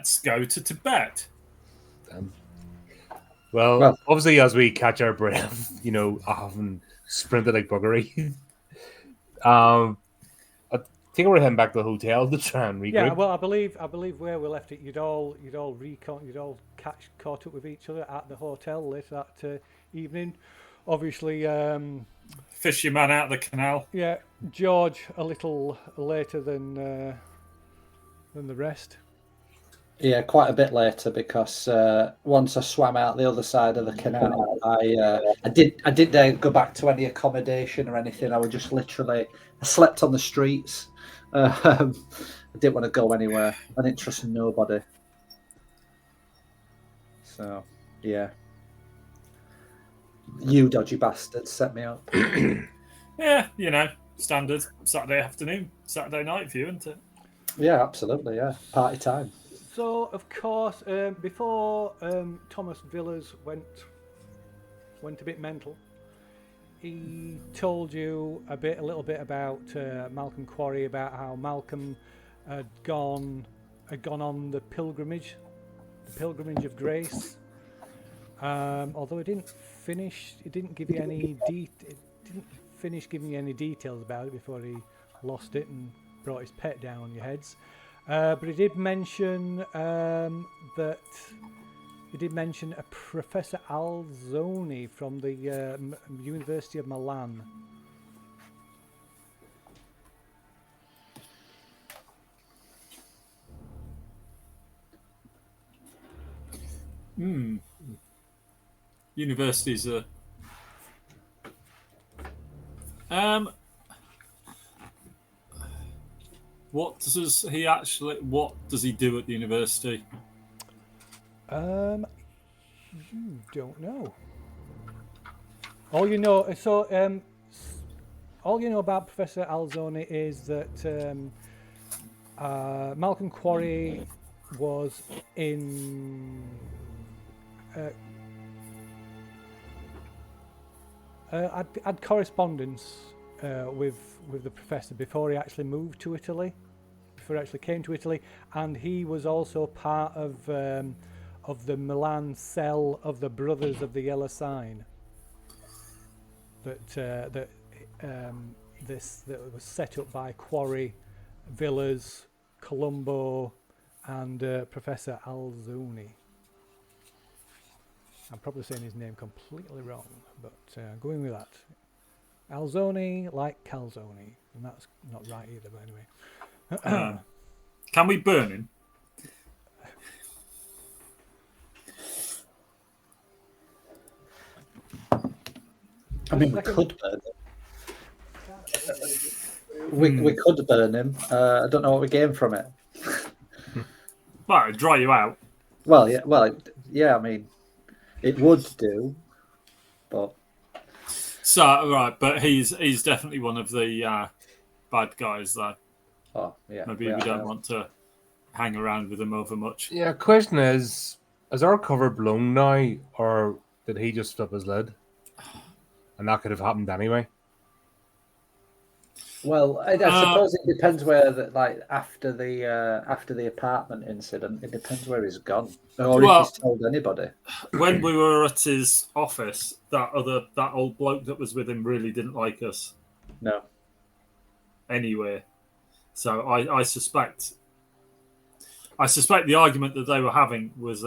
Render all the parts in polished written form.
let's go to Tibet. Well, obviously, as we catch our breath, I haven't sprinted like buggery. I think we're heading back to the hotel to try and regroup. Yeah, well, I believe where we left it, you'd all caught up with each other at the hotel later that evening. Obviously, fish your man out of the canal. Yeah, George a little later than the rest. Yeah, quite a bit later because once I swam out the other side of the canal, I didn't go back to any accommodation or anything. I was just I slept on the streets. I didn't want to go anywhere. I didn't trust nobody. So, yeah. You dodgy bastards set me up. Yeah, standard Saturday afternoon, Saturday night for you, isn't it? Yeah, absolutely, yeah. Party time. So, of course, before Thomas Villiers went a bit mental, he told you a little bit about Malcolm Quarry, about how Malcolm had gone on the pilgrimage of grace. Although he didn't give you any finish giving you any details about it before he lost it and brought his pet down on your heads. But he did mention a Professor Alzoni from the University of Milan. Universities are. What does he do at the university? You don't know. All you know about Professor Alzoni is that Malcolm Quarry was in had correspondence with the professor before he actually moved to Italy, before he actually came to Italy, and he was also part of the Milan cell of the Brothers of the Yellow Sign. That was set up by Quarry, Villiers, Colombo, and Professor Alzoni. I'm probably saying his name completely wrong, but going with that. Alzoni like calzone, and that's not right either, but anyway. Can we burn him? I mean, we could burn him. We could burn him. I don't know what we gain from it. Well, it'd dry you out. Well, yeah. I mean, it would do, but but he's definitely one of the bad guys, though. Oh, yeah. Maybe we don't want to hang around with him over much. Yeah. Question is our cover blown now, or did he just flip his lid? And that could have happened anyway. Well, I suppose it depends where, after the apartment incident, it depends where he's gone, or if he's told anybody. When we were at his office, that old bloke that was with him really didn't like us. No. Anyway, so I suspect the argument that they were having was,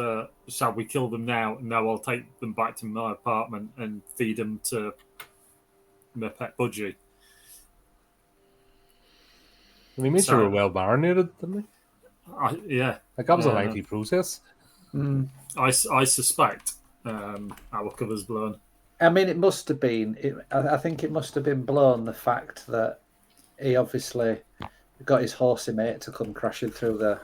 shall we kill them now? No, I'll take them back to my apartment and feed them to my pet budgie. And he made sure we're well marinated, didn't he? Yeah. That was a lengthy process. I suspect our cover's blown. I mean, it must have been. I think it must have been blown, the fact that he obviously got his horsey mate to come crashing through the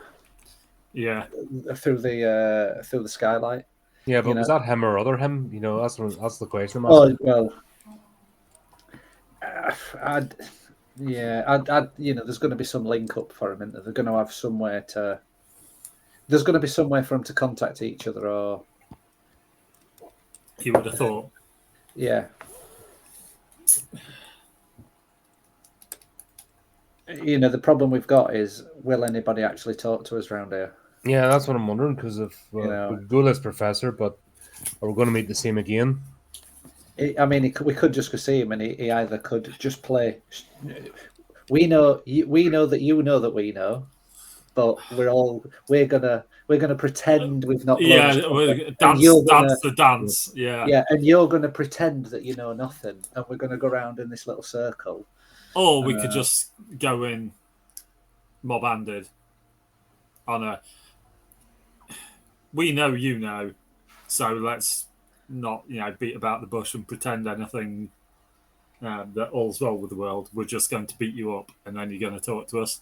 skylight. Yeah, but was that him or other him? That's the question. Oh well, there's going to be some link up for him, and they're going to have somewhere to. There's going to be somewhere for them to contact each other, or you would have thought. Yeah. The problem we've got is, will anybody actually talk to us around here? Yeah, that's what I'm wondering, because if You know. we go as Professor, but are we going to meet the same again? We could just go see him, and he either could just play. We know that you know that we know, but we're gonna pretend we've not blown his trumpet, and you're That's gonna the dance. Yeah. and you're gonna pretend that you know nothing, and we're gonna go around in this little circle. Or we could just go in mob-handed on a. We know you know, so let's not beat about the bush and pretend anything that all's well with the world. We're just going to beat you up, and then you're going to talk to us.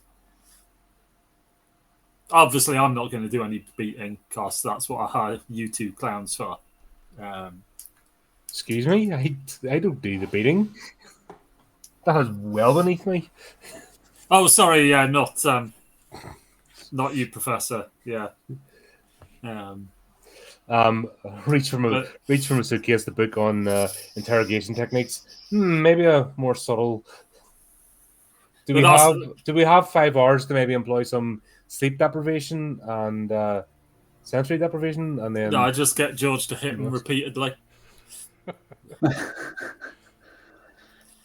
Obviously, I'm not going to do any beating, because that's what I hire you two clowns for. Excuse me, I don't do the beating. That is well beneath me. Oh, sorry, yeah, not you, Professor. Yeah. Reach from a suitcase, the book on interrogation techniques. Maybe a more subtle. Do we have 5 hours to maybe employ some sleep deprivation and sensory deprivation, and then No, I just get George to hit him repeatedly.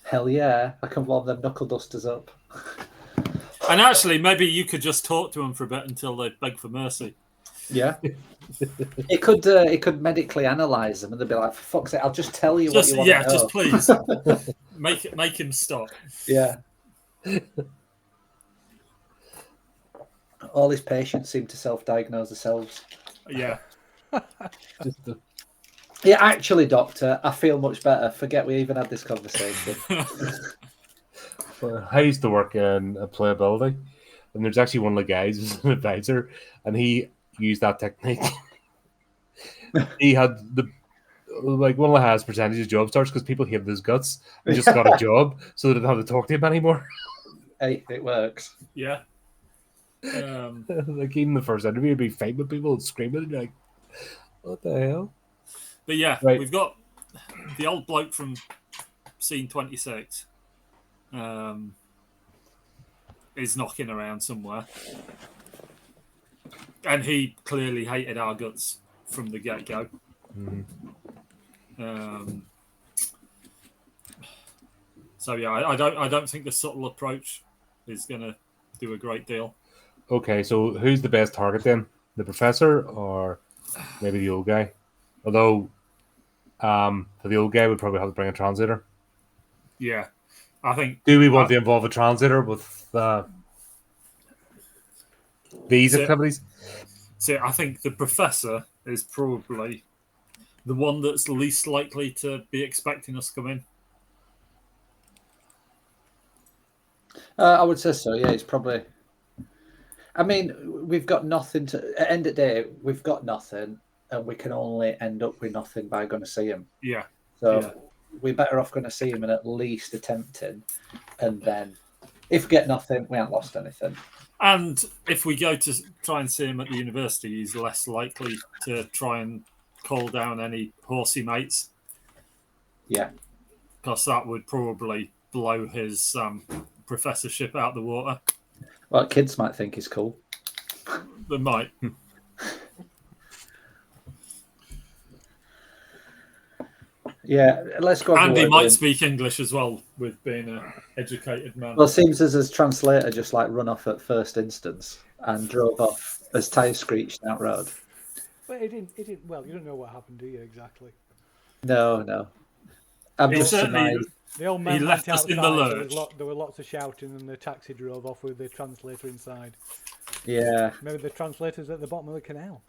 Hell yeah, I can warm them knuckle dusters up. And actually, maybe you could just talk to them for a bit until they beg for mercy. Yeah. It could medically analyze them, and they'd be like, "For fuck's sake, I'll just tell you what you want to know." Just please make him stop. Yeah. All his patients seem to self-diagnose themselves. Yeah. Yeah, actually, doctor, I feel much better. Forget we even had this conversation. I used to work in a playability, and there's actually one of the guys who's an advisor, and he used that technique. He had one of the highest percentages of job starts because people hated his guts and just got a job, so they didn't have to talk to him anymore. Hey, it works. Yeah. Like even the first interview, he'd be fighting with people and screaming, and you're like, "What the hell?" But yeah, Right. We've got the old bloke from scene 26. Is knocking around somewhere, and he clearly hated our guts from the get-go. So yeah, I don't think the subtle approach is going to do a great deal. Okay, so who's the best target then? The Professor or maybe the old guy? Although, for the old guy, we'd probably have to bring a translator. Yeah, I think. Do we want to involve a translator with these activities? So I think the Professor is probably the one that's least likely to be expecting us to come in. I would say so. Yeah, it's probably. I mean, we've got nothing to. At the end of the day, we've got nothing, and we can only end up with nothing by going to see him. Yeah. So we're better off going to see him and at least attempting, and then if we get nothing, we haven't lost anything. And if we go to try and see him at the university, he's less likely to try and call down any horsey mates. Yeah. Because that would probably blow his professorship out the water. Well, kids might think he's cool. They might. Yeah, let's go. And he might speak English as well, with being an educated man. Well, it seems as his translator just like run off at first instance and drove off as tyres screeched out road. But it didn't. Well, you don't know what happened, do you? Exactly. No. I'm just surprised. The old man left us in the lurch. There were lots of shouting, and the taxi drove off with the translator inside. Yeah. Maybe the translator's at the bottom of the canal.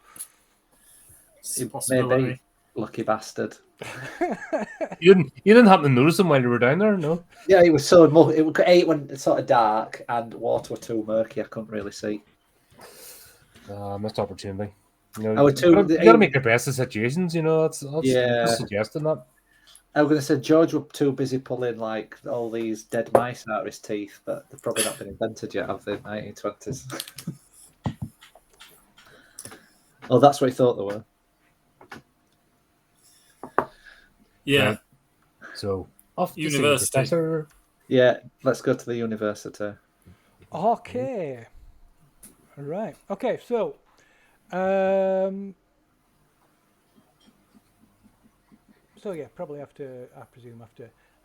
Maybe. Lucky bastard. You didn't happen to notice him while you were down there, no? Yeah, it was so it went sort of dark and water were too murky. I couldn't really see. Missed opportunity. You got to make the best of situations. That's suggesting that. I was going to say George were too busy pulling like all these dead mice out of his teeth, but they've probably not been invented yet, have they? 1920s. Oh, that's what he thought they were. Yeah. Right. So off to university. Professor. Yeah, let's go to the university. Okay. Right. Okay. So So yeah, probably after, I presume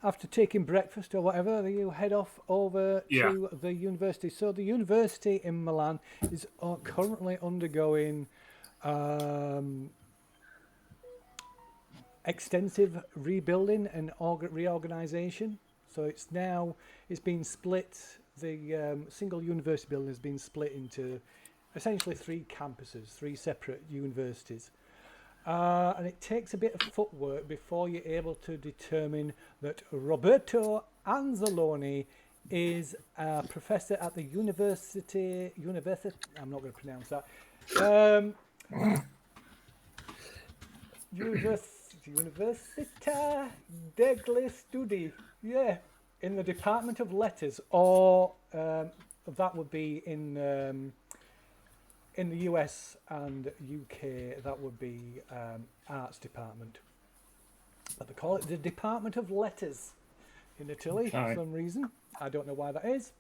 after taking breakfast or whatever, you head off over to the university. So the university in Milan is currently undergoing extensive rebuilding and reorganisation. So it's been split. The single university building has been split into essentially 3 campuses, 3 separate universities. And it takes a bit of footwork before you're able to determine that Roberto Anzalone is a professor at the university. I'm not going to pronounce that. Università degli Studi. Yeah, in the Department of Letters, or that would be in the US and UK, that would be Arts Department. But they call it the Department of Letters in Italy for some reason. I don't know why that is.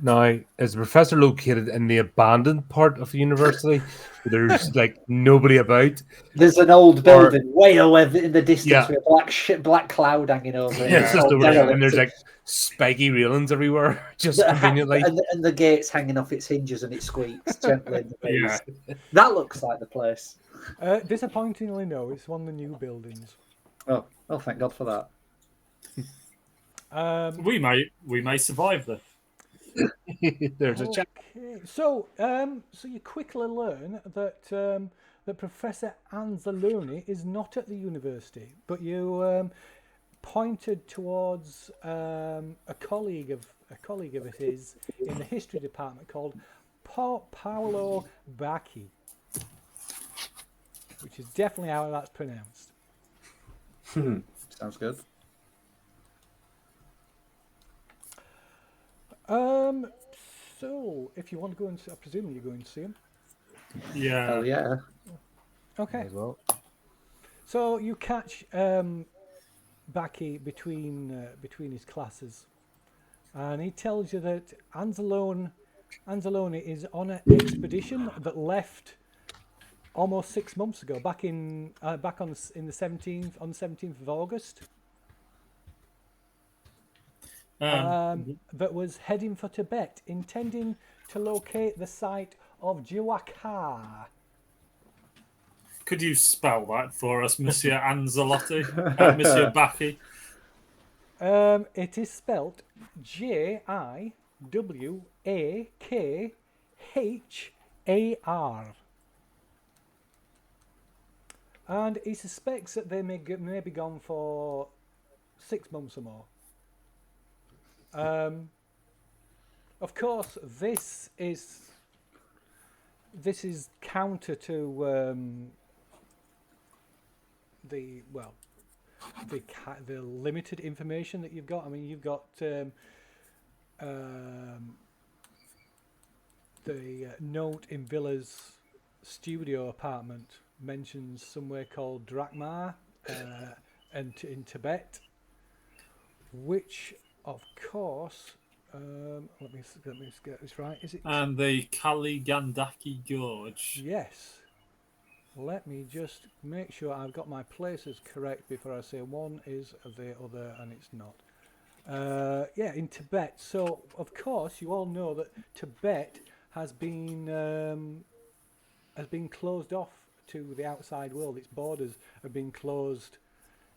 Now, is the professor located in the abandoned part of the university? There's like nobody about. There's an old building way away in the distance with a black cloud hanging over it. Yeah, it's just over there, and there's like spiky railings everywhere, just conveniently. And the gate's hanging off its hinges and it squeaks gently in the breeze. Yeah. That looks like the place. Disappointingly, no. It's one of the new buildings. Oh, thank God for that. We may survive this. There's a chance. So you quickly learn that that Professor Anzalone is not at the university, but you pointed towards a colleague of his in the history department called Paolo Bacchi, which is definitely how that's pronounced. Sounds good. So if you want to go and see, I presume you're going to see him. Yeah. Hell yeah. Okay. As well. So you catch Bacchi between his classes, and he tells you that Anzalone is on an expedition that left almost 6 months ago, back on the 17th of August. That was heading for Tibet, intending to locate the site of Jiwaka. Could you spell that for us, Monsieur Anzalotti? Monsieur Bacchi? It is spelt Jiwakar. And he suspects that they may be gone for 6 months or more. Of course, this is counter to the limited information that you've got. I mean, you've got the note in Villiers' studio apartment mentions somewhere called Drakma and in Tibet, which of course, let me get this right. Is it? And the Kali Gandaki Gorge. Yes. Let me just make sure I've got my places correct before I say one is the other, and it's not. Yeah, in Tibet. So of course, you all know that Tibet has been closed off to the outside world. Its borders have been closed.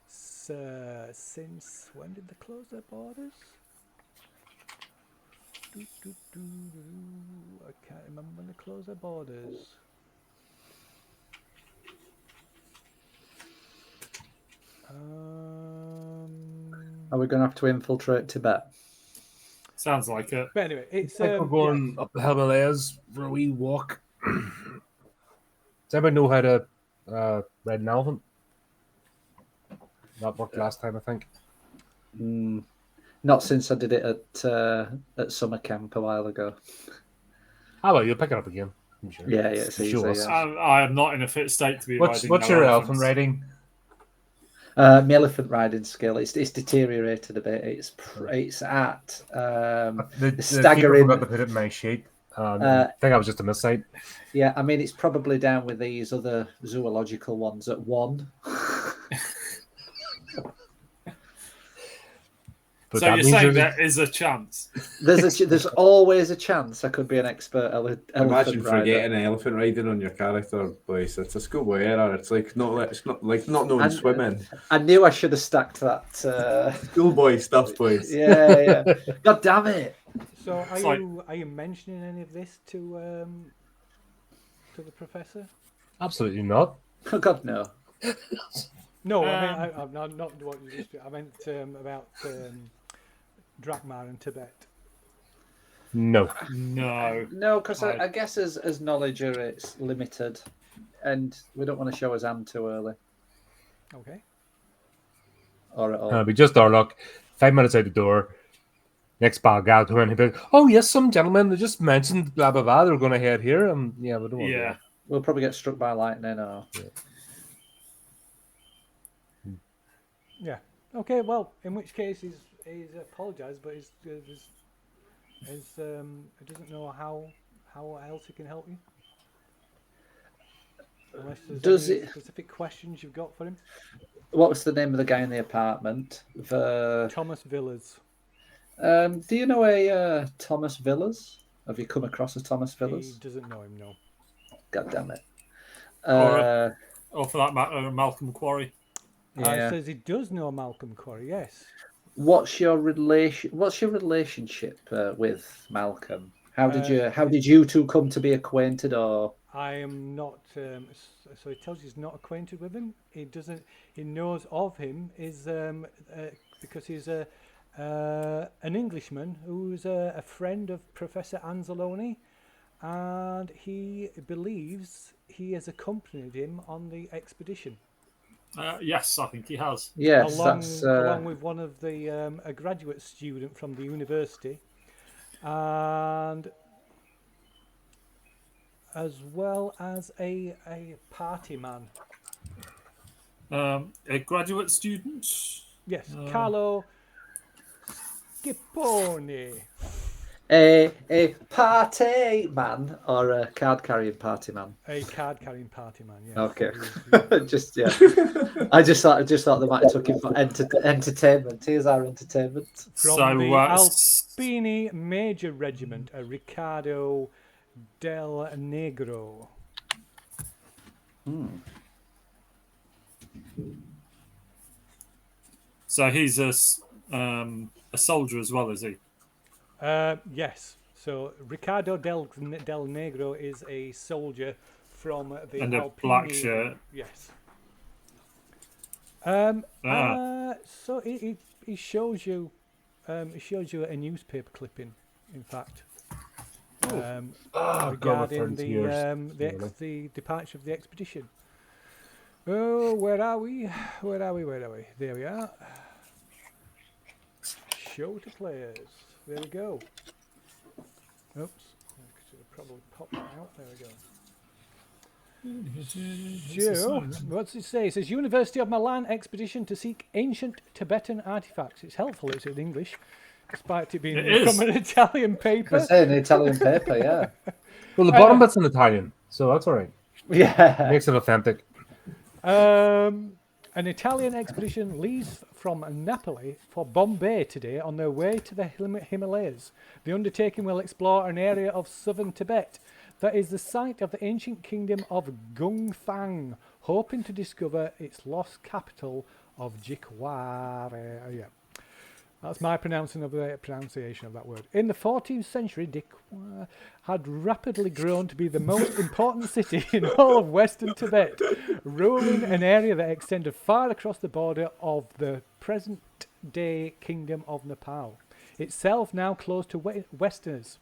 Since when did they close their borders? I can't remember when they closed their borders. Are we going to have to infiltrate Tibet? Sounds like it. But anyway, it's we're going up the Himalayas for a wee walk. Does anybody know how to ride an elephant? That worked last time, I think. Not since I did it at summer camp a while ago. Ah, well, you'll pick it up again. I'm sure. Yeah, it's easy. Yeah. I am not in a fit state to be riding. What's your elephant riding? My elephant riding skill, it's deteriorated a bit. It's at the staggering. I forgot to put it in my sheet. I think I was just a missight. Yeah, I mean, it's probably down with these other zoological ones at 1. But So you're saying there is a chance? There's always a chance I could be an expert elephant Imagine rider. forgetting elephant riding on your character, boys. It's a schoolboy error. It's not like not knowing swimming. I knew I should have stacked that. Schoolboy stuff, boys. Yeah. God damn it! So are you mentioning any of this to the professor? Absolutely not. Oh God, no. No, I mean I'm not what you just. I meant about Drakmar and Tibet. No. No, because I guess as knowledge it's limited, and we don't want to show his hand too early. Okay. Or at all. We just are luck. 5 minutes out the door. Next bad gal come in. He'll be like, "Oh yes, some gentlemen they just mentioned blah blah blah. They're going to head here." Yeah, we don't want to do that. We'll probably get struck by lightning or. Yeah. Okay. Well, in which case he's apologised, but he doesn't know how else he can help you. Unless there's any specific questions you've got for him. What was the name of the guy in the apartment? Thomas Villiers. Do you know a Thomas Villiers? Have you come across a Thomas Villiers? He doesn't know him, no. God damn it. Or for that matter, Malcolm Quarry. Yeah. Says he does know Malcolm Quarry, yes. What's your relationship with Malcolm? How did you two come to be acquainted? Or I am not. So he tells you he's not acquainted with him. He doesn't. He knows of him because he's an Englishman who's a friend of Professor Anzalone, and he believes he has accompanied him on the expedition. Yes, I think he has. Yes, along with one of a graduate student from the university, and as well as a party man. A graduate student? Yes, Carlo Schipone. A party man or a card carrying party man? A card carrying party man, yeah. Okay. I just thought they might have took him for entertainment. Here's our entertainment. From the Alpini Major Regiment, a Riccardo del Negro. So he's a soldier as well, is he? Yes. So Riccardo del Negro is a soldier from the and Alpini. a black shirt. Yes. So he shows you a newspaper clipping, in fact, regarding the departure of the expedition. Oh, where are we? There we are. Show to players. There we go. Oops. I should have probably popped that out. There we go. Joe, what's it say? It says University of Milan expedition to seek ancient Tibetan artifacts. It's helpful, it's in English, despite it being from an Italian paper. I say an Italian paper, yeah. Well, the bottom bit's in Italian, so that's all right. Yeah. Makes it authentic. An Italian expedition leaves from Napoli for Bombay today on their way to the Himalayas. The undertaking will explore an area of southern Tibet that is the site of the ancient kingdom of Gungfang, hoping to discover its lost capital of Jikwar. That's my pronunciation of that word. In the 14th century, Jikwar had rapidly grown to be the most important city in all of western Tibet, ruling an area that extended far across the border of the present-day Kingdom of Nepal, itself now closed to Westerners.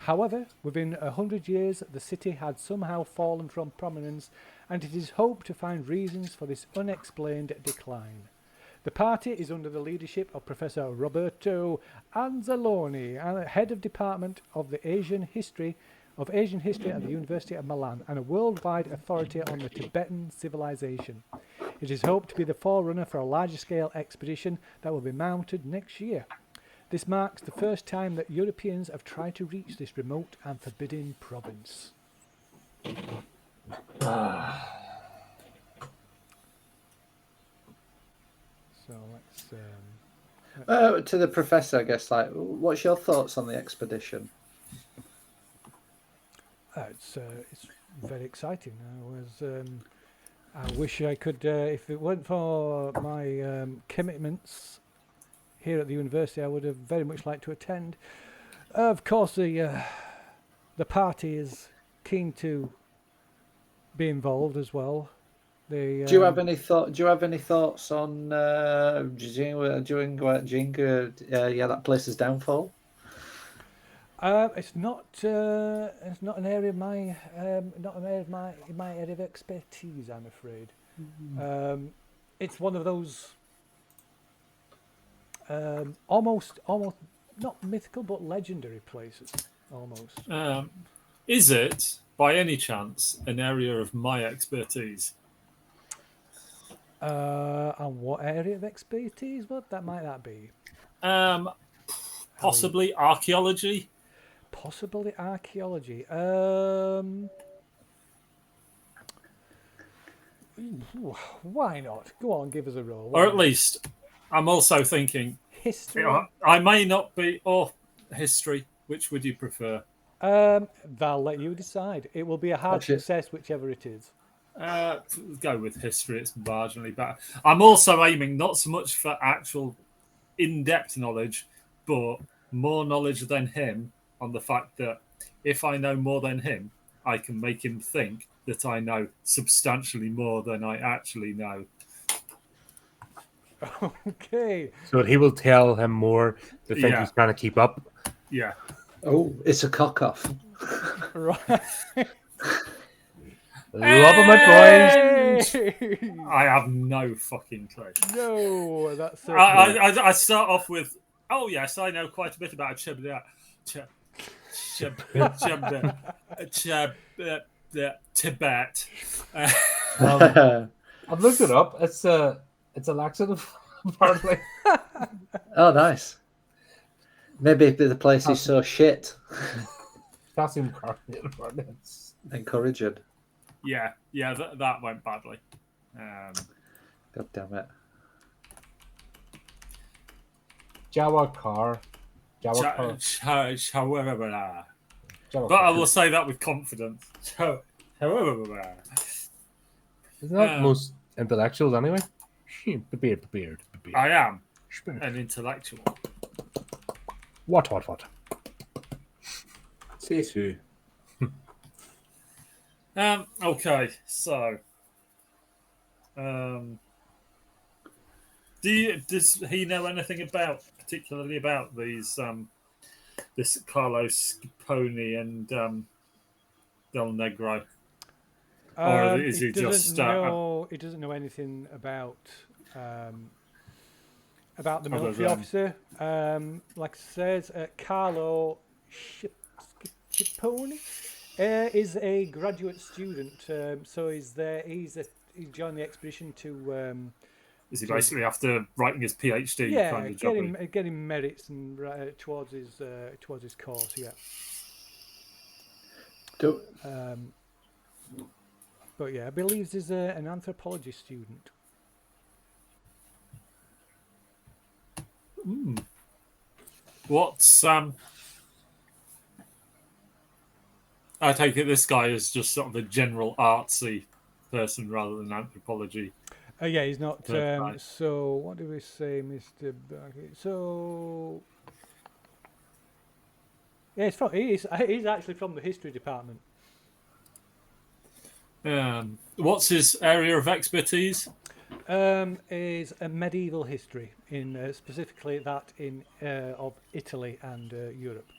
However, within 100 years, the city had somehow fallen from prominence, and it is hoped to find reasons for this unexplained decline. The party is under the leadership of Professor Roberto Anzalone, head of Department of the Asian History at the University of Milan, and a worldwide authority on the Tibetan civilization. It is hoped to be the forerunner for a larger-scale expedition that will be mounted next year. This marks the first time that Europeans have tried to reach this remote and forbidden province. So let's... To the professor, I guess, like, what's your thoughts on the expedition? It's very exciting. I wish I could, if it weren't for my commitments here at the university, I would have very much liked to attend. Of course, the party is keen to be involved as well. Do you have any thoughts on that place's downfall? It's not an area of my area of expertise, I'm afraid. It's one of those almost not mythical but legendary places almost. Is it by any chance an area of my expertise? And what area of expertise? What might that be? Possibly archaeology. Possibly archaeology. Why not? Go on, give us a roll. Or at least, I'm also thinking history. I may not be, or history. Which would you prefer? I'll let you decide. It will be a hard success, whichever it is. Go with history. It's marginally better. I'm also aiming not so much for actual in-depth knowledge, but more knowledge than him on the fact that if I know more than him, I can make him think that I know substantially more than I actually know. Okay. So he will tell him more to think he's trying to keep up. Yeah. Oh, it's a cock-off. Right. Love him, boys. I have no fucking clue. No, that's. I start off with, oh yes, I know quite a bit about Tibet. I've looked it up. It's a laxative, apparently. Oh, nice. Maybe the place is so shit. Calcium carbonate. Encouraging. Yeah, that went badly. God damn it. Jawa car. But I will say that with confidence. Isn't that most intellectuals anyway? Prepared. I am an intellectual. What? Say so. Okay, so does he know anything particularly about these this Carlos Scipone and Del Negro? Or is he just he doesn't know anything about the military officer. Like it says, Carlo Scipone is a graduate student, so he's there. He joined the expedition to. Is he basically after writing his PhD? Yeah, kind of getting merits and towards his course. Yeah. But yeah, I believe he's an anthropology student. What's I take it this guy is just sort of a general artsy person rather than anthropology. Yeah, he's not. So what do we say, Mr. Bucket? So yeah, he's actually from the history department. What's his area of expertise? Is a medieval history, in specifically that of Italy and Europe.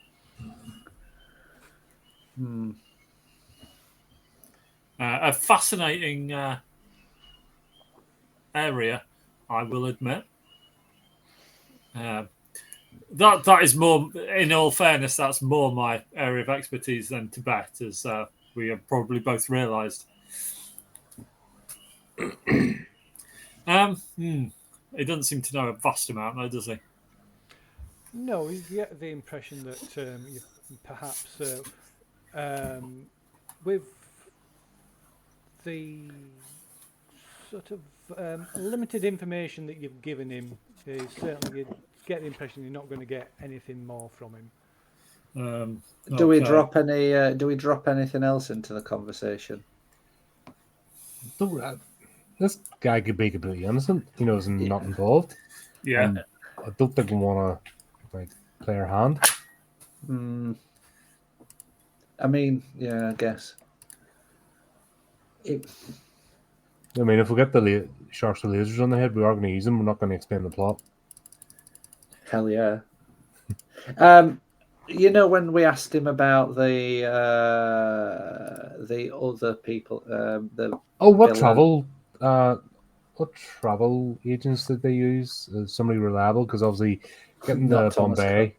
A fascinating area, I will admit. That is more, in all fairness, that's more my area of expertise than Tibet, as we have probably both realised. He doesn't seem to know a vast amount, though, does he? No, you get the impression that you perhaps with the sort of limited information that you've given him, certainly you get the impression you're not going to get anything more from him. Do we drop any? Do we drop anything else into the conversation? This guy could be completely innocent. He knows I'm not involved. Yeah. And I don't think we want to play our hand. I mean, yeah, I guess. I mean, if we get the sharks with lasers on the head, we are going to use them. We're not going to explain the plot. Hell yeah. You know, when we asked him about the other people, what travel agents did they use? Somebody reliable, because obviously getting to Not Thomas Bombay,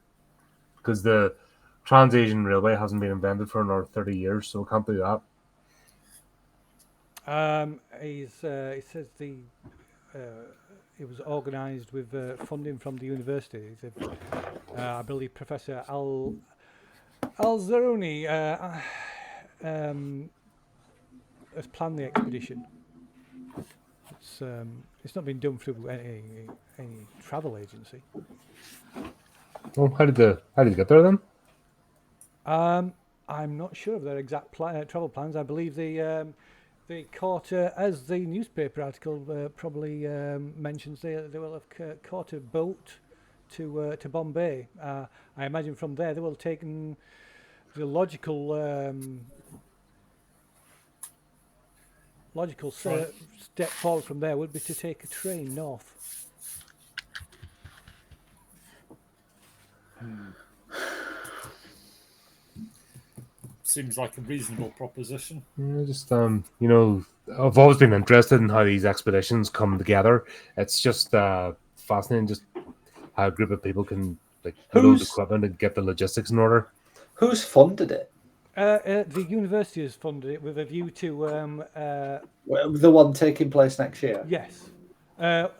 because the Trans-Asian Railway hasn't been invented for another 30 years, so we can't do that. He says it was organised with funding from the university. I believe Professor Al-Zaruni has planned the expedition. It's not been done through any travel agency. Well, how did they get there then? I'm not sure of their exact travel plans. I believe they caught, as the newspaper article probably mentions, they will have caught a boat to Bombay. I imagine from there they will have taken the logical step forward from there would be to take a train north. Seems like a reasonable proposition. Yeah, just I've always been interested in how these expeditions come together. It's just fascinating, just how a group of people can load equipment and get the logistics in order. Who's funded it? The university has funded it with a view to the one taking place next year. Yes. There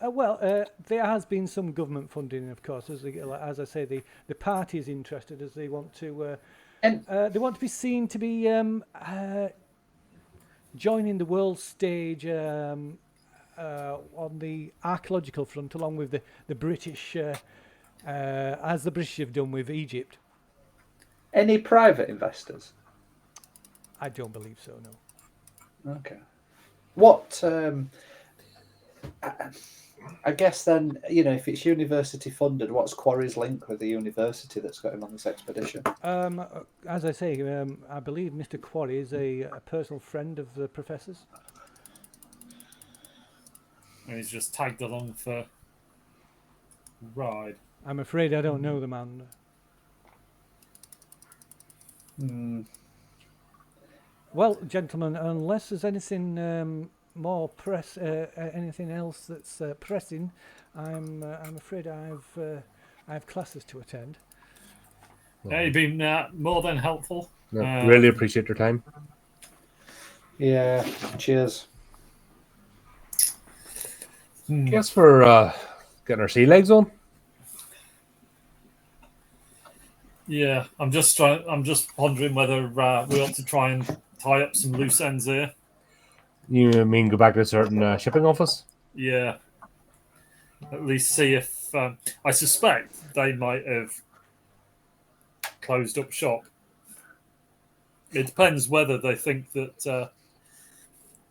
has been some government funding, of course. As I say, the party is interested as they want to. They want to be seen to be joining the world stage on the archaeological front, along with the British, as the British have done with Egypt. Any private investors? I don't believe so, no. Okay. What? I guess then, if it's university funded, what's Quarry's link with the university that's got him on this expedition? As I say, I believe Mr. Quarry is a personal friend of the professor's. And he's just tagged along for a ride. I'm afraid I don't know the man. Well, gentlemen, unless there's anything more anything else that's pressing, I'm afraid I have classes to attend. Yeah, you've been more than helpful. Really appreciate your time. Yeah, cheers. Guess for getting our sea legs on. Yeah, I'm just pondering whether we ought to try and tie up some loose ends here. You mean go back to a certain shipping office? Yeah. At least see if I suspect they might have closed up shop. It depends whether they think that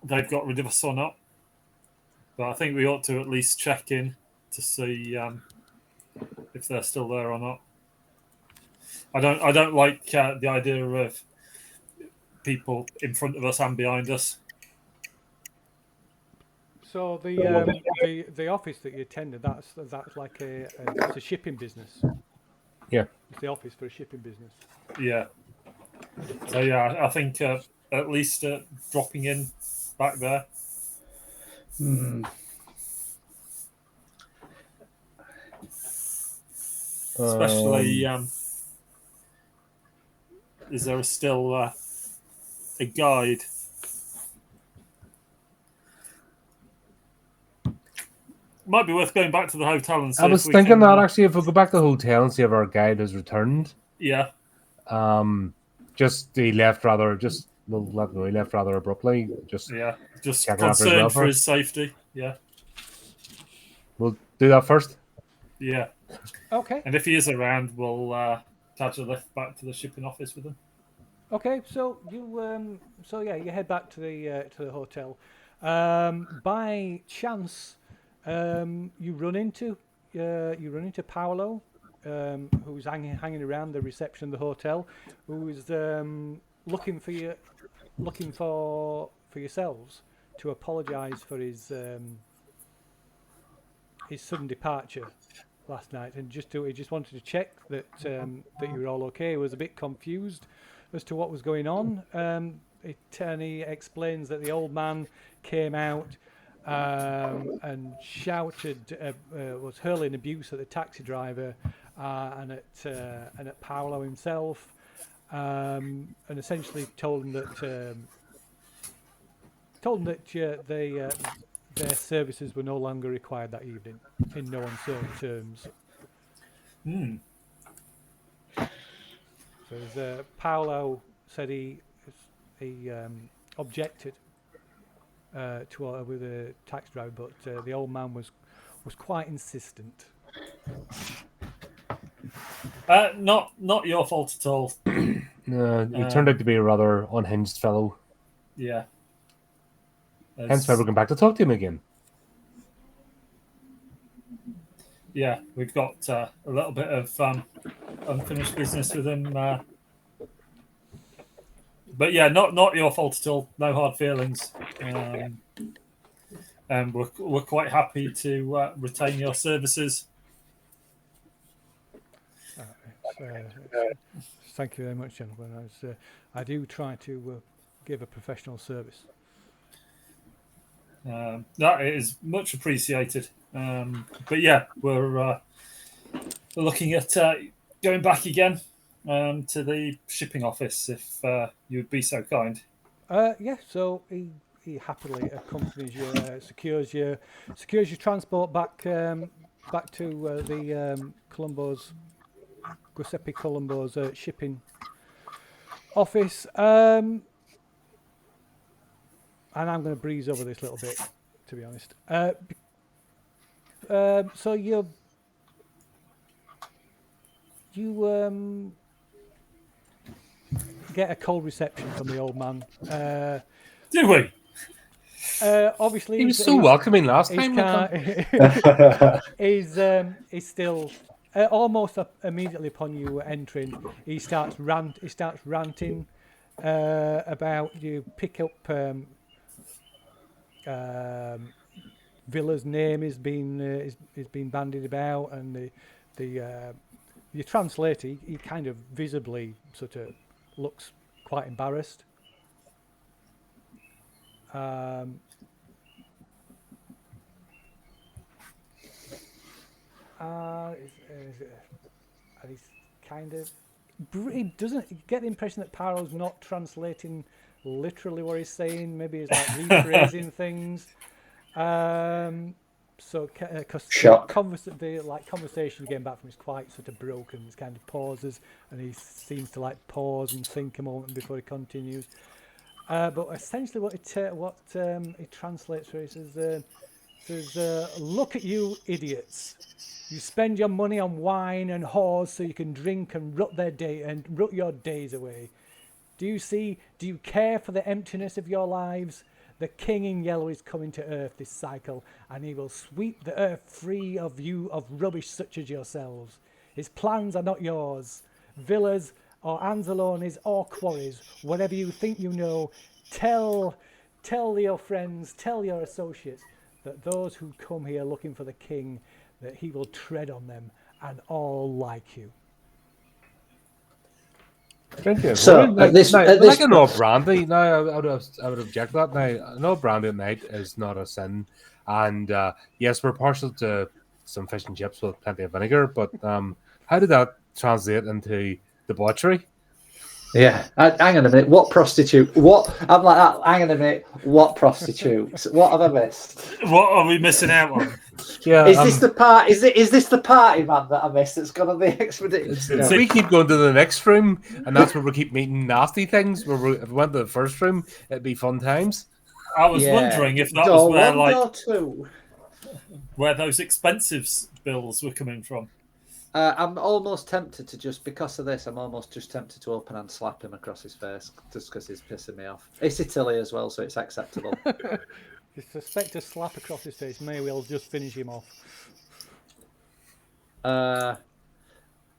they've got rid of us or not. But I think we ought to at least check in to see if they're still there or not. I don't like the idea of people in front of us and behind us. So the office that you attended, that's like it's a shipping business. Yeah, it's the office for a shipping business. Yeah. So yeah, I think at least dropping in back there. Especially, is there still a guide? might be worth going back to the hotel and see. I was thinking that actually, if we go back to the hotel and see if our guide has returned. Yeah. Just he left rather. Just we'll let him know he left rather abruptly. Just concerned for his safety. Yeah. We'll do that first. Yeah. Okay. And if he is around, we'll catch a lift back to the shipping office with him. Okay, so you you head back to the hotel. By chance, you run into Paolo, who's hanging around the reception of the hotel, who's looking for yourselves to apologise for his sudden departure last night, and he just wanted to check that that you were all okay. He was a bit confused as to what was going on. He explains that the old man came out and shouted, was hurling abuse at the taxi driver and at Paolo himself, and essentially told him that their services were no longer required that evening, in no uncertain terms. So Paolo said he objected with the taxi driver, but the old man was quite insistent. Not your fault at all. No, he turned out to be a rather unhinged fellow. Yeah. Hence why we're going back to talk to him again. Yeah, we've got a little bit of unfinished business with him. But yeah, not your fault at all. No hard feelings. And we're quite happy to retain your services. Thank you very much, gentlemen. I do try to give a professional service. That is much appreciated. But yeah, we're looking at going back again to the shipping office, if you would be so kind. Yeah. So he happily accompanies you, secures your transport back to the Giuseppe Colombo's shipping office. And I'm going to breeze over this a little bit, to be honest. So you get a cold reception from the old man. Do we? Obviously, he was so welcoming last time. He's still almost immediately upon you entering. He starts ranting about you. Pick up. Villiers' name is being bandied about, and your translator, he kind of visibly sort of looks quite embarrassed. And he's kind of, he doesn't get the impression that Paro's not translating literally what he's saying. Maybe he's like rephrasing things. So because the conversation getting back from is quite sort of broken. It's kind of pauses, and he seems to like pause and think a moment before he continues. But essentially, what he translates for, he says, "Look at you idiots! You spend your money on wine and whores so you can drink and rut your days away. Do you see? Do you care for the emptiness of your lives? The king in yellow is coming to earth this cycle, and he will sweep the earth free of you, of rubbish such as yourselves. His plans are not yours. Villas or Anzalones or quarries, whatever you think you know, tell your friends, tell your associates that those who come here looking for the king, that he will tread on them, and all like you." So like an old brandy. Now I would object to that. Now an old brandy at night is not a sin, and yes, we're partial to some fish and chips with plenty of vinegar. But how did that translate into debauchery? Yeah. Hang on a minute. What prostitute? What? I'm like that. Hang on a minute. What prostitutes? What have I missed? What are we missing out on? Yeah, Is this the part? Is this the party man that I missed? That's gone on the expedition. if we keep going to the next room, and that's where we keep meeting nasty things. If we went to the first room, it'd be fun times. I was wondering if that was Door where, one, door two. where those expensive bills were coming from. I'm almost tempted to just because of this. I'm almost just tempted to open and slap him across his face just because he's pissing me off. It's Italy as well, so it's acceptable. You suspect a slap across his face may well just finish him off. Oh,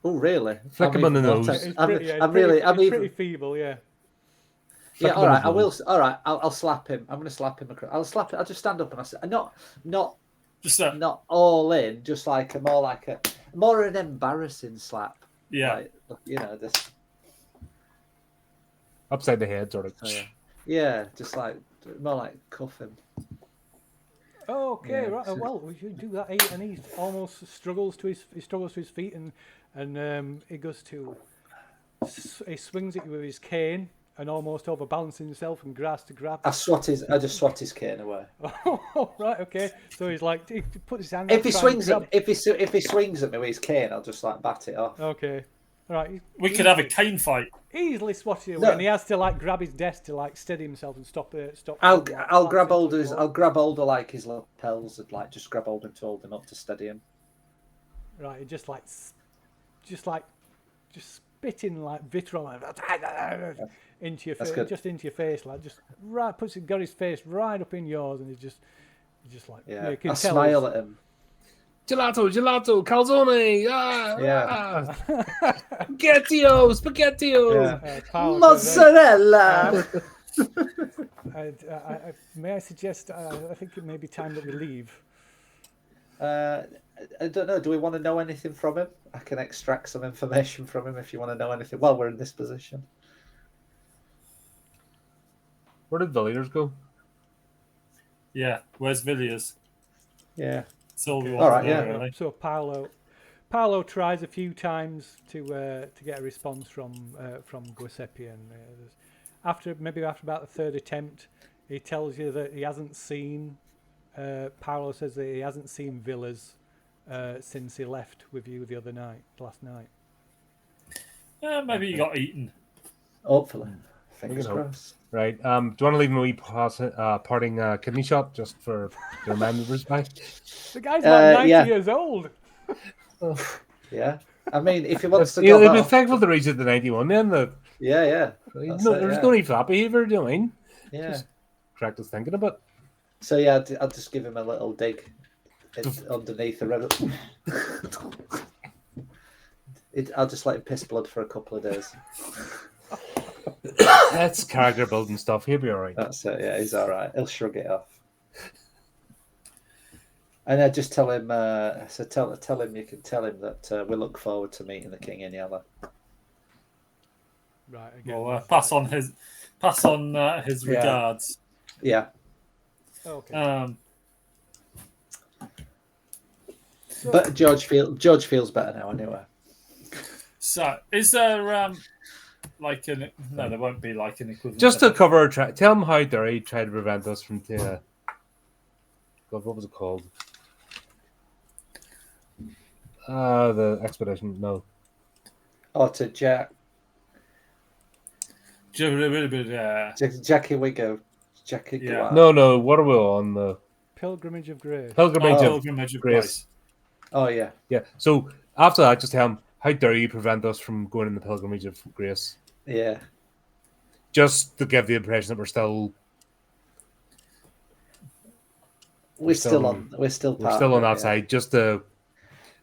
really? Flick him on the nose. I'm pretty feeble, yeah. Yeah, all right. I will. All right, I'll slap him. I'm going to slap him across. I'll slap it. I'll just stand up and I'll say, not all in, just like more an embarrassing slap. Yeah, like, you know this. Upside the head, sort of. Yeah, just like more like cuff him. Okay, Yeah, right. so- Well, we should do that. And he almost struggles to his feet, and he goes to. He swings at you with his cane and almost overbalancing himself and grasps to grab. I just swat his cane away. Oh, right, okay. So he's like, he puts his hand. If he swings at me with his cane, I'll just like bat it off. Okay, all right. we could have a cane fight. Easily swatted away, and he has to like grab his desk to like steady himself and stop. I'll grab hold of like his lapels and like just grab hold of him to hold him up to steady him. Right, he just spitting like vitriol into your face, just into your face, like just right got his face right up in yours, and he's just like you can smile at him. Gelato, calzone, spaghettios, mozzarella. May I suggest? I think it may be time that we leave. I don't know. Do we want to know anything from him? I can extract some information from him if you want to know anything while we're in this position. Where did Villiers go? Yeah, where's Villiers? Yeah. All right. Yeah. Really. So Paolo tries a few times to get a response from Giuseppe, and after about the third attempt, he tells you that he hasn't seen. Paolo says that he hasn't seen Villiers since he left with you last night. Maybe he got eaten. Hopefully. Fingers crossed. Right. Do you want to leave him a wee parting kidney shot just for the remembers back? The guy's about 90 years old. Yeah. I mean, if he wants to go, he'll be thankful to reach at the 91 then. Yeah. There's no need for that behaviour, do you know what I mean? Yeah. Just cracked us thinking about. So yeah, I'll just give him a little dig underneath the red. I'll just let him piss blood for a couple of days. That's character building stuff. He'll be all right. That's it. Yeah, he's all right. He'll shrug it off. And I just tell him. Tell him you can tell him that we look forward to meeting the king in yellow. Right. Again, Well, pass on his regards. Yeah. Okay. But George feels better now anyway. So, is there there won't be like an equivalent. Just to cover, tell him how Derry tried to prevent us from God, what was it called? The expedition. No. Oh, to Jack. Jackie Wigo. Jackie. Yeah. No. What are we on the Pilgrimage of Grace? Pilgrimage of Grace. Oh yeah. Yeah. So after that, just tell him how dare you prevent us from going in the Pilgrimage of Grace? Yeah. Just to give the impression that we're still on that side, just to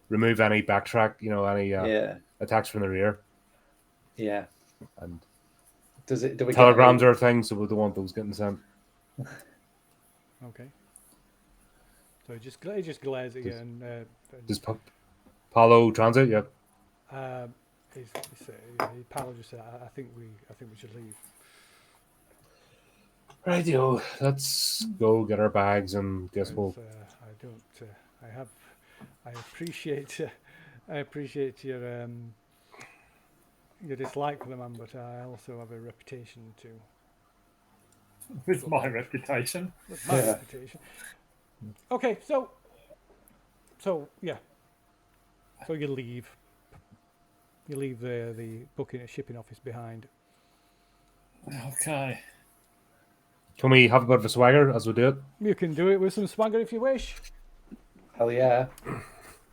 remove any backtrack, any attacks from the rear. Yeah. And do we telegrams are a thing, so we don't want those getting sent. Okay. So he just glares at you and just Paolo transit, yeah. Paolo just said, I think we should leave. Rightio, let's go get our bags and guess we'll. I appreciate your your dislike for the man, but I also have a reputation to. With my reputation. With my reputation. Okay, so yeah. So you leave. You leave the booking and shipping office behind. Okay. Can we have a bit of a swagger as we do it? You can do it with some swagger if you wish. Hell yeah.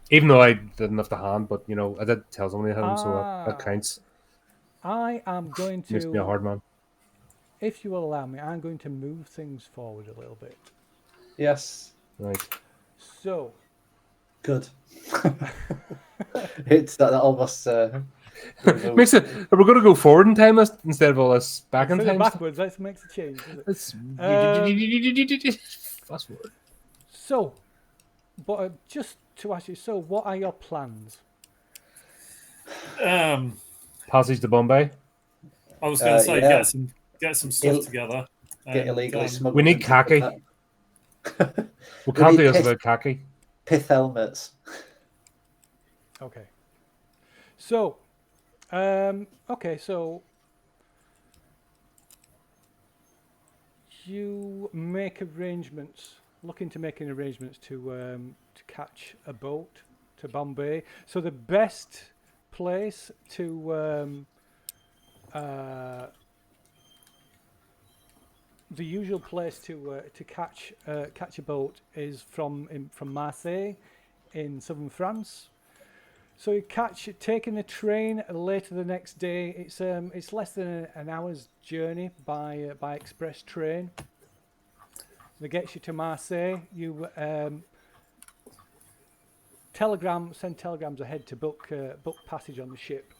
Even though I didn't have the hand, but I did tell somebody him, so that counts. I am going Makes me a to, hard man. if you will allow me, I'm going to move things forward a little bit. Yes. Right. So. Good. It's that almost. Makes it. We're going to go forward in time instead of all this back in Instead of time. backwards, that makes a change, does it? Fast forward. So, but just to ask you, so what are your plans? Passage to Bombay. I was going to say get some stuff together. Get illegally smuggled. We need khaki. We can't do this without khaki. Pith helmets. Okay. So, so you make arrangements, looking to making arrangements to catch a boat to Bombay. So the best place to the usual place to catch a boat is from Marseille in southern France. So you taking a train later the next day. It's less than an hour's journey by express train. That gets you to Marseille. You send telegrams ahead to book passage on the ship,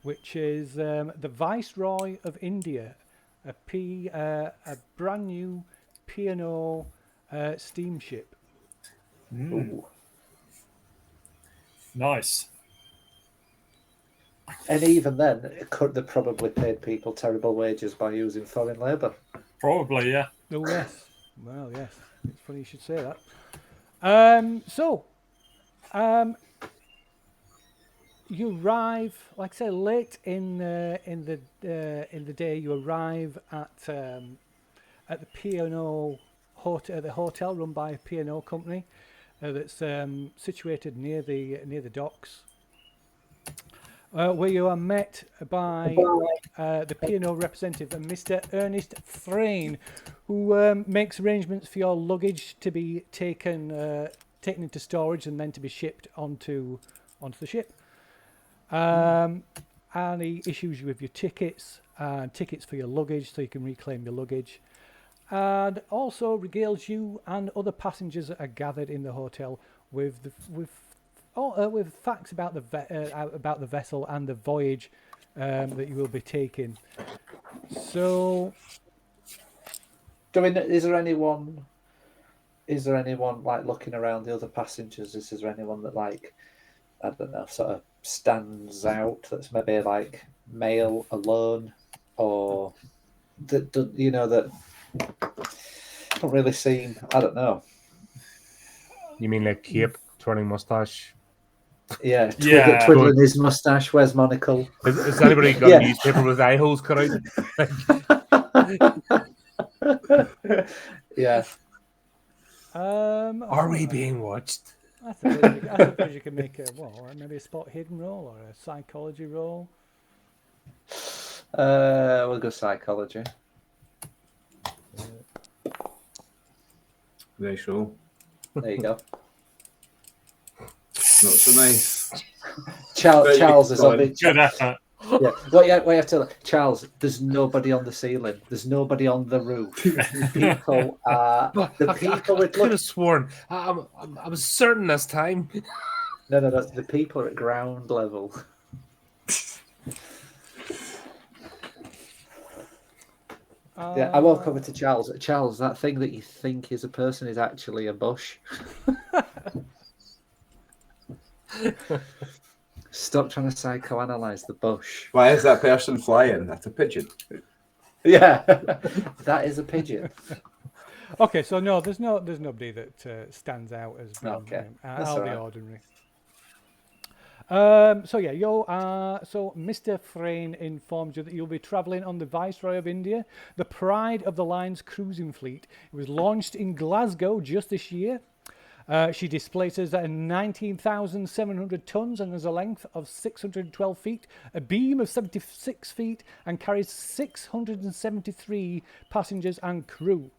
which is the Viceroy of India, a brand new P&O steamship. Ooh. Nice. And even then, they probably paid people terrible wages by using foreign labour. Probably, yeah. Oh yes. Well, yes. It's funny you should say that. You arrive, like I say, late in the day. You arrive at the P&O hotel, the hotel run by a P&O company that's situated near the docks, where you are met by the P&O representative, Mr. Ernest Frayne, who makes arrangements for your luggage to be taken into storage and then to be shipped onto the ship. And he issues you with your tickets for your luggage, so you can reclaim your luggage, and also regales you and other passengers that are gathered in the hotel with facts about the vessel and the voyage that you will be taking. So, is there anyone like looking around the other passengers? Is there anyone that, like, I don't know, sort of stands out that's maybe like male alone, or that don't really seem, I don't know. You mean like Cape twirling mustache? Yeah, twiddling his mustache, wears monocle. Has anybody got a newspaper with eye holes cut out? Yeah. Are we being watched? I suppose you can make maybe a spot hidden roll or a psychology roll. We'll go psychology. Nice roll. There you go. Not so nice. Charles is on it. Good effort. Yeah. What you have to, Charles, there's nobody on the ceiling. There's nobody on the roof. People are... I could have sworn. I was certain this time. No. The people are at ground level. Yeah, I walk over to Charles. Charles, that thing that you think is a person is actually a bush. Stop trying to psychoanalyze the bush. Why is that person flying? That's a pigeon. Yeah, that is a pigeon. Okay, so no, there's nobody that stands out as being. Okay, I'll be ordinary. So Mr. Frayne informs you that you'll be travelling on the Viceroy of India, the pride of the line's cruising fleet. It was launched in Glasgow just this year. She displaces 19,700 tons and has a length of 612 feet, a beam of 76 feet, and carries 673 passengers and crew.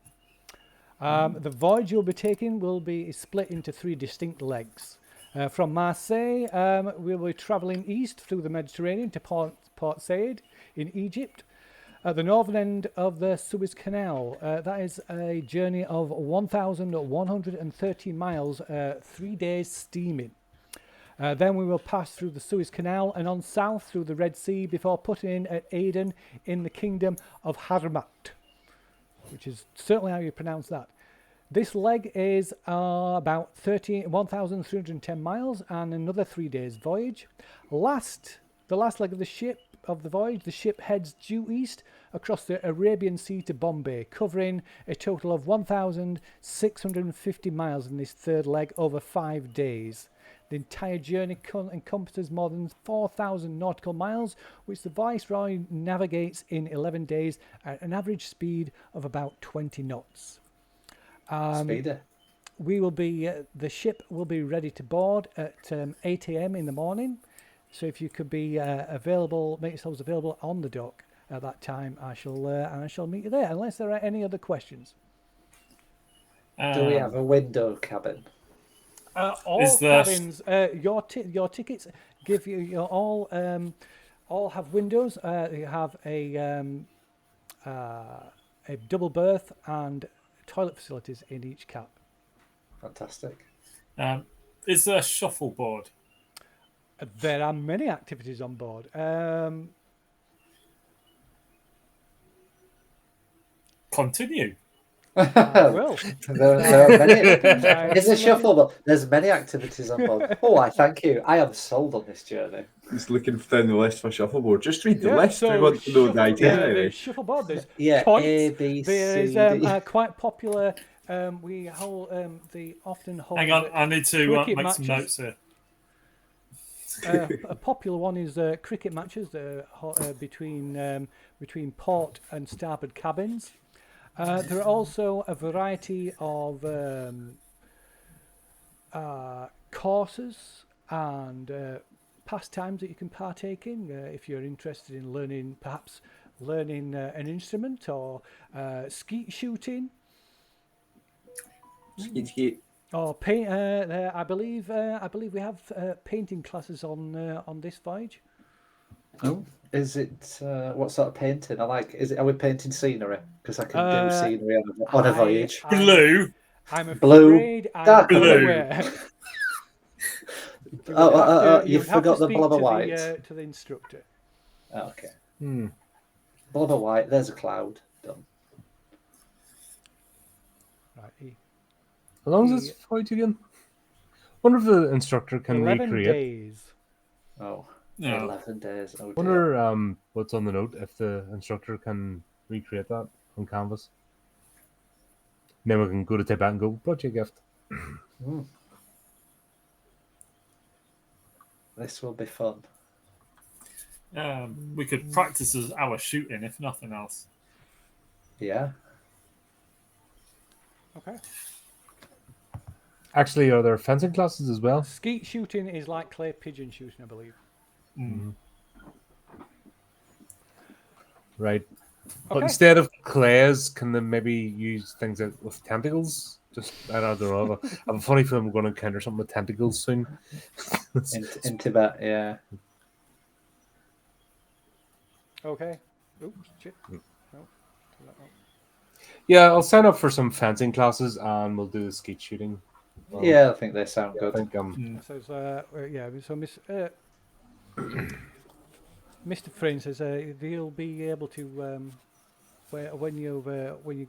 The voyage you'll be taking will be split into 3 distinct legs. From Marseille, we'll be travelling east through the Mediterranean to Port Said in Egypt. At the northern end of the Suez Canal, that is a journey of 1,130 miles, 3 days steaming. Then we will pass through the Suez Canal and on south through the Red Sea before putting in at Aden in the kingdom of Harmat, which is certainly how you pronounce that. This leg is about 1,310 miles and another 3 days voyage. The last leg of the voyage, the ship heads due east across the Arabian Sea to Bombay, covering a total of 1,650 miles in this third leg over 5 days. The entire journey encompasses more than 4,000 nautical miles, which the Viceroy navigates in 11 days at an average speed of about 20 knots. Speeder. The ship will be ready to board at 8 a.m. in the morning. So if you could be available, make yourselves available on the dock at that time, I shall meet you there. Unless there are any other questions. Do we have a window cabin? All cabins, your tickets give you all have windows. You have a double berth and toilet facilities in each cab. Fantastic. Is there a shuffleboard? There are many activities on board. Continue. Well, there are many. Is a shuffleboard? There's many activities on board. Oh, I thank you. I am sold on this journey. Just looking down the list for shuffleboard. Just read the list. We want to know the itinerary. Shuffleboard. There's points. A, B, there's C, D. quite popular. We hold. They often hold. Hang on, I need to make matches. some notes here. A popular one is cricket matches between port and starboard cabins. There are also a variety of courses and pastimes that you can partake in if you're interested in learning an instrument or skeet shooting. Skeet. Or paint. I believe we have painting classes on this voyage. Oh, is it what sort of painting? Are we painting scenery? Because I can do scenery on a voyage. Blue. I'm afraid Blue. I'm Blue. unaware. You forgot the blubber white. To the instructor. Oh, okay. Blubber white. There's a cloud. Done. Right. How long is this voyage again? Wonder if the instructor can 11 recreate. days. Oh. No. 11 days. Oh, dear. Wonder what's on the note if the instructor can recreate that on canvas. Then we can go to Tibet and go, brought you a gift. This will be fun. We could practice our shooting, if nothing else. Yeah. Okay. Actually, are there fencing classes as well? Skeet shooting is like clay pigeon shooting, I believe. Mm-hmm. Right. Okay. But instead of clays, can they maybe use things with tentacles? Just, I don't know. I have a funny feeling we're going to encounter something with tentacles soon. in Tibet, yeah. Okay. Oops, shit. No. Yeah, I'll sign up for some fencing classes and we'll do the skeet shooting. Yeah, I think they sound good. I think So Miss Mr. Frayne says they'll be able to when you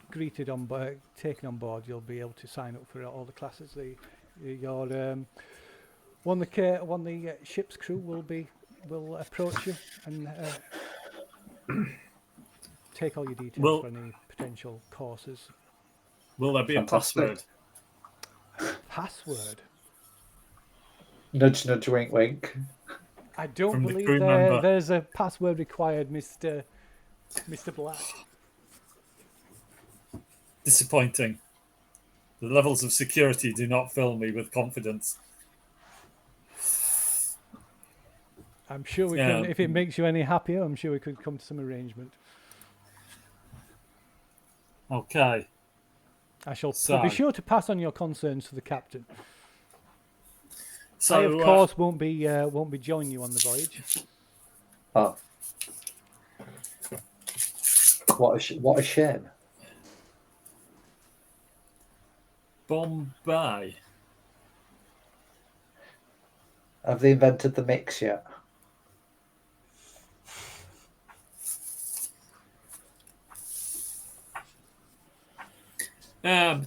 greeted on board, taken on board, you'll be able to sign up for all the classes. One the ship's crew will approach you and take all your details for any potential courses. Will there be a password? Password. Nudge, nudge, wink, wink. I don't From the believe crew member. there's a password required, Mr. Black. Disappointing. The levels of security do not fill me with confidence. I'm sure we can, if it makes you any happier, I'm sure we could come to some arrangement. Okay. I shall be sure to pass on your concerns to the captain. So, I, of course, won't be joining you on the voyage. Oh, what a shame. Bombay. Have they invented the mix yet?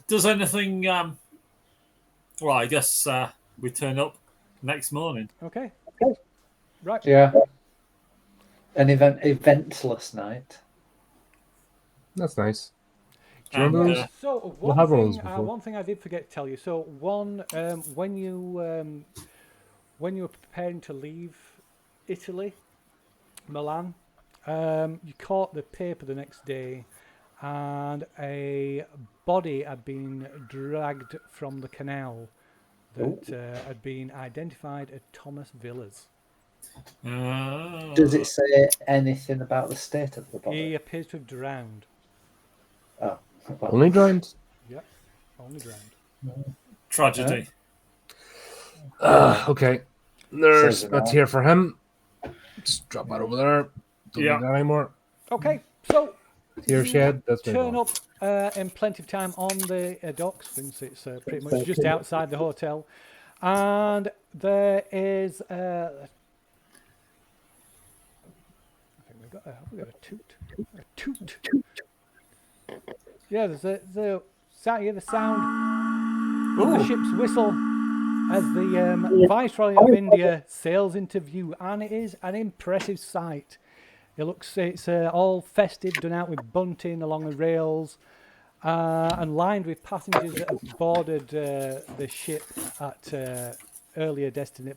Does anything? Well, I guess we turn up next morning. Okay. Right. Yeah. An eventless night. That's nice. Do you remember those? So We'll have one of those before. one thing I did forget to tell you. So when you were preparing to leave Italy, Milan, you caught the paper the next day, and a body had been dragged from the canal that had been identified as Thomas Villiers. Does it say anything about the state of the body? He appears to have drowned. Oh, well. Only drowned? Yep, only drowned. Tragedy. Okay. That's here for him. Just drop that over there. Don't need that anymore. Okay, so Here, shed. That's turn up in plenty of time on the docks, since it's pretty much just outside the hotel, and there is. I think we got a toot. A toot. Yeah, there's the sound of the ship's whistle as the Viceroy of India sails into view, and it is an impressive sight. It's all festive, done out with bunting along the rails, and lined with passengers that have boarded the ship at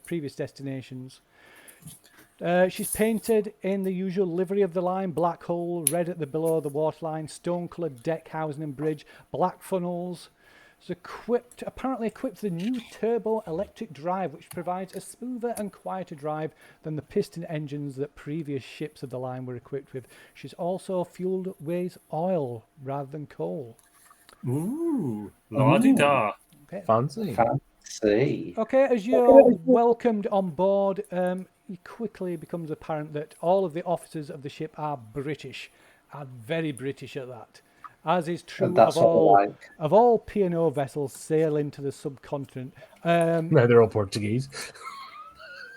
previous destinations. She's painted in the usual livery of the line: black hull, red at the below the waterline, stone-coloured deck, housing and bridge, black funnels. It's apparently equipped with a new turbo electric drive, which provides a smoother and quieter drive than the piston engines that previous ships of the line were equipped with. She's also fueled with oil rather than coal. Ooh, la-di-da. Okay. Fancy. Okay, as you're welcomed on board, it quickly becomes apparent that all of the officers of the ship are British, and very British at that. As is true of all P&O vessels sailing to the subcontinent. No, they're all Portuguese.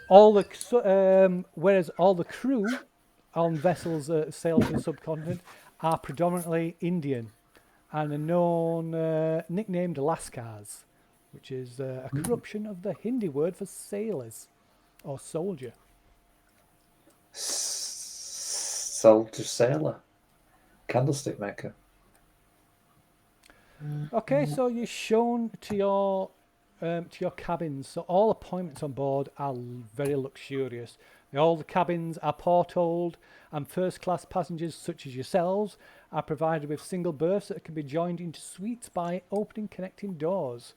Whereas all the crew on vessels that sail to the subcontinent are predominantly Indian and are known, nicknamed Lascars, which is a corruption of the Hindi word for sailors or soldier. Soldier sailor. Candlestick maker. Okay, so you're shown to your cabins. So all appointments on board are very luxurious. All the cabins are portholed, and first-class passengers such as yourselves are provided with single berths that can be joined into suites by opening connecting doors.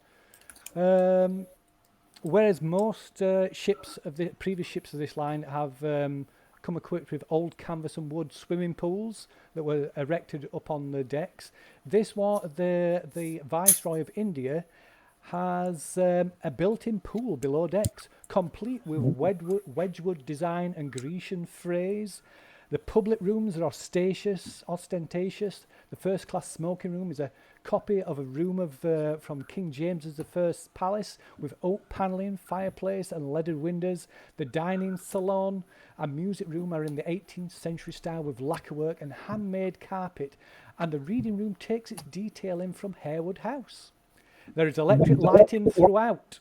Whereas most previous ships of this line have come equipped with old canvas and wood swimming pools that were erected up on the decks. This one, the Viceroy of India, has a built-in pool below decks, complete with Wedgwood design and Grecian phrase. The public rooms are ostentatious. The first-class smoking room is a copy of a room from King James's I palace with oak panelling, fireplace and leaded windows. The dining salon and music room are in the 18th century style with lacquerwork and handmade carpet, and the reading room takes its detailing from Harewood House. There is electric lighting throughout.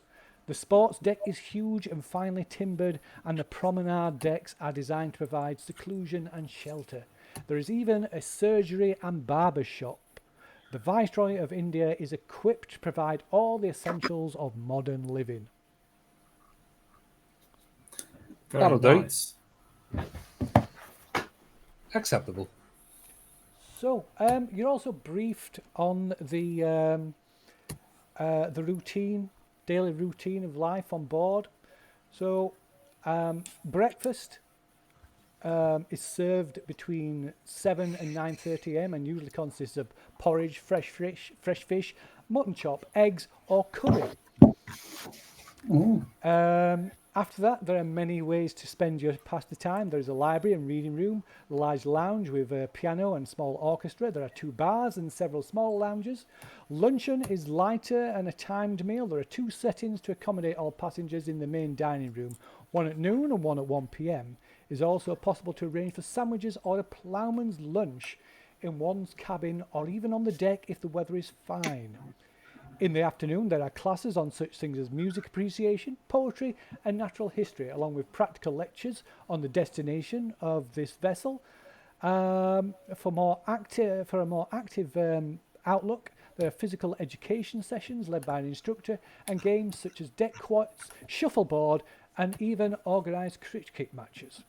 The sports deck is huge and finely timbered, and the promenade decks are designed to provide seclusion and shelter. There is even a surgery and barber shop. The Viceroy of India is equipped to provide all the essentials of modern living. That'll nice. do. Acceptable. So, you're also briefed on the daily routine of life on board. So, breakfast is served between 7 and 9:30 a.m. and usually consists of porridge, fresh fish, mutton chop, eggs, or curry. After that, there are many ways to pass the time. There's a library and reading room, a large lounge with a piano and small orchestra. There are 2 bars and several small lounges. Luncheon is lighter and a timed meal. There are 2 settings to accommodate all passengers in the main dining room, one at noon and one at 1 p.m. It is also possible to arrange for sandwiches or a ploughman's lunch in one's cabin or even on the deck if the weather is fine. In the afternoon, there are classes on such things as music appreciation, poetry, and natural history, along with practical lectures on the destination of this vessel. For a more active outlook, there are physical education sessions led by an instructor and games such as deck quoits, shuffleboard, and even organised cricket matches.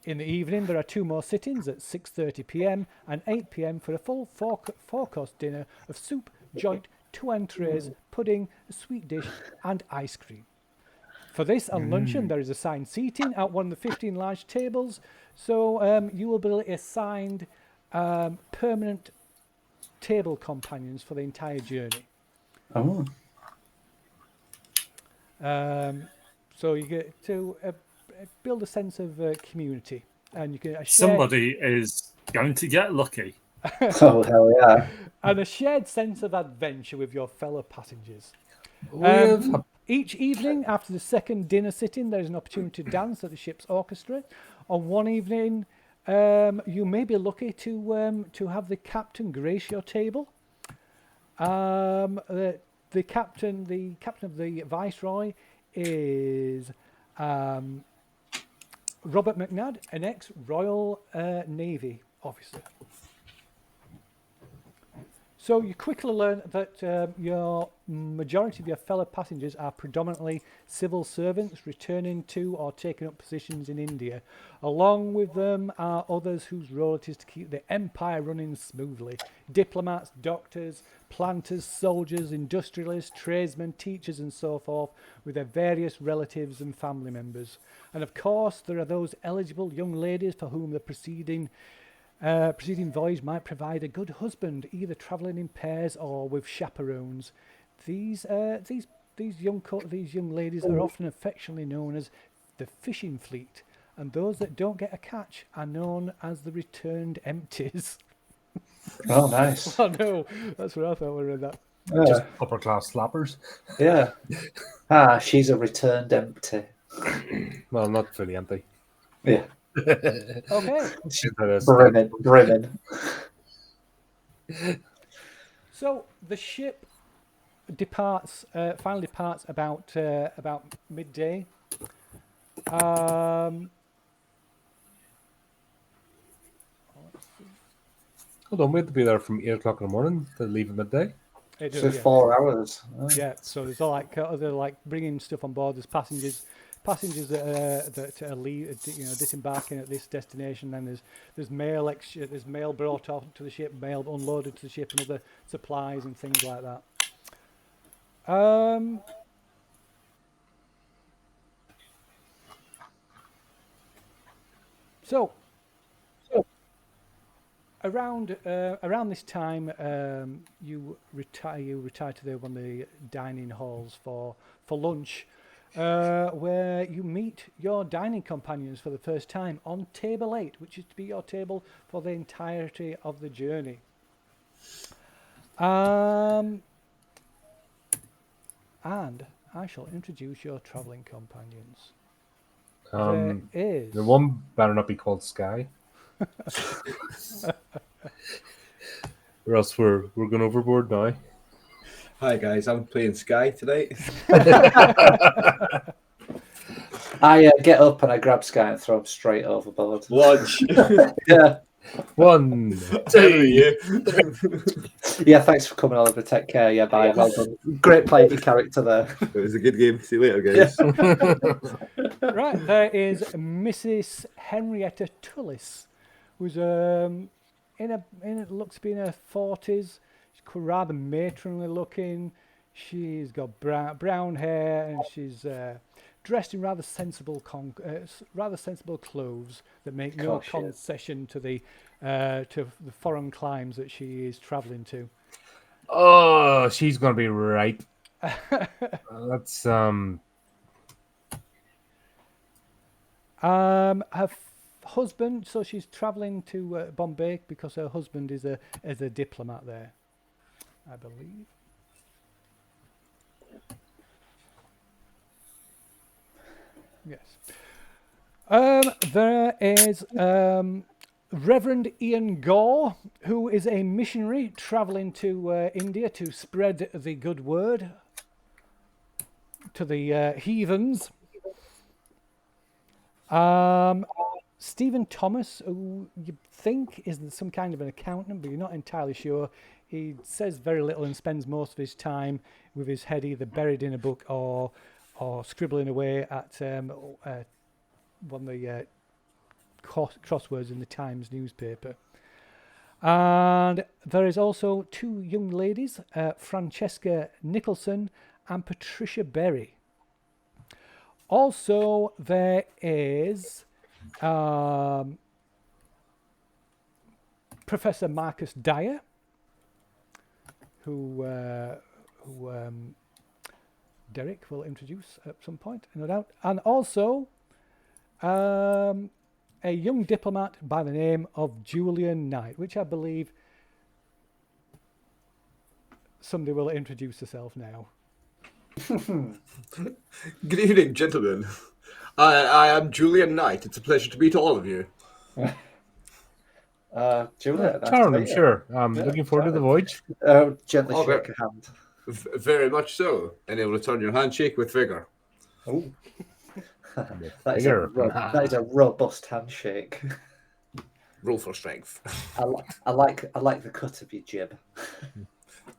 In the evening, there are 2 more sittings at 6:30 p.m. and 8 p.m. for a full four-course dinner of soup, joint, 2 entrees, pudding, a sweet dish, and ice cream. For this and luncheon, there is assigned seating at one of the 15 large tables, so you will be assigned permanent table companions for the entire journey. Oh. So you get to build a sense of community, and you can Somebody is going to get lucky. Oh, hell yeah. And a shared sense of adventure with your fellow passengers. Each evening after the second dinner sitting, there's an opportunity to dance at the ship's orchestra. On one evening, you may be lucky to have the captain grace your table. The captain of the Viceroy is Robert McNabb, an ex-Royal Navy officer. So you quickly learn that your majority of your fellow passengers are predominantly civil servants returning to or taking up positions in India. Along with them are others whose role it is to keep the empire running smoothly. Diplomats, doctors, planters, soldiers, industrialists, tradesmen, teachers and so forth, with their various relatives and family members. And of course there are those eligible young ladies for whom the preceding voyage might provide a good husband, either travelling in pairs or with chaperones. These young ladies are often affectionately known as the fishing fleet, and those that don't get a catch are known as the returned empties. Oh, nice. Oh no, that's what I thought when I read that. Just upper class slappers. Yeah. She's a returned empty. Well, not fully empty. Yeah. Okay. Brimming. So the ship finally departs about midday. Hold on, we have to be there from 8 o'clock in the morning to leave at midday. So 4 hours. Oh. Yeah, so there's other like bringing stuff on board. There's passengers that are disembarking at this destination. Then there's mail brought off to the ship, mail unloaded to the ship, and other supplies and things like that. So around this time, you retire to one of the dining halls for lunch, where you meet your dining companions for the first time on table 8, which is to be your table for the entirety of the journey. And I shall introduce your travelling companions. The one better not be called Sky. Or else we're going overboard now. Hi guys, I'm playing Sky today. I get up and I grab Sky and throw him straight overboard. Lunch. Yeah. 1, 2. Yeah, thanks for coming, Oliver. Take care. Yeah, bye. Well done. Great play of your character there. It was a good game. See you later, guys. Right, there is Mrs. Henrietta Tullis, who's looks to be in her 40s. She's rather matronly looking. She's got brown hair, and she's dressed in rather sensible clothes that make no concession to the foreign climes that she is travelling to. Oh, she's gonna be right. That's her husband. So she's travelling to Bombay because her husband is a diplomat there, I believe. Yes. There is Reverend Ian Gore, who is a missionary travelling to India to spread the good word to the heathens. Stephen Thomas, who you think is some kind of an accountant, but you're not entirely sure. He says very little and spends most of his time with his head either buried in a book or scribbling away at one of the crosswords in the Times newspaper. And there is also two young ladies, Francesca Nicholson and Patricia Berry. Also, there is Professor Marcus Dyer, who Derek will introduce at some point, no doubt. And also a young diplomat by the name of Julian Knight, which I believe somebody will introduce herself now. Good evening, gentlemen. I am Julian Knight. It's a pleasure to meet all of you. Julian, nice Charlie, to I'm meet you. sure. Looking forward to the voyage. Gently Oh, shake a hand. Very much so. And I will return your handshake with vigor. Oh. That is a robust handshake. Roll for strength. I like the cut of your jib.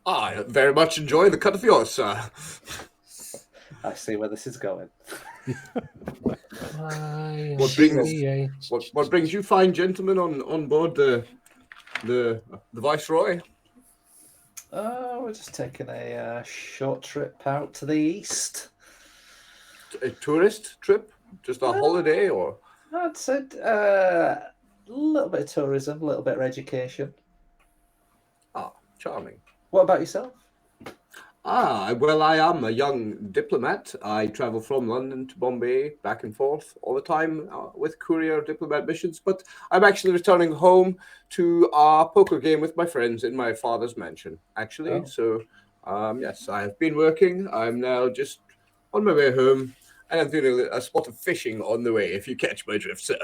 I very much enjoy the cut of yours, sir. I see where this is going. What brings you fine gentlemen on board the Viceroy? We're just taking a short trip out to the east. A tourist trip? Just a holiday, or? I'd say a little bit of tourism, a little bit of education. Ah, charming. What about yourself? Well, I am a young diplomat. I travel from London to Bombay, back and forth all the time with courier diplomat missions. But I'm actually returning home to a poker game with my friends in my father's mansion, actually. Oh. So, yes, I have been working. I'm now just on my way home, and I'm doing a spot of fishing on the way, if you catch my drift, sir.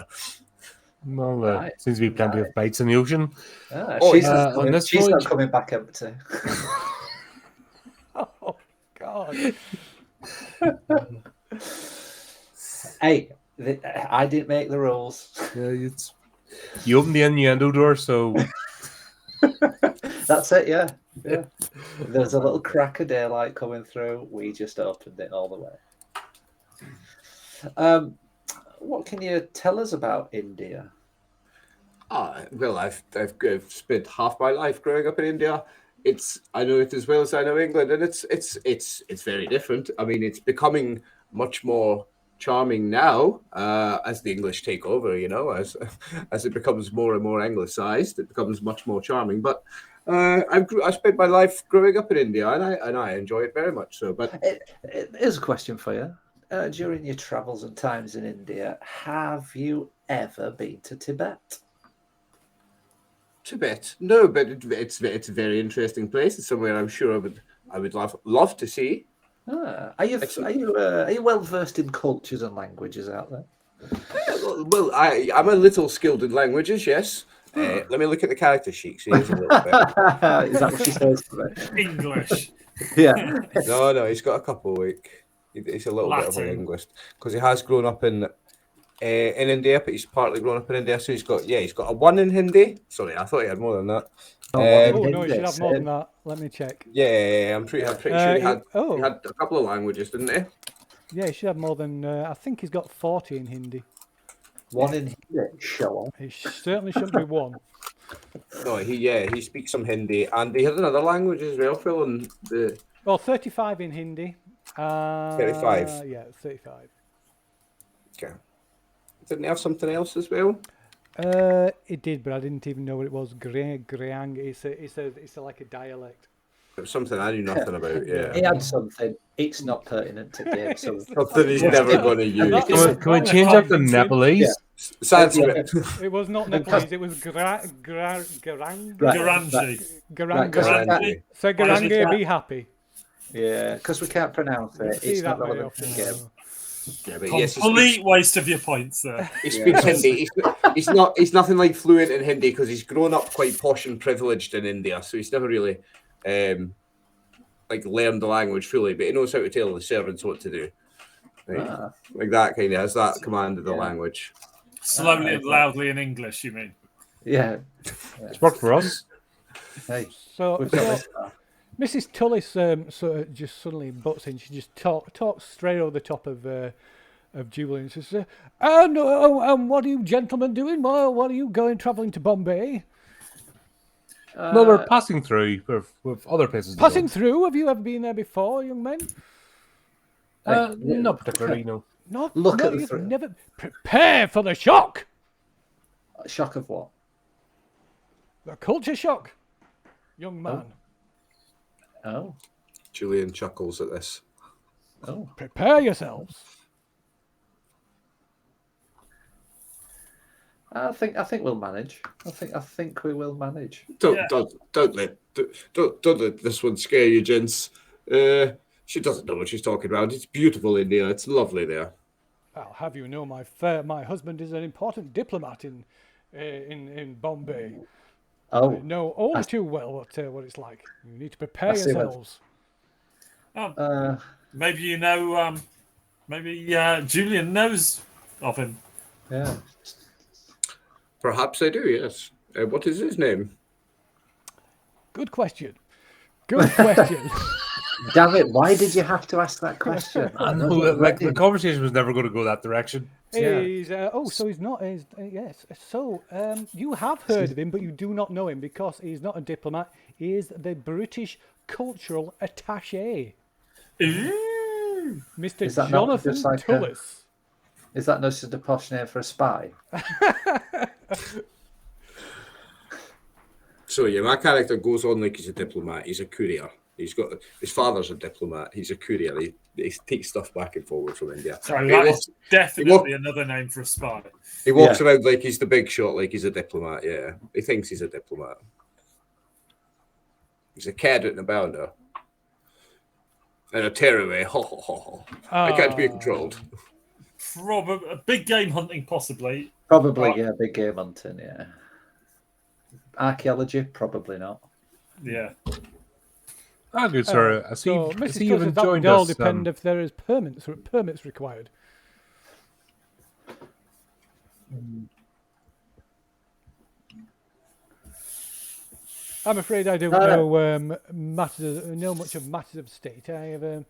Well, seems to be plenty of bites in the ocean. She's not coming back empty. Oh, God. Hey, I didn't make the rules. Yeah, you opened the innuendo door, so... That's it, yeah. There's a little crack of daylight coming through. We just opened it all the way. What can you tell us about India? Well, I've spent half my life growing up in India. I know it as well as I know England, and it's very different. I mean, it's becoming much more charming now as the English take over. You know, as it becomes more and more anglicized, it becomes much more charming. But I spent my life growing up in India, and I enjoy it very much. So, but here's a question for you. During your travels and times in India, have you ever been to Tibet? Tibet? No, but it's a very interesting place. It's somewhere I'm sure I would love to see. Are you well versed in cultures and languages out there? Well, I'm a little skilled in languages. Yes. Let me look at the character sheet. See, a little bit. Is that what she says to me? English. Yeah. No, he's got a couple. He's a little bit of a linguist because he has grown up in in India, but he's partly grown up in India. So he's got a 1 in Hindi. Sorry, I thought he had more than that. Oh no, he should have more than that. Let me check. Yeah, I'm pretty sure he had a couple of languages, didn't he? Yeah, he should have more than. I think he's got 40 in Hindi. 1 in Hindi. Show on. He certainly shouldn't be 1. No, he speaks some Hindi, and he had another language as well, Phil. And the 35 in Hindi. 35. Yeah, 35. Okay. Didn't he have something else as well? It did, but I didn't even know what it was. Greang. It's like a dialect. It was something I knew nothing about. Yeah. He had something. It's not pertinent to game. So Something he's never going to use. Can we change up the Nepalese? Yeah. Sanskrit. It was not Nepalese. It was Garang. Garangi. Garangi. So Garangi, be happy. Yeah, because we can't pronounce it. See It's that not very relevant to the often. game. Yeah, but yes, Complete waste of your points there. he speaks Hindi. He's nothing like fluent in Hindi because he's grown up quite posh and privileged in India, so he's never really like learned the language fully, but he knows how to tell the servants what to do. Right? Like that kind of has that command of the language. Slowly and loudly in English, you mean? Yeah. It's worked for us. Hey, So we've got this far. Mrs. Tullis sort of just suddenly butts in. She just talks straight over the top of Julian. She says, "And what are you gentlemen doing? What are you travelling to Bombay? No, we're passing through with other places. to Passing go. through? Have you ever been there before, young men? Not particularly, no. No. Look at the you've thrill. never. Prepare for the shock. Shock of what? The culture shock, young man. Oh. Julian chuckles at this. Oh. Prepare yourselves. I think we'll manage. I think we will manage. Don't let this one scare you, gents. She doesn't know what she's talking about. It's beautiful in there. It's lovely there. I'll have you know, my husband is an important diplomat in Bombay. Oh. I know all too well what it's like. You need to prepare see what- yourselves. Maybe you know. Maybe Julian knows of him. Yeah. Perhaps I do, yes. What is his name? Good question. Good question. Damn it! Why did you have to ask that question? I know, like the conversation was never going to go that direction. He's so he's not. Yes. So you have heard of him, but you do not know him because he's not a diplomat. He is the British cultural attaché, Mr. Is that not Jonathan just like Tullis. Is that not just a posh name for a spy? So yeah, my character goes on like he's a diplomat. He's a courier. He's got his father's a diplomat. He's a courier. He takes stuff back and forward from India. So that is definitely another name for a spy. He walks around like he's the big shot, like he's a diplomat. Yeah, he thinks he's a diplomat. He's a cadet and a bounder. And a tearaway. Ho, ho, ho, ho. I can't be controlled. Probably big game hunting, possibly. Probably, yeah. Big game hunting, yeah. Archaeology, probably not. Yeah. Ah, good sir. I see. So, I Mrs. see you've Tullis, that joined would all us. depend if there is permits required. I'm afraid I don't know much of matters of state. I have.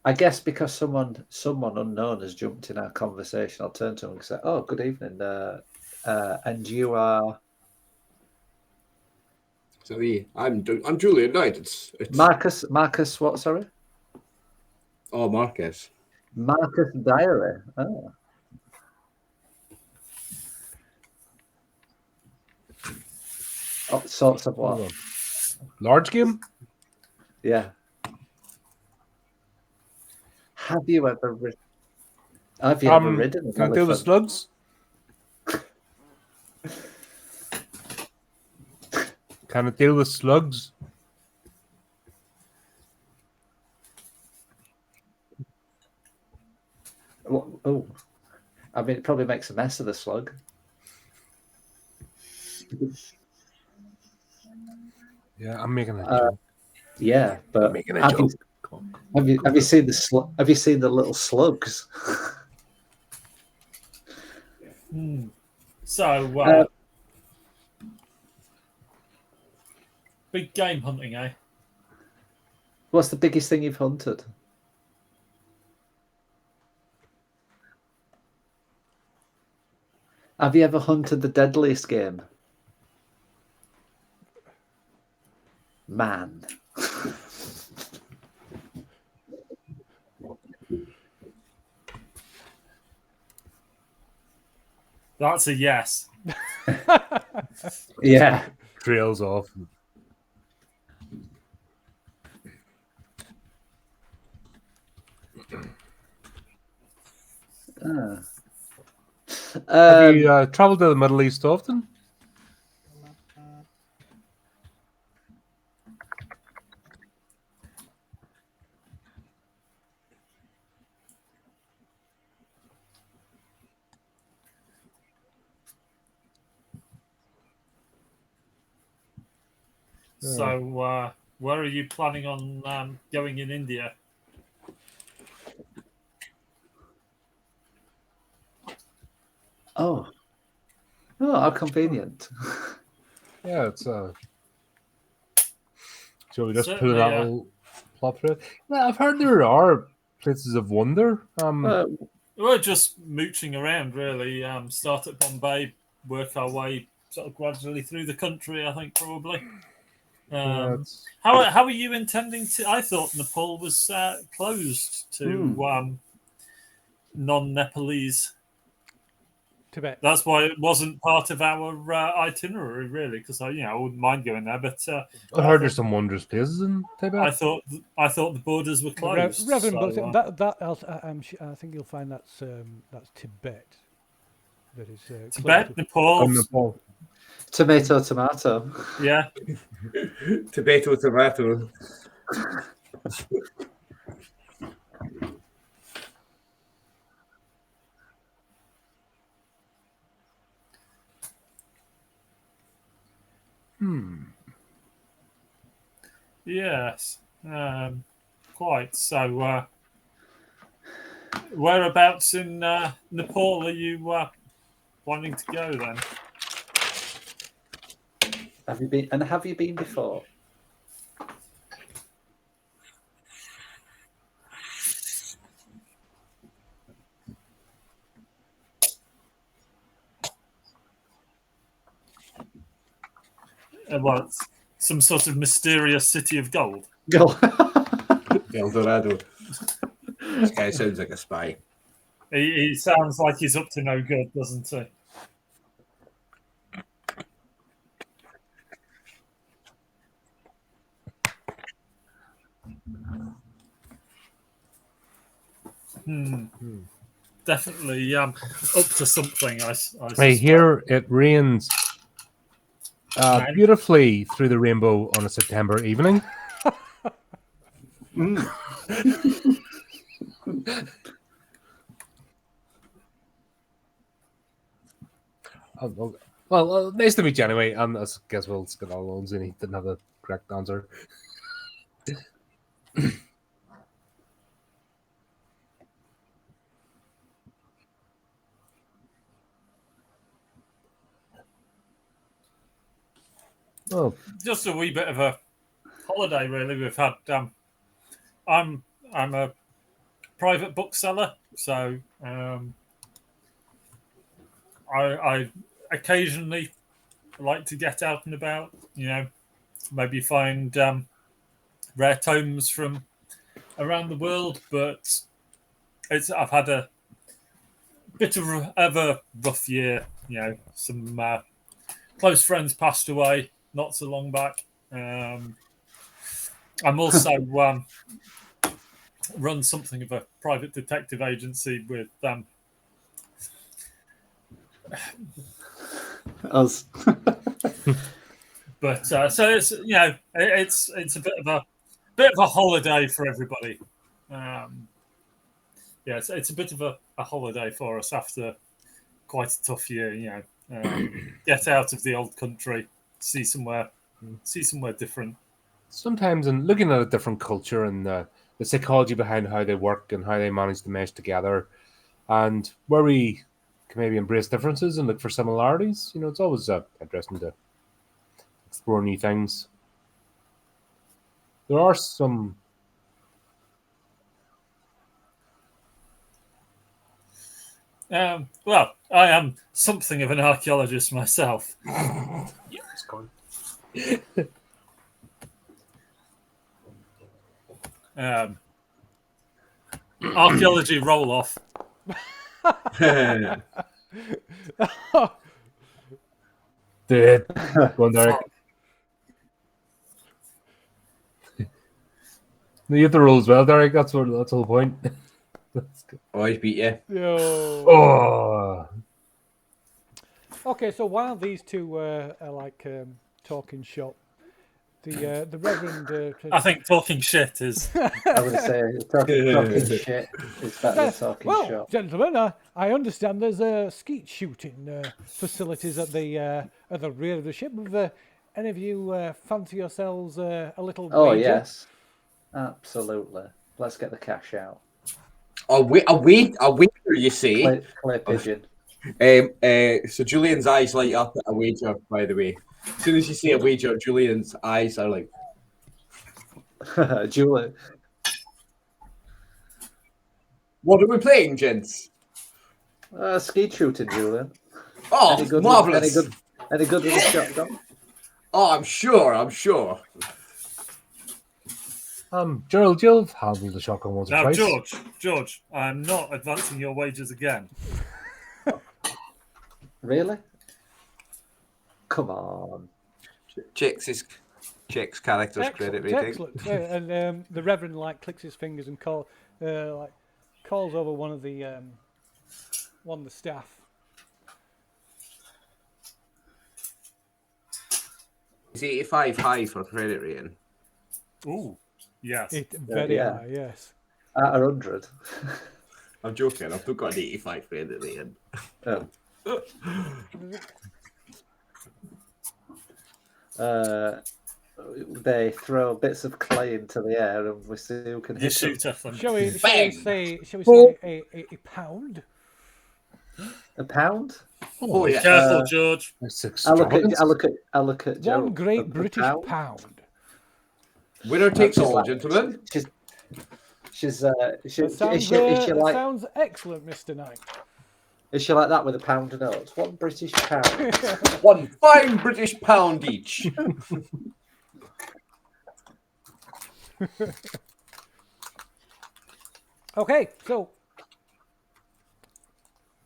I guess because someone unknown has jumped in our conversation, I'll turn to him and say, "Oh, good evening, and you are So I'm Julian Knight. It's Marcus. Marcus, what? Sorry, Marcus. Marcus Diary. Oh. All sorts of what? Large game? Yeah. Have you ever ridden? Have you ever ridden an Can I deal with elephant? slugs? Can it deal with slugs? Oh, I mean, it probably makes a mess of the slug. Yeah, I'm making a joke. Yeah, but I'm making a joke. have you seen the have you seen the little slugs? So, big game hunting, eh? What's the biggest thing you've hunted? Have you ever hunted the deadliest game? Man. That's a yes. Yeah. Trails off. Have you traveled to the Middle East often? So, where are you planning on going in India? Oh, how convenient. Yeah, it's shall we just Certainly, pull that little plop through? Yeah, I've heard there are places of wonder. We're just mooching around, really. Start at Bombay, work our way sort of gradually through the country, I think, probably. How are you intending to... I thought Nepal was closed to non-Nepalese. Tibet. That's why it wasn't part of our itinerary, really, because I wouldn't mind going there. But I heard there's some wondrous places in Tibet. I thought the borders were closed. Reverend, so, I think you'll find that's Tibet. That is Tibet, Nepal. Tomato. Yeah. Tomato. Yes. Quite. So, whereabouts in Nepal are you wanting to go then? Have you been before? Well, some sort of mysterious city of gold. El Dorado. This guy sounds like a spy. He sounds like he's up to no good, doesn't he? Definitely up to something. I hear it rains beautifully through the rainbow on a September evening. Well, nice to meet you anyway. And I guess we'll get all alone and he didn't have the correct answer. Oh, just a wee bit of a holiday, really. We've had. I'm a private bookseller, so I occasionally like to get out and about. Maybe find rare tomes from around the world, but I've had a bit of a rough year. Some close friends passed away not so long back. I'm also run something of a private detective agency with us. But so it's it's a bit of a holiday for everybody. It's a bit of a holiday for us after quite a tough year. Get out of the old country, see somewhere different. Sometimes, in looking at a different culture and the psychology behind how they work and how they manage to mesh together, and where we can maybe embrace differences and look for similarities. It's always interesting to explore new things. There are some. Well, I am something of an archaeologist myself. It's gone. Archaeology roll off. Do it. Go on, Derek. No, you have to roll as well, Derek. That's the whole point. I beat you. Yo. Oh. Okay, so while these two are talking shop, the Reverend. I think talking shit is. I would say talking shit is better than talking well, shop. gentlemen, I understand there's skeet shooting facilities at the rear of the ship. Have any of you fancy yourselves a little Oh wager? yes, absolutely. Let's get the cash out. A wager, you say? Clay pigeon. So Julian's eyes light up at a wager, by the way. As soon as you say a wager, Julian's eyes are like... Julian. What are we playing, gents? Skeet shooting, Julian. Oh, marvellous. Any good with the shotgun? Oh, I'm sure. Gerald, you'll have handled the shotgun once or Now, twice. George, I'm not advancing your wages again. Really? Come on. Checks character's credit rating. Excellent. And the Reverend clicks his fingers and calls over one of the staff. Is 85 high for credit rating? Ooh, yes. Very high, yes. At 100. I'm joking. I've not got an 85 credit rating. They throw bits of clay into the air and we see who can hit them. Shoot at them. Shall we say a pound? A pound? Oh, yeah. Careful, George. I look at Gerald. One great British pound. Winner takes all, like, gentlemen. She's That sounds excellent, Mr. Knight. Is she like that with a pound of notes? 1 British pound. 1 fine British pound each. Okay, so.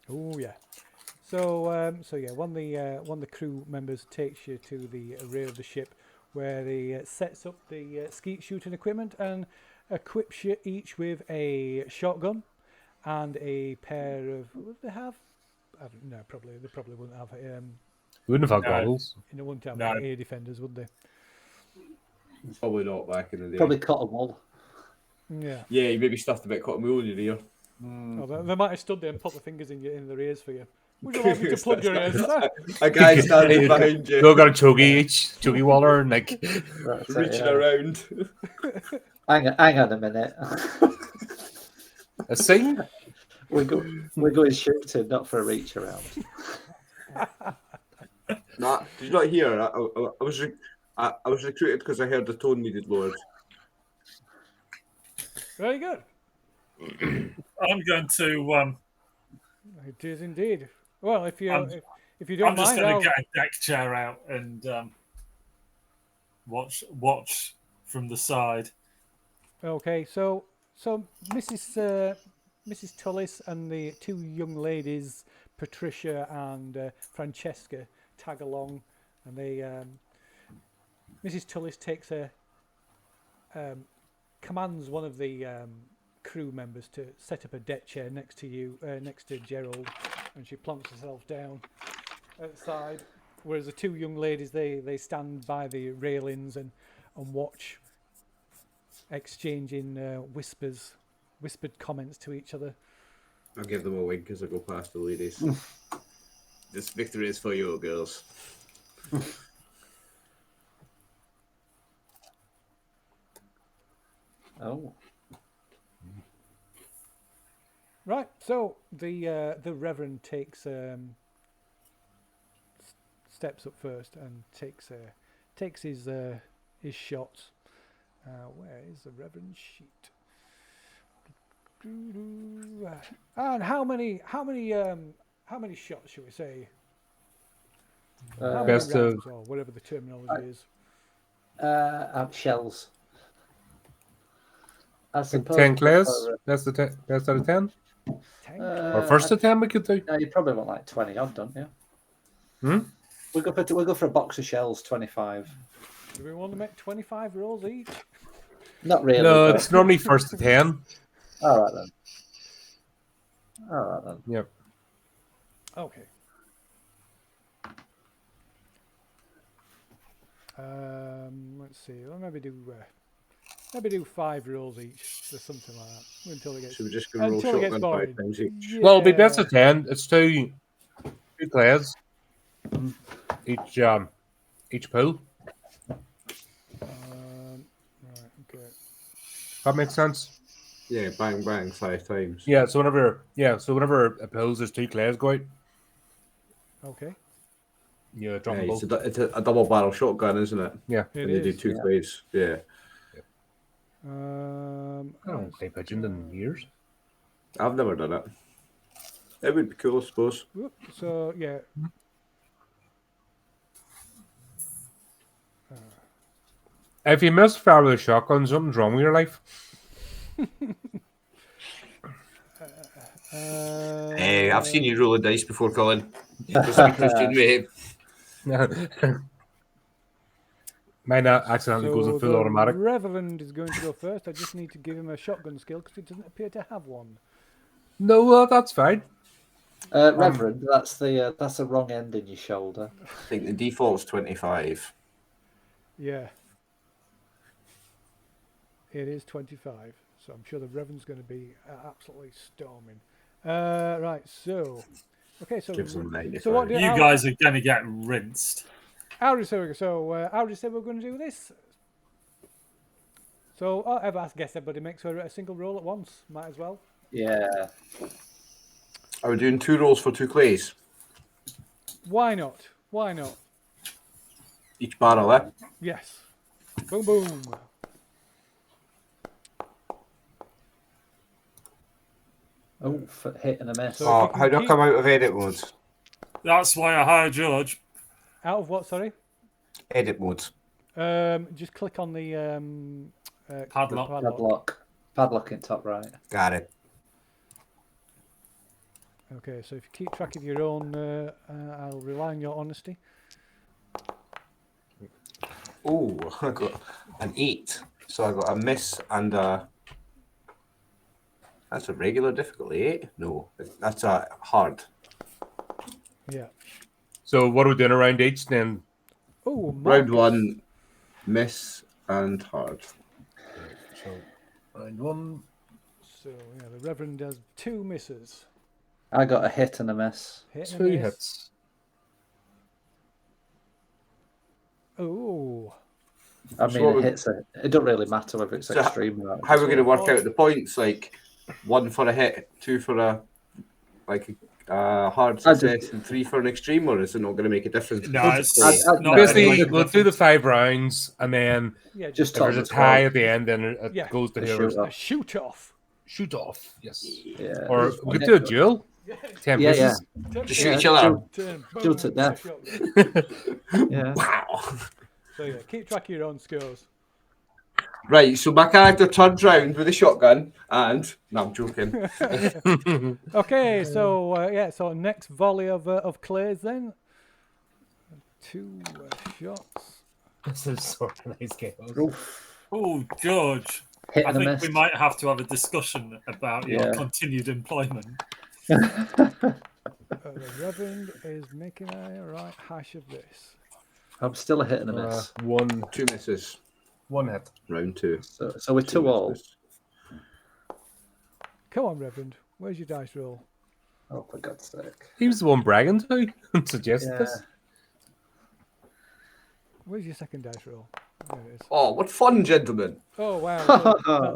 Oh yeah. So one of the crew members takes you to the rear of the ship, where he sets up the skeet shooting equipment and equips you each with a shotgun and a pair of. What would they have? I don't know. They probably wouldn't have. Wouldn't have had goggles. They wouldn't have air defenders, would they? Probably not back in the day. Probably cotton wool. Yeah. Yeah, you maybe stuffed a bit of cotton wool in your ear. Oh, they might have stood there and put their fingers in their ears for you. Would you like me to plug your ears? A guy standing behind you. We all got a chuggy waller and reaching around. Hang on a minute. A sing? We're going shooting, not for a reach around. Nah, did you not hear? I was recruited because I heard the tone needed lowered. Very good. I'm going to. It is indeed. Well, if you don't I'm just mind, going to get a deck chair out and watch from the side. Okay, so Mrs. Tullis and the two young ladies, Patricia and Francesca, tag along, and they. Mrs. Tullis takes commands one of the crew members to set up a deck chair next to you, next to Gerald, and she plonks herself down outside. Whereas the two young ladies, they stand by the railings and watch, exchanging whispered comments to each other. I'll give them a wink as I go past the ladies. This victory is for you, girls. Oh. Right. So the Reverend takes steps up first and takes his shots. Where is the Reverend sheet? And how many shots should we say? How many Best of rounds, or whatever the terminology is? Shells. I like suppose 10 we clays. prefer, Best out of 10. 10? Or first to 10 we could do. you probably want like 20 odd, don't you? Hmm? We'll go for a box of shells, 25. Do we want to make 25 rolls each? Not really. No, but- it's normally first to 10. All right then. Yep. Okay. Let's see. Well, maybe do 5 rolls each, or something like that, until it gets So we're just going to roll until it gets shotgun boring. 5 times each. Well, it'll be best Yeah. of 10. It's two clays. Each pool. Right. Okay. That makes sense. Yeah, bang, bang, 5 times. Yeah, so whenever it pulls, there's 2 clays go out. Okay. Yeah, drop Yeah, them it's both. a double barrel shotgun, isn't it? Yeah. It And you do is. 2 plays. Yeah. I don't play pigeon in years. I've never done it. It would be cool, I suppose. Whoop. So yeah. If you miss fire with a shotgun, something's wrong with your life. Hey, I've seen you roll a dice before, Colin. Just be Christian, mate. Mine accidentally goes in full the automatic. Reverend is going to go first. I just need to give him a shotgun skill because he doesn't appear to have one. No, that's fine. Reverend, that's the wrong end in your shoulder. I think the default's 25. Yeah. It is 25, so I'm sure the Reverend's going to be absolutely storming. Right, so... Okay, so... Gives them 95. So what do You guys are going to get rinsed. Audi said we're going to do this. So, I guess everybody makes a single roll at once. Might as well. Yeah. Are we doing 2 rolls for 2 clays? Why not? Why not? Each barrel, eh? Yes. Boom, boom. Oh, for hit and a miss. So- Oh, if you how do I keep- come out of edit mode? That's why I hired George. Out of what, sorry? Edit mode. Just click on the Padlock. Padlock in top right. Got it. Okay, so if you keep track of your own, I'll rely on your honesty. Oh, I got an 8. So I got a miss and a... That's a regular difficulty, 8? No, that's a hard. Yeah. So what are we doing around each then? Oh, Round 1, miss and hard. So round 1. So, yeah, the Reverend has 2 misses. I got a hit and a miss. Hit and 2 a miss. hits. Oh. I So mean, what it hits it. It don't really matter whether it's So extreme or not. How are we going to work out the points? Like 1 for a hit, 2 for a hard success, and 3 for an extreme, or is it not going to make a difference? No, it's I'd- not Basically, really we'll do the 5 rounds, and then Yeah, Just if top there's a the tie score. at the end, then it Yeah. goes to The whoever's shoot-off. a shoot off. shoot off. Yes. Yeah. Or we could do a duel. 10 Yeah, pieces. Just shoot each other. Shoot to death. Yeah. Wow. So yeah, keep track of your own scores. Right, so my character turns round with a shotgun, and no, I'm joking. Okay, so so next volley of clays then. 2 shots. This is sort of nice game. Oh, George. Hit I and a think miss. we might have to have a discussion about your Yeah. continued employment. The Reverend is making a right hash of this. I'm still a hit and a miss. 1 2 misses. 1 hit. Round 2. So we're 2 all. misses. Come on, Reverend. Where's your dice roll? Oh, for God's sake. He was the one bragging to suggest Yeah. this. Where's your second dice roll? There it is. Oh, what fun, gentlemen! Oh wow. So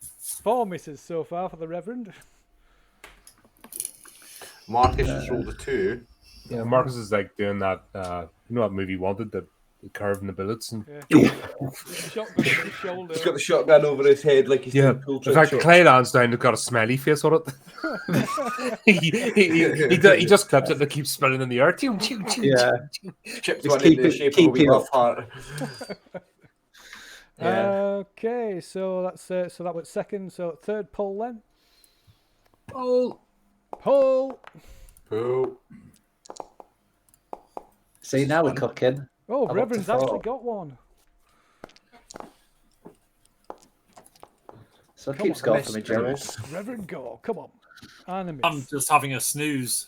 that's 4 misses so far for the Reverend. Marcus just rolled a 2. Yeah, Marcus is like doing that. You know that movie Wanted, the curving the bullets and. Yeah. Shotgun on his shoulder. He's got the shotgun over his head like he's doing cool In trick fact, shots. Clay Lansdowne has got a smelly face on it. he just clips it and it keeps spinning in the air. Yeah. Chipped Just one in the shape of a wee it rough up. heart. Okay, so that's so that was second. So third poll then. Oh, Poll. Poo. See, now we're cooking. Oh, I'm up Reverend's to 4. actually got one. So keep score for me, Jerry. Reverend, go. Come on. And a miss. I'm just having a snooze.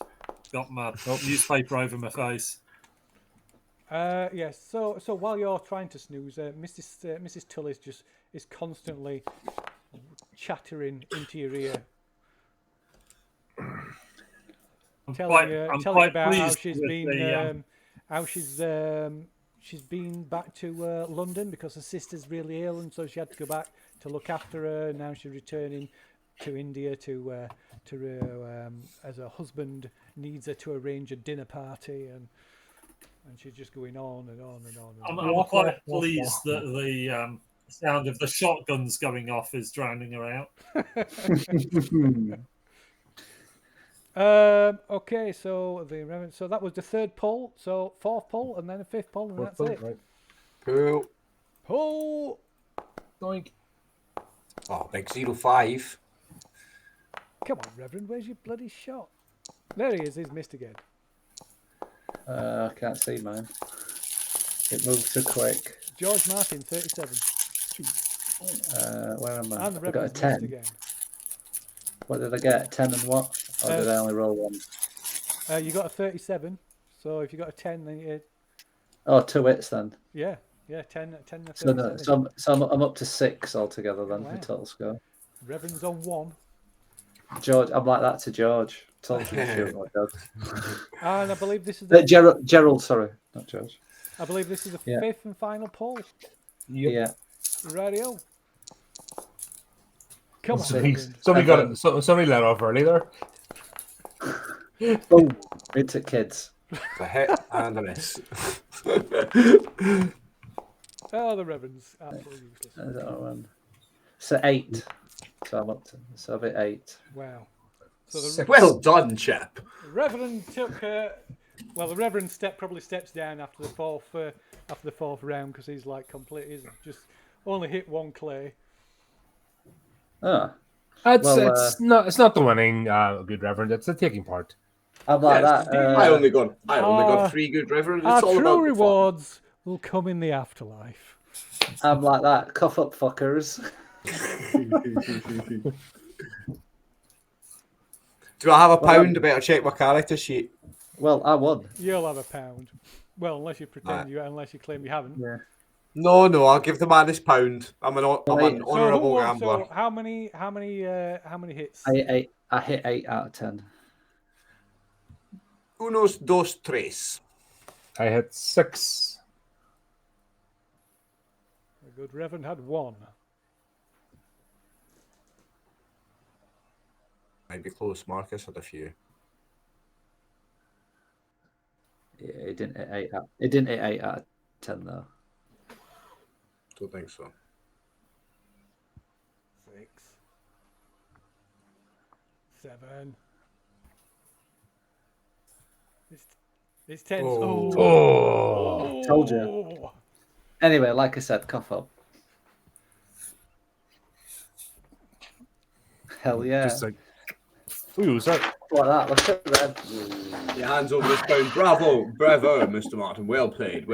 Got my newspaper over my face. Yes. So while you're trying to snooze, Mrs. Tullis is constantly chattering into your ear, telling you about how she's been she's been back to London because her sister's really ill, and so she had to go back to look after her. Now she's returning to India to as her husband needs her to arrange a dinner party, and she's just going on and on and on. I'm quite pleased that the sound of the shotguns going off is drowning her out. Okay, so that was the third poll. So fourth poll and then a fifth poll, and that's it. Right. Poo. Poll. Doink. Oh, big 05. Come on, Reverend, where's your bloody shot? There he is. He's missed again. I can't see mine. It moved too quick. George Martin, 37. Where am I? And the I got a Reverend's 10. missed again. What did I get? 10 and what? Or did I only roll 1? You got a 37. So if you got a 10, then you... Oh, 2 hits then. Yeah, 10 and So, 37. I'm up to 6 altogether then, Wow. the total score. Reverend's on 1. George, I'm like that to George. Told you to shoot my dog. And I believe this is the Gerald, sorry, not George. I believe this is the Yeah. fifth and final poll. Yeah. Radio. Come on, Somebody Reverend. somebody let off early there. Boom. Into kids. A hit and a miss. Oh, the Reverend's absolutely useless. So 8. So I'm up to. So I've hit 8. Wow. So the Well done, chap. Reverend took. Well, the Reverend probably steps down after the fourth round because he's like he's just only hit 1 clay. Ah. It's not the winning good Reverend. It's the taking part. I'm like Yes, that. I only got 3 good reverends. Our It's all true about rewards will come in the afterlife. I'm like that. Cough up, fuckers. Do I have a pound? I better check my character sheet. Well, I won. You'll have a pound. Well, unless you pretend unless you claim you haven't. Yeah. No, I'll give the man his pound. I'm an honourable who gambler. So how many hits? I hit 8 out of 10. Unos, dos, tres. I hit 6. A good Reverend had 1. Might be close. Marcus had a few. Yeah, it didn't hit 8 out. It didn't hit 8 out of 10 though. Don't think so. 6, 7. It's 10. Oh. Told you. Anyway, like I said, cough up. Hell yeah. Just like, ooh, was that? Like that. Look at that. Your hands over his pound. Bravo, Mr. Martin. Well played,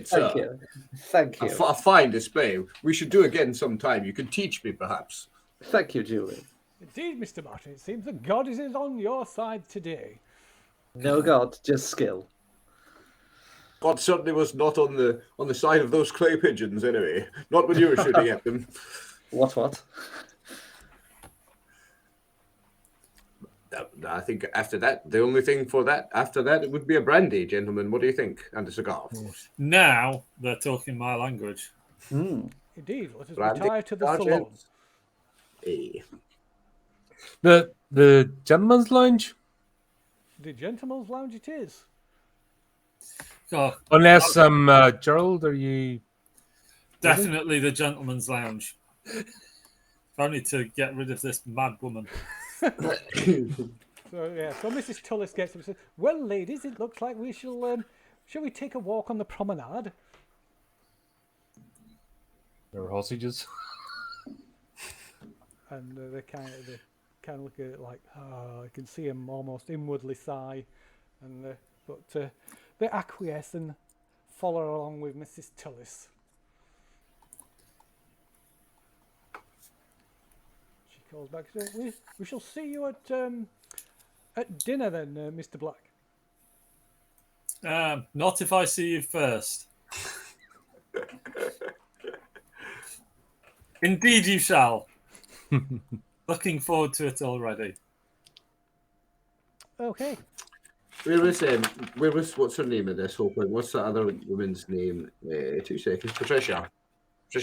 sir. Thank you. A fine display. We should do again sometime. You can teach me, perhaps. Thank you, Julie. Indeed, Mr. Martin. It seems that God is on your side today. No God, just skill. God certainly was not on the side of those clay pigeons, anyway. Not when you were shooting at them. What? I think after that, the only thing after that, it would be a brandy, gentlemen. What do you think? And a cigar, of course. Now they're talking my language. Indeed, let us Brandy, retire to the Sergeant. salon. Hey. The gentleman's lounge? The gentleman's lounge it is. Oh, Unless, Gerald, are you... definitely the gentleman's lounge. Only to get rid of this mad woman. So Mrs. Tullis gets up and says, "Well, ladies, it looks like we shall we take a walk on the promenade?" There are hostages. And they kind of look at it like, I can see him almost inwardly sigh, and but they acquiesce and follow along with Mrs. Tullis. She calls back, so we shall see you at dinner then, Mr. Black. Not if I see you first. Indeed, you shall. Looking forward to it already. Okay. Where was what's her name at this whole point? What's the other woman's name? 2 seconds. Patricia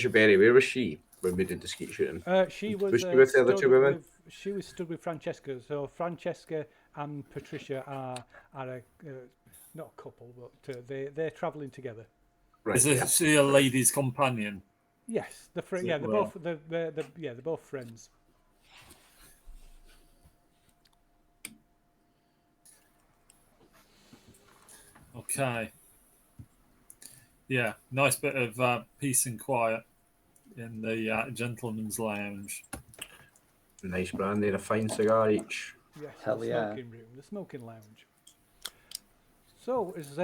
Berry. Where was she when we did the skeet shooting? She was she with the other two women? She was stood with Francesca. So Francesca and Patricia are a not a couple, but they're travelling together. Right. Is she a lady's companion? Yes, they're both friends. Okay. Yeah, nice bit of peace and quiet in the gentleman's lounge. Nice brandy and a fine cigar each. Yes, Hell the yeah. smoking room, the smoking lounge. So, does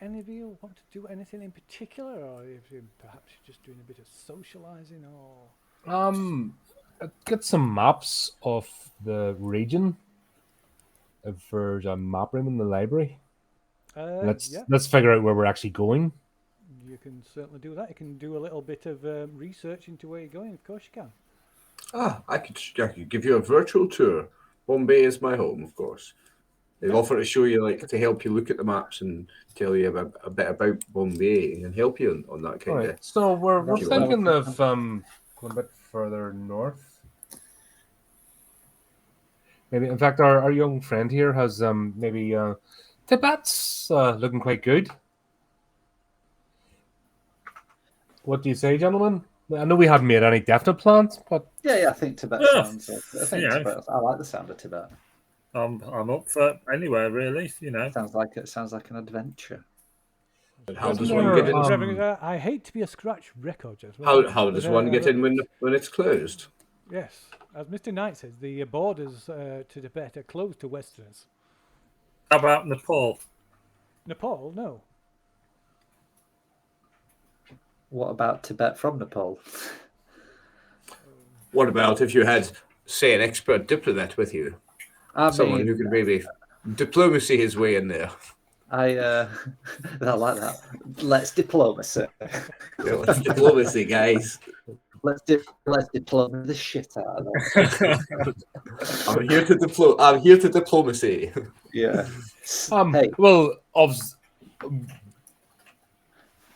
any of you want to do anything in particular, or if you perhaps you're just doing a bit of socialising, or Get some maps of the region. If there's a map room in the library. Let's figure out where we're actually going. You can certainly do that. You can do a little bit of research into where you're going. Of course, you can. I could give you a virtual tour. Bombay is my home, of course. They offer to show you, to help you look at the maps and tell you a bit about Bombay and help you on that kind of. So we're thinking of going a bit further north. Maybe, in fact, our young friend here has maybe Tibet's looking quite good. What do you say, gentlemen? I know we hadn't made any definite plans, but Yeah, I think Tibet sounds. Tibet, I like the sound of Tibet. I'm up for anywhere really. Sounds like an adventure. And how does one get in? I hate to be a scratch record, as well. How does one get in when it's closed? Yes, as Mr. Knight says, the borders to Tibet are closed to Westerners. How about Nepal? Nepal, no. What about Tibet from Nepal? What about if you had, say, an expert diplomat with you? Someone who could maybe diplomacy his way in there. I like that. Let's diplomacy. Yeah, let's diplomacy, guys. Let's diploma the shit out of them. I'm here to diplomacy. Yeah. Hey. Well,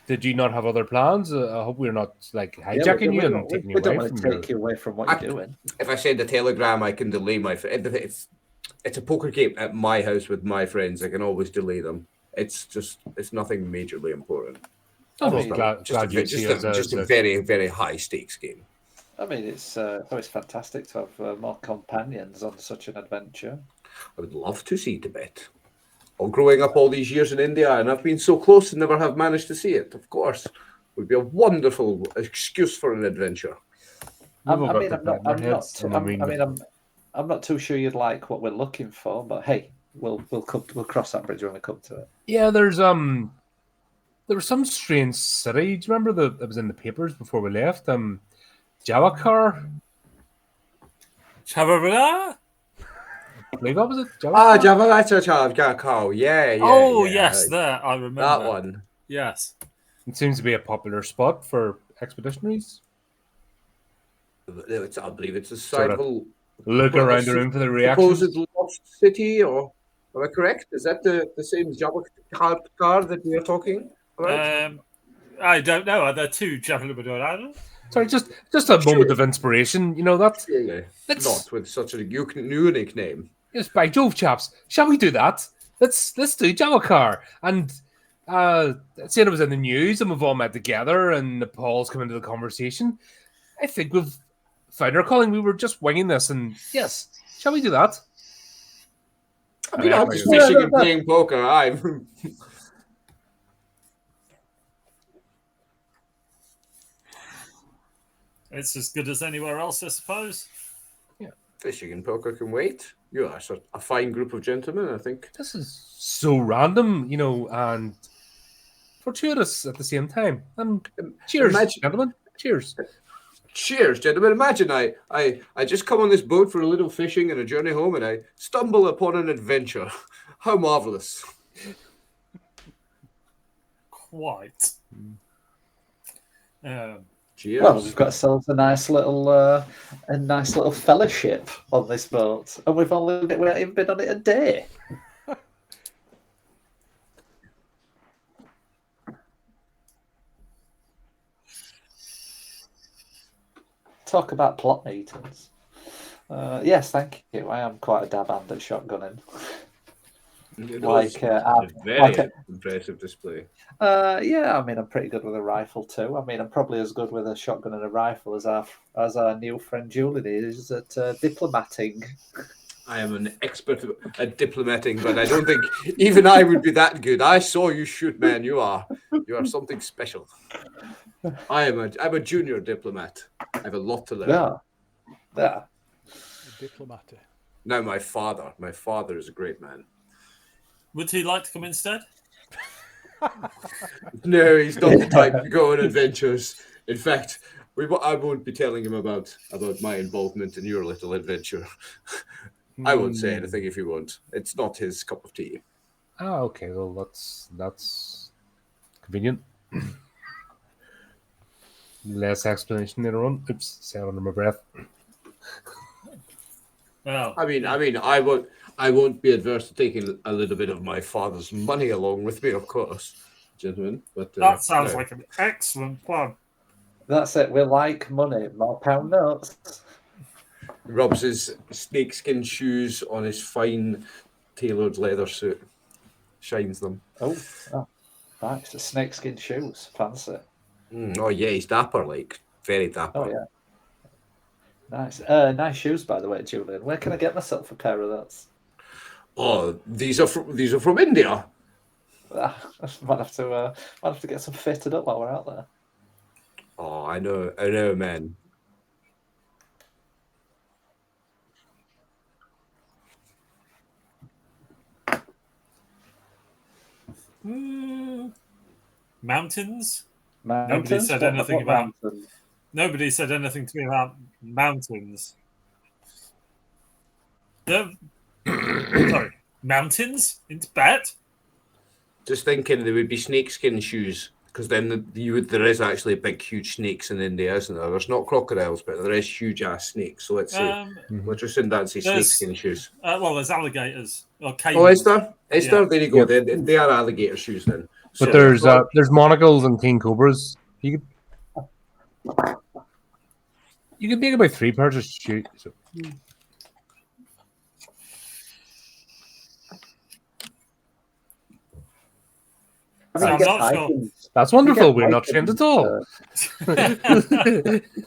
did you not have other plans? I hope we're not hijacking you and taking you away from you. We don't want to take you away from what you're doing. If I send a telegram, I can delay my. It's a poker game at my house with my friends. I can always delay them. It's nothing majorly important. Just a very, very high stakes game. I mean, it's always fantastic to have more companions on such an adventure. I would love to see Tibet. Well, growing up all these years in India, and I've been so close and never have managed to see it. Of course, would be a wonderful excuse for an adventure. I'm not too sure you'd like what we're looking for, but hey, we'll cross that bridge when we come to it. Yeah, there was some strange city. Do you remember that was in the papers before we left? Javakar. Chavabala? I believe that was it. Javakar. Yeah. Oh, yes, there. I remember that one. Yes. It seems to be a popular spot for expeditionaries. I believe it's a sizable. Look around the room for the reactions. Supposed lost city, or am I correct? Is that the same Javakar that we are talking about? I don't know. Are there two Javakar? Sorry, just a moment of inspiration. That's not with such a unique name. Yes, by Jove, chaps, shall we do that? Let's do Java Car. And seeing it was in the news and we've all met together and Paul's come into the conversation, I think we've found our calling. We were just winging this, and yes, shall we do that? I mean, I'm just fishing and playing poker. I'm It's as good as anywhere else, I suppose. Yeah, fishing and poker can wait. You are a fine group of gentlemen, I think. this is so random, and fortuitous at the same time. And cheers, gentlemen. Cheers. Cheers, gentlemen. Imagine I just come on this boat for a little fishing and a journey home, and I stumble upon an adventure. How marvelous! Quite. Cheers. Well, we've got ourselves a nice little fellowship on this boat, and we've not even been on it a day. Talk about plot meetings. Yes, thank you. I am quite a dab hand at shotgunning. Very impressive display. Yeah, I mean, I'm pretty good with a rifle too. I mean, I'm probably as good with a shotgun and a rifle as our new friend Julian is at diplomating. I am an expert at diplomating, but I don't think even I would be that good. I saw you shoot, man. You are something special. I'm a junior diplomat. I have a lot to learn. Yeah. Diplomat. Now my father is a great man. Would he like to come instead? No, he's not the type to go on adventures. In fact, I won't be telling him about my involvement in your little adventure. I won't say anything if you won't. It's not his cup of tea. Oh, okay. Well, that's convenient. Less explanation later on. Oops, say it under my breath. Well, I mean, I won't be adverse to taking a little bit of my father's money along with me, of course, gentlemen. But that sounds like an excellent plan. That's it. We like money, more pound notes. Rubs his snakeskin shoes on his fine tailored leather suit, shines them. Oh, nice. The snakeskin shoes. Fancy. Oh yeah, he's dapper, like very dapper. Oh yeah. Nice. Nice shoes, by the way, Julian. Where can I get myself a pair of those? Oh, these are from India. I might have to get some fitted up while we're out there. Oh, I know, man. Mountains? Mountains? Nobody said anything about. mountains? Nobody said anything to me about mountains. Sorry, mountains in Tibet? Just thinking there would be snakeskin shoes, because then there is actually big, huge snakes in India, isn't there? There's not crocodiles, but there is huge ass snakes. So let's say, let's just send that snakeskin shoes. Well, there's alligators. Oh, is there? Is there? There you go. Yeah. They are alligator shoes then. But there's monocles and king cobras. You could make about 3 pairs of shoes. So. That's wonderful. We're not trained at all.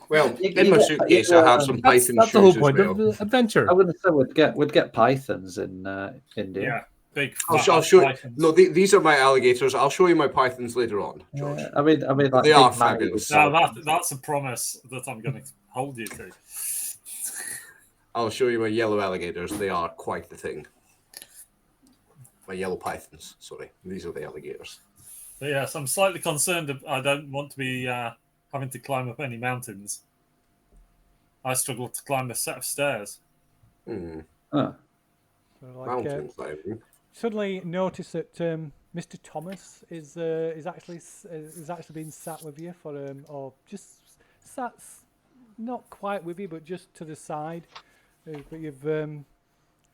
Well, in my suitcase, I have some python shoes. That's the whole point of the adventure. I wouldn't say we'd get pythons in India. Yeah, big. I'll show you. No, these are my alligators. I'll show you my pythons later on, George. I mean, like they are fabulous. No, that's a promise that I'm going to hold you to. I'll show you my yellow alligators. They are quite the thing. My yellow pythons. Sorry, these are the alligators. But yes, I'm slightly concerned. I don't want to be having to climb up any mountains. I struggle to climb a set of stairs. Mountains, suddenly notice that Mr. Thomas is actually being sat with you for or just sat not quite with you, but just to the side. But you've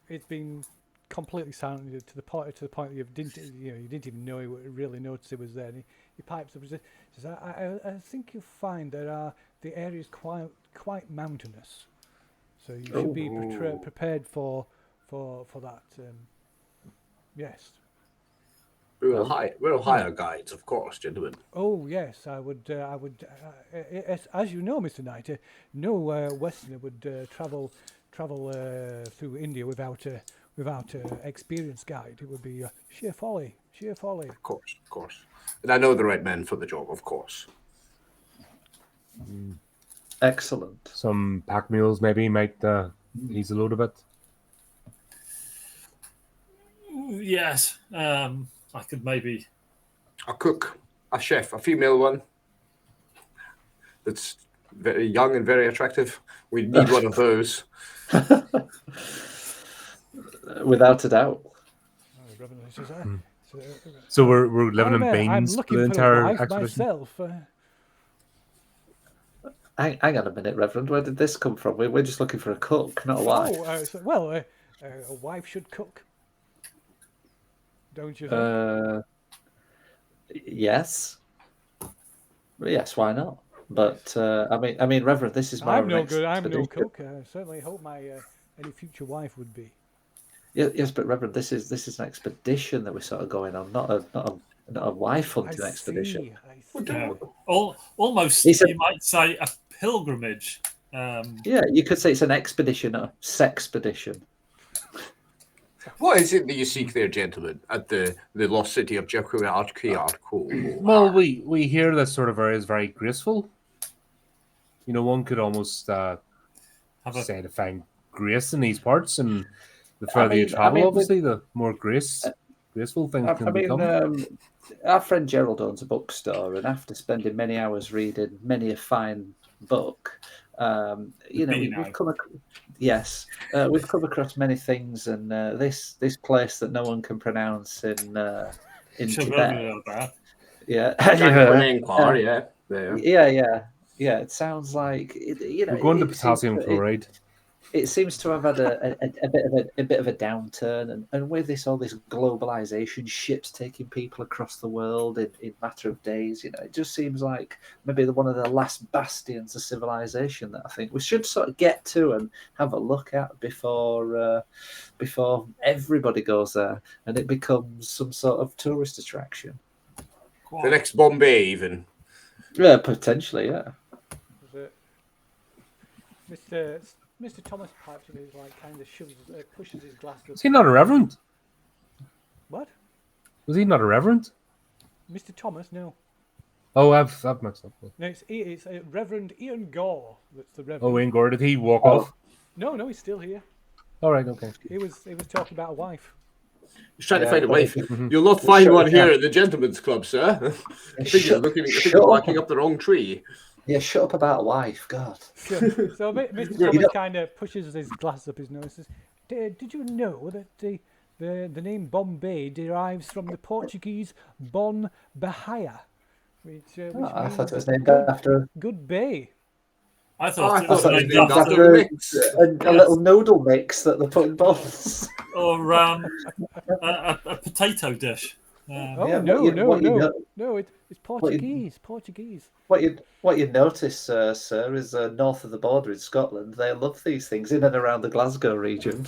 it's been completely silent to the point that you didn't even know he really noticed it was there. And he pipes up and says, "I think you'll find that the area is quite mountainous, so you should be prepared for for that. Yes. We'll hire guides, of course, gentlemen. Oh yes, I would. As you know, Mr. Knight, no Westerner would travel through India without a experienced guide. It would be sheer folly. Sheer folly. Of course. And I know the right men for the job, of course. Excellent. Some pack mules maybe might ease the load a bit. Yes. I could maybe A cook, a chef, a female one that's very young and very attractive. We need one of those. Without a doubt. So we're living in I'm Baines for looking the for entire a wife expedition. myself. Hang on a minute, Reverend. Where did this come from? We're just looking for a cook, not a wife. A wife should cook. Don't you think? Yes. Yes, why not? But I mean, Reverend, this is my I'm no good. I'm no expedition. cook. I certainly hope my any future wife would be. Yes, but Reverend, this is an expedition that we're sort of going on, not a wife hunting expedition. I see. almost He said- you might say a pilgrimage. Yeah, you could say it's an expedition, not a sexpedition. What is it that you seek there, gentlemen, at the lost city of Well, we hear this sort of area is very graceful. You know, one could almost say to find grace in these parts, and the further you travel, obviously, the more graceful things can become. Our friend Gerald owns a bookstore, and after spending many hours reading many a fine book, we've come across many things, and this place that no one can pronounce in Tibet. Yeah, yeah. It sounds like We're going to potassium chloride. It seems to have had a bit of a downturn, and with all this globalization, ships taking people across the world in matter of days, it just seems like maybe one of the last bastions of civilization that I think we should sort of get to and have a look at before everybody goes there and it becomes some sort of tourist attraction. The next Bombay, even. Yeah, potentially, yeah. Mr. Thomas Patchen is like kind of pushes his glass. Is he not a reverend? What? Was he not a reverend? Mr. Thomas, no. Oh, I've mixed up. No, it's Reverend Ian Gore. That's the reverend. Oh, Ian Gore, did he walk off? No, he's still here. All right, okay. He was talking about a wife. He's trying to find a wife. You'll not find one here at the gentleman's club, sir. I think you're barking up the wrong tree. Yeah, shut up about a wife, God. So Mr. Thomas kind of pushes his glass up his nose and says, did you know that the name Bombay derives from the Portuguese Bon Bahia, which I means thought it was named after good bay. I thought it I was thought it was named named after after a little noodle mix that they put in bowls. or a potato dish. No, it's Portuguese. Portuguese. What you notice, sir, is north of the border in Scotland, they love these things in and around the Glasgow region.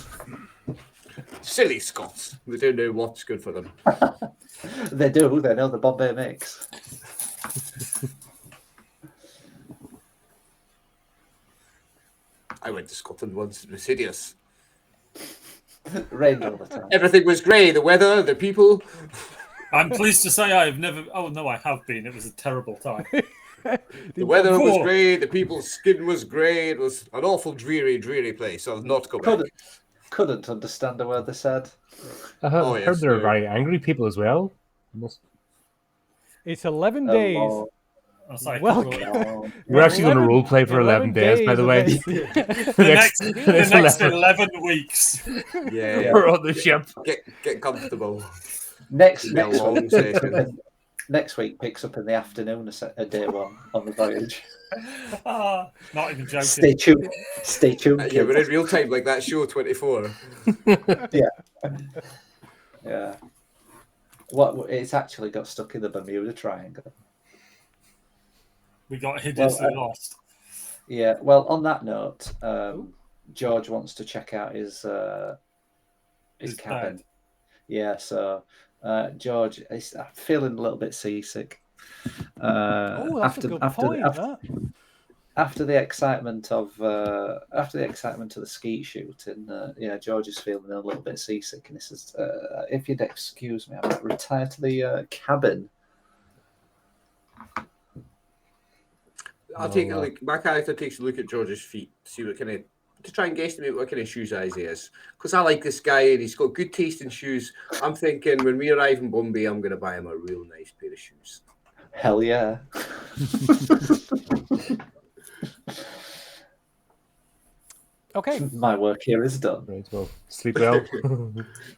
Silly Scots. They don't know what's good for them. They do. They know the Bombay mix. I went to Scotland once. It was hideous. Rained all the time. Everything was grey. The weather, the people. I'm pleased to say I have never. Oh no, I have been. It was a terrible time. The weather was grey. The people's skin was grey. It was an awful, dreary, dreary place. I'll not go back. Couldn't understand a word they said. I heard they're very angry people as well. It's 11 days. Well, we're actually going to role play for 11 days, by the way. the next 11 weeks. Yeah, we're on the ship. Get comfortable. Next week picks up in the afternoon, day one on the voyage. Not even joking. Stay tuned. Yeah, we're in real time like that show 24. Yeah. What it's actually got stuck in the Bermuda Triangle. We got hideously lost. Yeah. Well, on that note, George wants to check out his his His cabin. bed. Yeah, so George is feeling a little bit seasick. Oh, that's a good point. After the excitement of the skeet shooting, George is feeling a little bit seasick, and he says, "If you'd excuse me, I might retire to the cabin." I'll take a look. My character takes a look at George's feet, see what kind of, to try and guesstimate what kind of shoe size he is. Because I like this guy and he's got good taste in shoes. I'm thinking when we arrive in Bombay, I'm going to buy him a real nice pair of shoes. Hell yeah. Okay. My work here is done. Right, well, sleep well.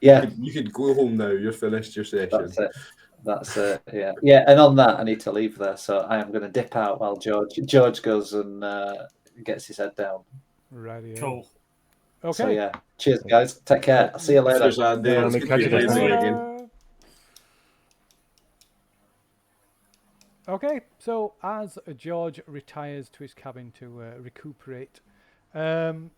Yeah. You could go home now. You're finished your session. That's it. Yeah. Yeah. And on that, I need to leave there, so I am going to dip out while George goes and gets his head down. Right. Cool. Okay. So yeah. Cheers, guys. Take care. I'll see you later. Cheers, Andy. It's good to be playing with you again. Okay, so as George retires to his cabin to recuperate, you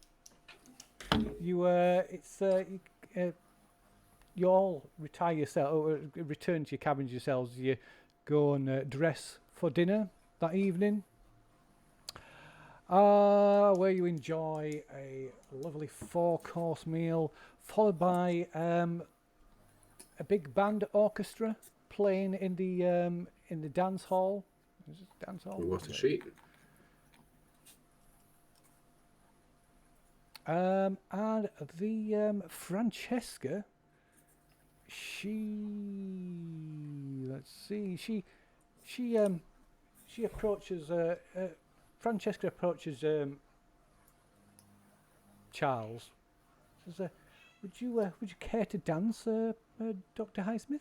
all retire yourself, or return to your cabins yourselves. You go and dress for dinner that evening, where you enjoy a lovely 4-course meal, followed by a big band orchestra playing in the dance hall. Is it dance hall? What a treat. And the Francesca, she approaches Francesca approaches Charles. Says, would you care to dance, Dr. Highsmith?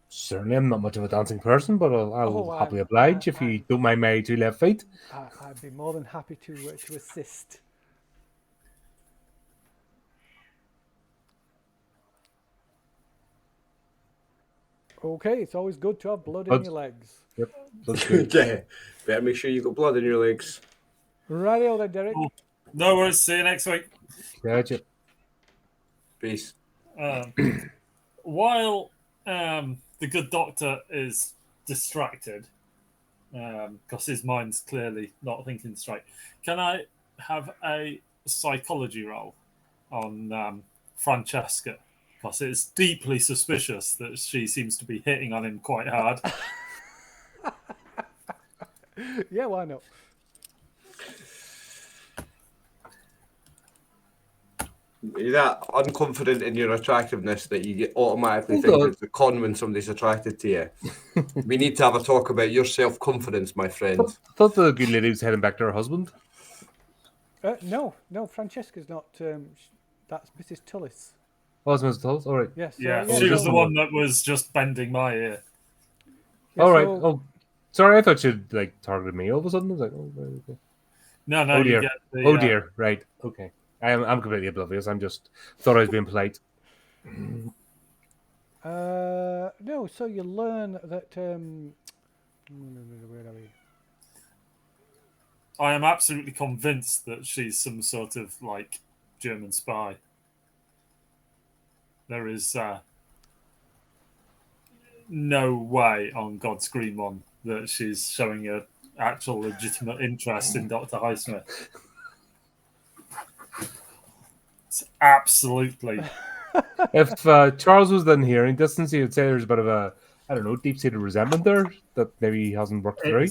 Certainly, I'm not much of a dancing person, but I'll happily oblige if you don't mind my 2 left feet. I'd be more than happy to assist. Okay, it's always good to have blood in your legs. Yep, that's good. Yeah, better make sure you got blood in your legs. Rightio then, Derek. Cool. No worries. See you next week. Gotcha. Peace. While the good doctor is distracted, because his mind's clearly not thinking straight, can I have a psychology roll on Francesca? Because it's deeply suspicious that she seems to be hitting on him quite hard. Yeah, why not? You're that unconfident in your attractiveness that you automatically think it's a con when somebody's attracted to you. We need to have a talk about your self-confidence, my friend. I thought the good lady was heading back to her husband. No, Francesca's not. That's Mrs. Tullis. Oh, it's Mrs. Tullis? All right. Yes. Yeah, she was the one that was just bending my ear. Yeah, all right. Oh, sorry, I thought you'd targeted me all of a sudden. I was like, oh, right, okay. No, oh dear. You get the, oh dear. Right. Okay. I'm completely oblivious. I'm just thought I was being polite. No, so you learn that. Where are we? I am absolutely convinced that she's some sort of German spy. There is no way on God's green one that she's showing an actual legitimate interest in Dr. Highsmith. It's absolutely. If Charles was then hearing distance, he would say there's a bit of a, deep-seated resentment there that maybe he hasn't worked through.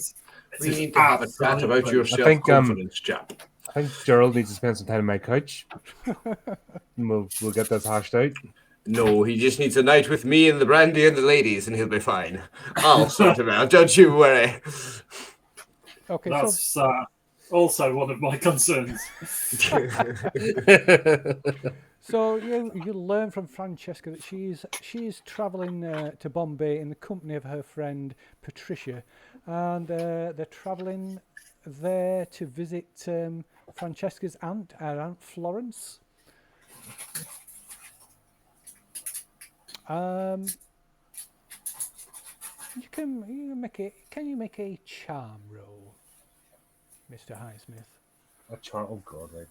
We need to have a chat about your self-confidence, chap. I think Gerald needs to spend some time on my couch. We'll get this hashed out. No, he just needs a night with me and the brandy and the ladies, and he'll be fine. I'll sort him out. Don't you worry. Okay, that's also one of my concerns. So you learn from Francesca that she's travelling to Bombay in the company of her friend Patricia, and they're travelling there to visit Francesca's aunt, her Aunt Florence. Can you make a charm roll, Mr. Highsmith? A charm? Oh God, right.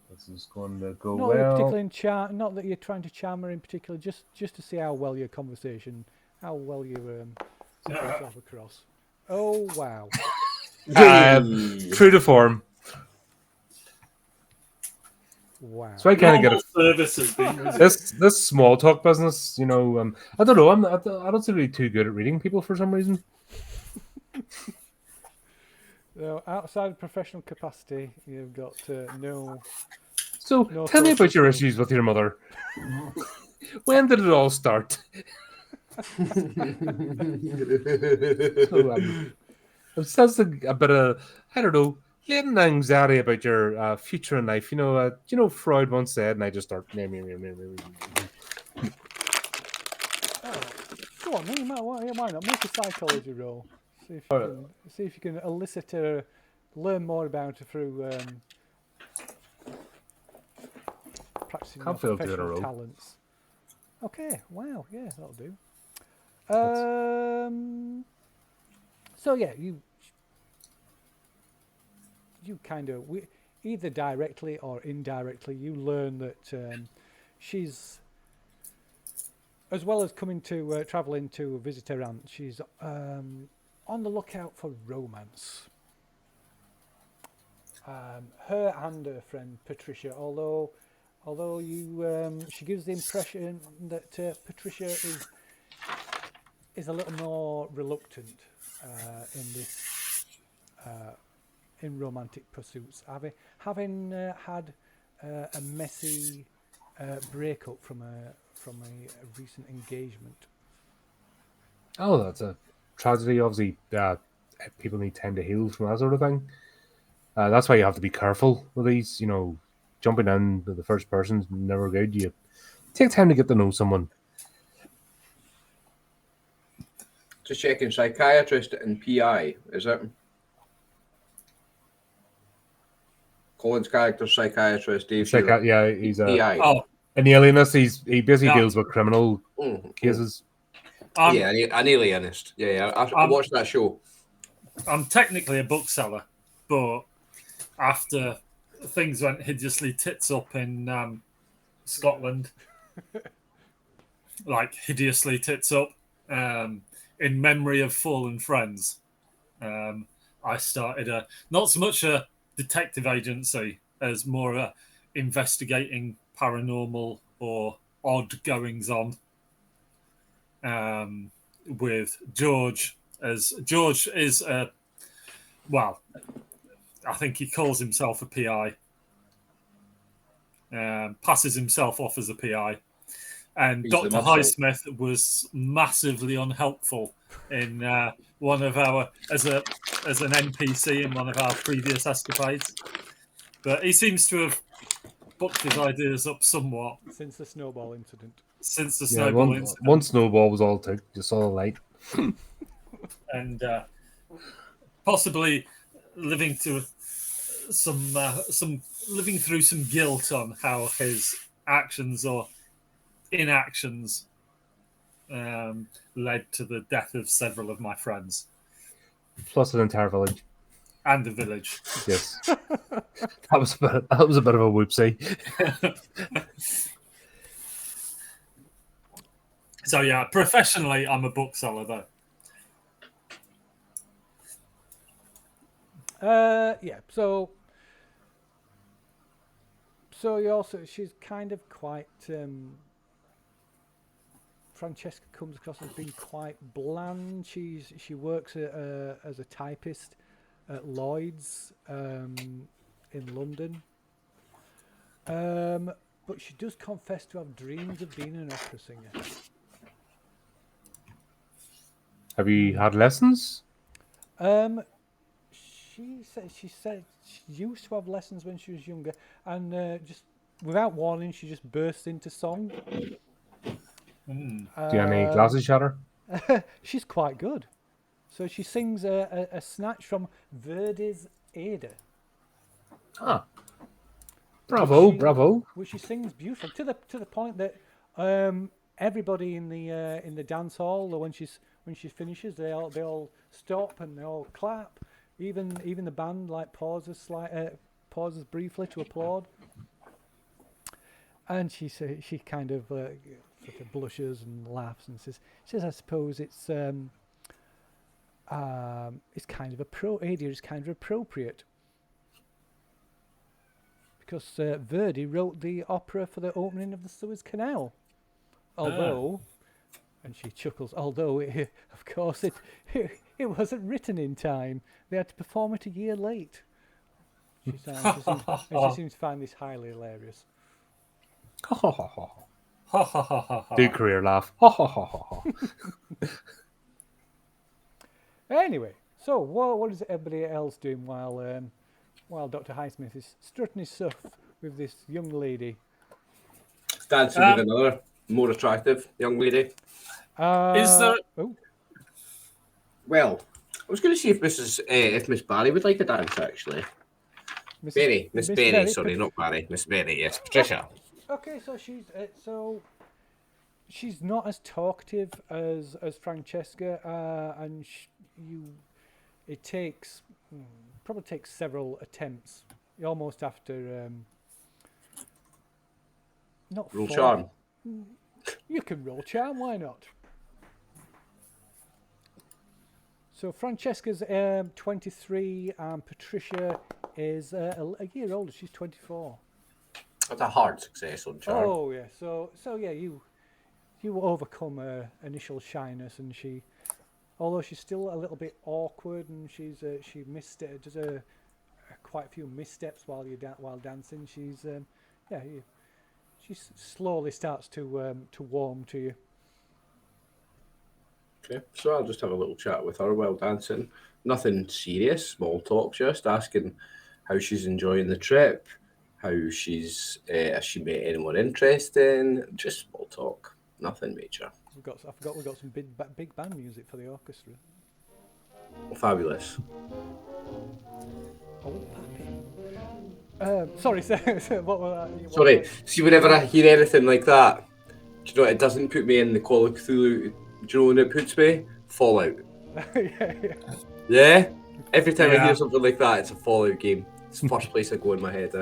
This is going to go Not well. that you're particularly not that you're trying to charm her in particular, just to see how well your conversation, how well you get yourself across. Oh wow! True to form. Wow. So I kind of get Normal service has been this small talk business. You know, I don't know. I don't seem to be too good at reading people for some reason. So outside of professional capacity, you've got no. So No tell me social about your skills. issues with your mother. When did it all start? So I'm sensing a bit of, I don't know, latent anxiety about your future in life. You know, Freud once said, and I just start. Go on, then, why not make a psychology roll? See if you can elicit her, learn more about her through practicing your Can't fail doing a professional roll. talents. Okay, wow, yeah, that'll do. So yeah, you kind of either directly or indirectly you learn that she's, as well as coming to traveling to visit her aunt, she's on the lookout for romance. Her and her friend Patricia, although you she gives the impression that Patricia is a little more reluctant in this in romantic pursuits, having had a messy breakup from a recent engagement. Oh, that's a tragedy. Obviously, people need time to heal from that sort of thing. That's why you have to be careful with these. You know, jumping in to the first person's never good. You take time to get to know someone. Just checking, psychiatrist and PI, is it? Colin's character, psychiatrist, Dave. Yeah, he's a PI. an alienist. He basically deals with criminal cases. Yeah, an alienist. Yeah. I watched that show. I'm technically a bookseller, but after things went hideously tits up in Scotland, like hideously tits up, in memory of fallen friends, I started not so much a detective agency as more a investigating paranormal or odd goings on, with George, as George is well, I think he calls himself a PI, passes himself off as a PI. And Dr. Highsmith was massively unhelpful in one of our as an NPC in one of our previous escapades. But he seems to have booked his ideas up somewhat since the snowball incident. One snowball was all it took. You saw the light, and possibly living through some guilt on how his actions or inactions led to the death of several of my friends, plus an entire village and the village. Yes, that was a bit of a whoopsie. So yeah, professionally, I'm a bookseller though. Yeah. So you also, she's kind of quite. Francesca comes across as being quite bland. She works as a typist at Lloyd's in London. But she does confess to have dreams of being an opera singer. Have you had lessons? She said she used to have lessons when she was younger, and just without warning, she just burst into song. Do you have any glasses shatter? She's quite good. So she sings a snatch from Verdi's Ada. Ah, bravo! Which she sings beautifully to the point that everybody in the dance hall, when she finishes, they all stop and they all clap. Even the band pauses briefly to applaud. And she kind of sort of blushes and laughs and says, I suppose it's kind of Ada is kind of appropriate because Verdi wrote the opera for the opening of the Suez Canal. Although, and she chuckles, although of course it wasn't written in time. They had to perform it a year late. She seems to find this highly hilarious. Do career laugh. Anyway, so what is everybody else doing while Dr. Highsmith is strutting his stuff with this young lady? Dancing with another more attractive young lady. Is there? Oh, Well, I was going to see if Miss Barry would like to dance, actually. Miss Berry, sorry, not Barry. Miss Berry, yes, Patricia. Okay, so she's not as talkative as Francesca, and it probably takes several attempts. You almost have to not roll charm. You can roll charm, why not? So Francesca's 23 and Patricia is a year older. She's 24. That's a hard success on charm. Oh yeah. So yeah, you overcome her initial shyness, and although she's still a little bit awkward, and she does quite a few missteps while dancing. She slowly starts to warm to you. Okay, so I'll just have a little chat with her while dancing. Nothing serious, small talk, just asking how she's enjoying the trip, how she's has she met anyone interesting, just small talk, nothing major. I forgot we've got some big band music for the orchestra. Fabulous. Oh, pappy. Sorry, what was that? Sorry, see, whenever I hear anything like that, do you know, it doesn't put me in the Call of Cthulhu. Do you know when it puts me? Fallout. Yeah? Every time I hear something like that, it's a Fallout game. It's the first place I go in my head.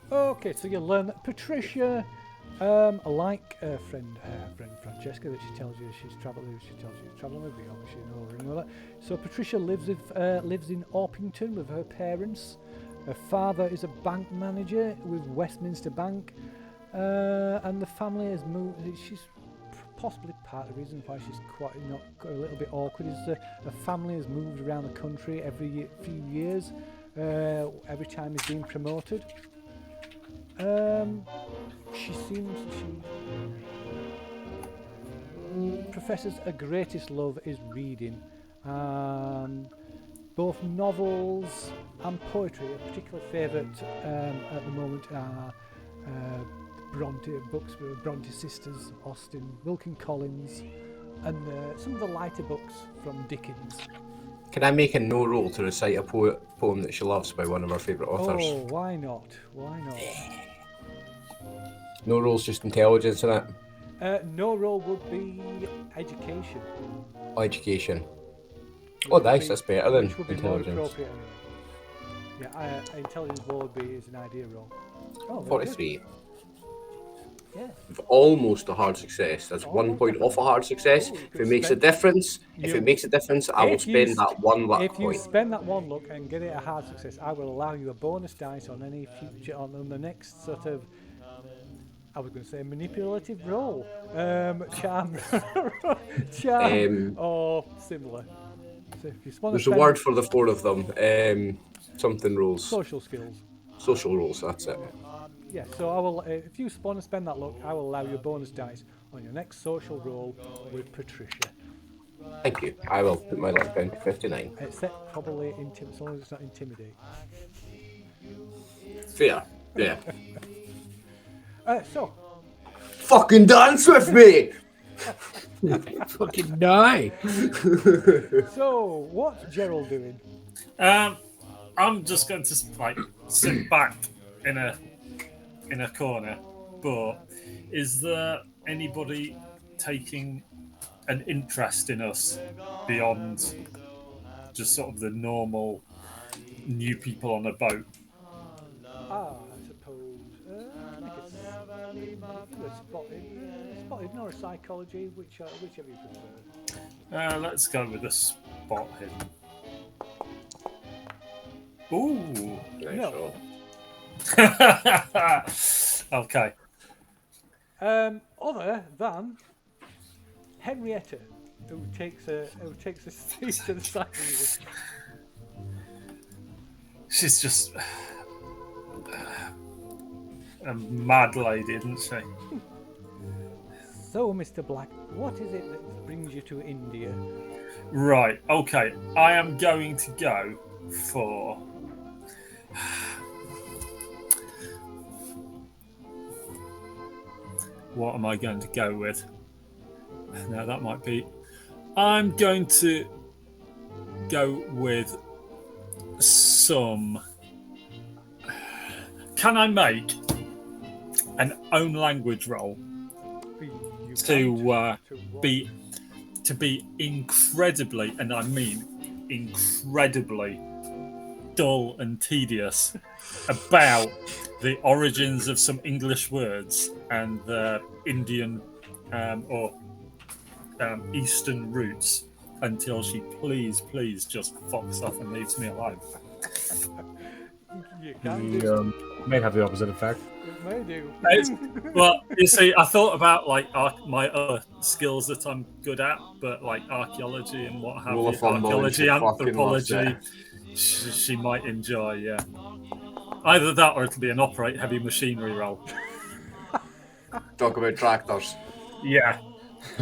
Okay, so you learn that Patricia, like friend Francesca, that she tells you she's traveling with, obviously, you know that. So Patricia lives in Orpington with her parents. Her father is a bank manager with Westminster Bank, and the family has moved. She's possibly part of the reason why she's a little bit awkward is her family has moved around the country every few years. Every time he's been promoted. She professes her greatest love is reading. Both novels and poetry. A particular favourite at the moment are books for Bronte sisters, Austen, Wilkin Collins, and some of the lighter books from Dickens. Can I make a no roll to recite a poem that she loves by one of her favourite authors? Oh, why not? Why not? No roll's just intelligence, isn't it? No roll would be education. Oh, education. Oh, nice. That's better than intelligence. Yeah, intelligence roll is an idea roll. Oh, 43. Yeah. Almost a hard success. That's 1 point off a hard success. If it makes a difference, I will spend that one luck point. If you spend that one luck and get it a hard success, I will allow you a bonus dice on any future on the next sort of. I was going to say manipulative roll, charm, or similar. So if you there's a word for the four of them. Something rolls. Social skills. Social rolls. That's it. Yeah. So I will. If you want to spend that luck, I will allow you a bonus dice on your next social roll with Patricia. Thank you. I will put my luck down to 59. Except probably as long as it's not intimidate. Fair. Yeah. So. Fucking dance with me! Fucking die! So, what's Gerald doing? I'm just going to sit back in a corner. But is there anybody taking an interest in us beyond just sort of the normal new people on a boat? I suppose. Either spotted or psychology, whichever you prefer. Let's go with the spot hidden. Ooh. No. Okay. Other than Henrietta, who takes a seat to the side of you. She's just a mad lady, isn't she? So, Mr. Black, what is it that brings you to India? Right, okay. I am going to go for... What am I going to go with? Now, that might be... I'm going to go with some... Can I make an own language roll to be incredibly, and I mean incredibly, dull and tedious about the origins of some English words and the Indian or Eastern roots until she please just fucks off and leaves me alone. You can do. May have the opposite effect. It may do. Well, you see, I thought about like my other skills that I'm good at, but like archaeology and what have you, archaeology, anthropology, she might enjoy. Yeah, either that or it'll be an operate heavy machinery role. Talk about tractors. Yeah.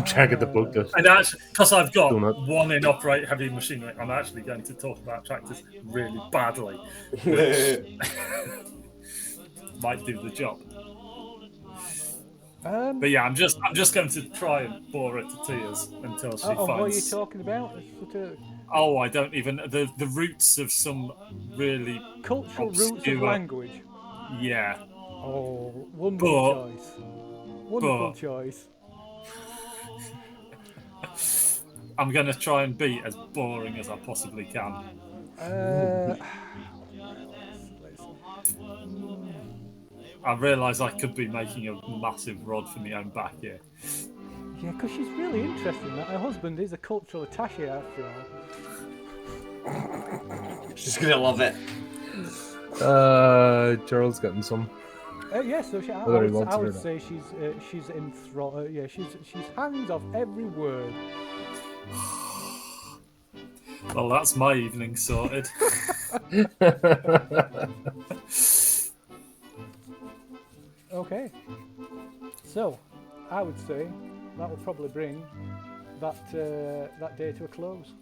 Try to get the book to. And actually, because I've got one in operate heavy machinery, I'm actually going to talk about tractors really badly, which might do the job. But yeah, I'm just going to try and bore her to tears until she finds. What are you talking about? Oh, I don't even the roots of some really cultural obscure... roots of language. Yeah. Oh, wonderful choice. Wonderful choice. I'm going to try and be as boring as I possibly can. I realise I could be making a massive rod for my own back here. Yeah, because she's really interested in that. Her husband is a cultural attaché after all. She's going to love it. Gerald's getting some. So I would say she's enthralled. Yeah, she's hands off every word. Well, that's my evening sorted. Okay. So, I would say that will probably bring that day to a close.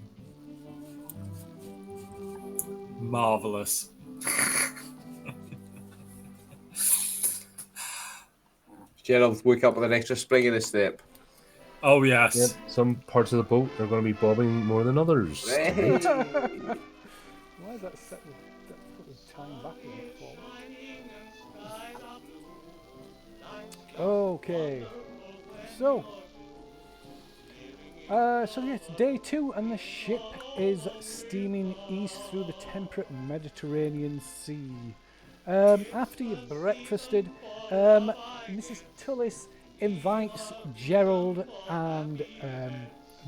Marvellous. Gerald, wake up with an extra spring in his step. Oh, yes. Yep. Some parts of the boat are going to be bobbing more than others. Why is that set? Put the time back in it for. Okay. So yes, day 2, and the ship is steaming east through the temperate Mediterranean Sea. After you've breakfasted, Mrs. Tullis invites Gerald and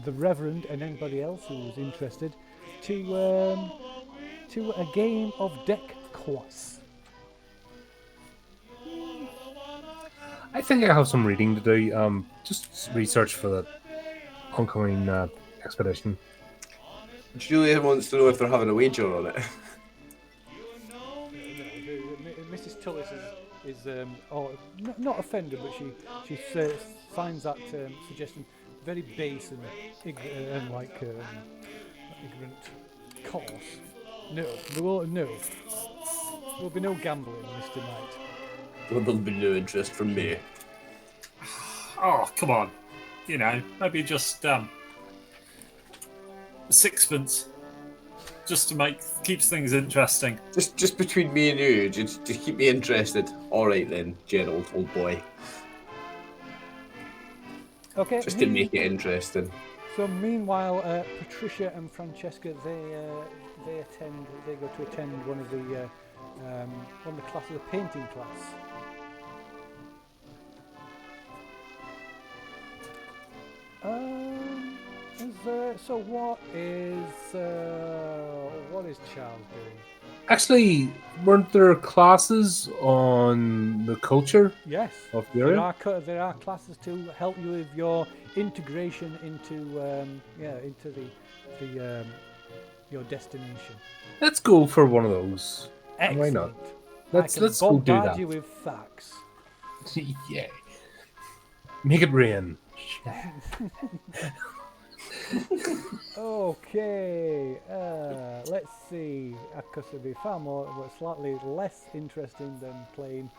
the Reverend and anybody else who's interested to a game of deck quoits. I think I have some reading to do. Just research for the oncoming expedition. Julian wants to know if they're having a wager on it. Mrs. Tullis is not offended, but she finds that suggestion very base and ignorant, coarse. No, there will be no gambling, Mr. Knight. Well, there'll be no interest from me. Oh, come on. You know, maybe just sixpence. Just to keeps things interesting. Just between me and you, just keep me interested. All right then, Gerald, old boy. Okay. Just to make it interesting. So meanwhile, Patricia and Francesca they go to attend one of the classes, the painting class. So what is Charles doing? Actually, weren't there classes on the culture Yes, of the area? there are classes to help you with your integration into your destination. Let's go for one of those. And why Excellent. not? I Let's can go do bombard that. you with facts. Yeah. Make it rain. Okay, let's see. Because it'd be far more, but slightly less interesting than playing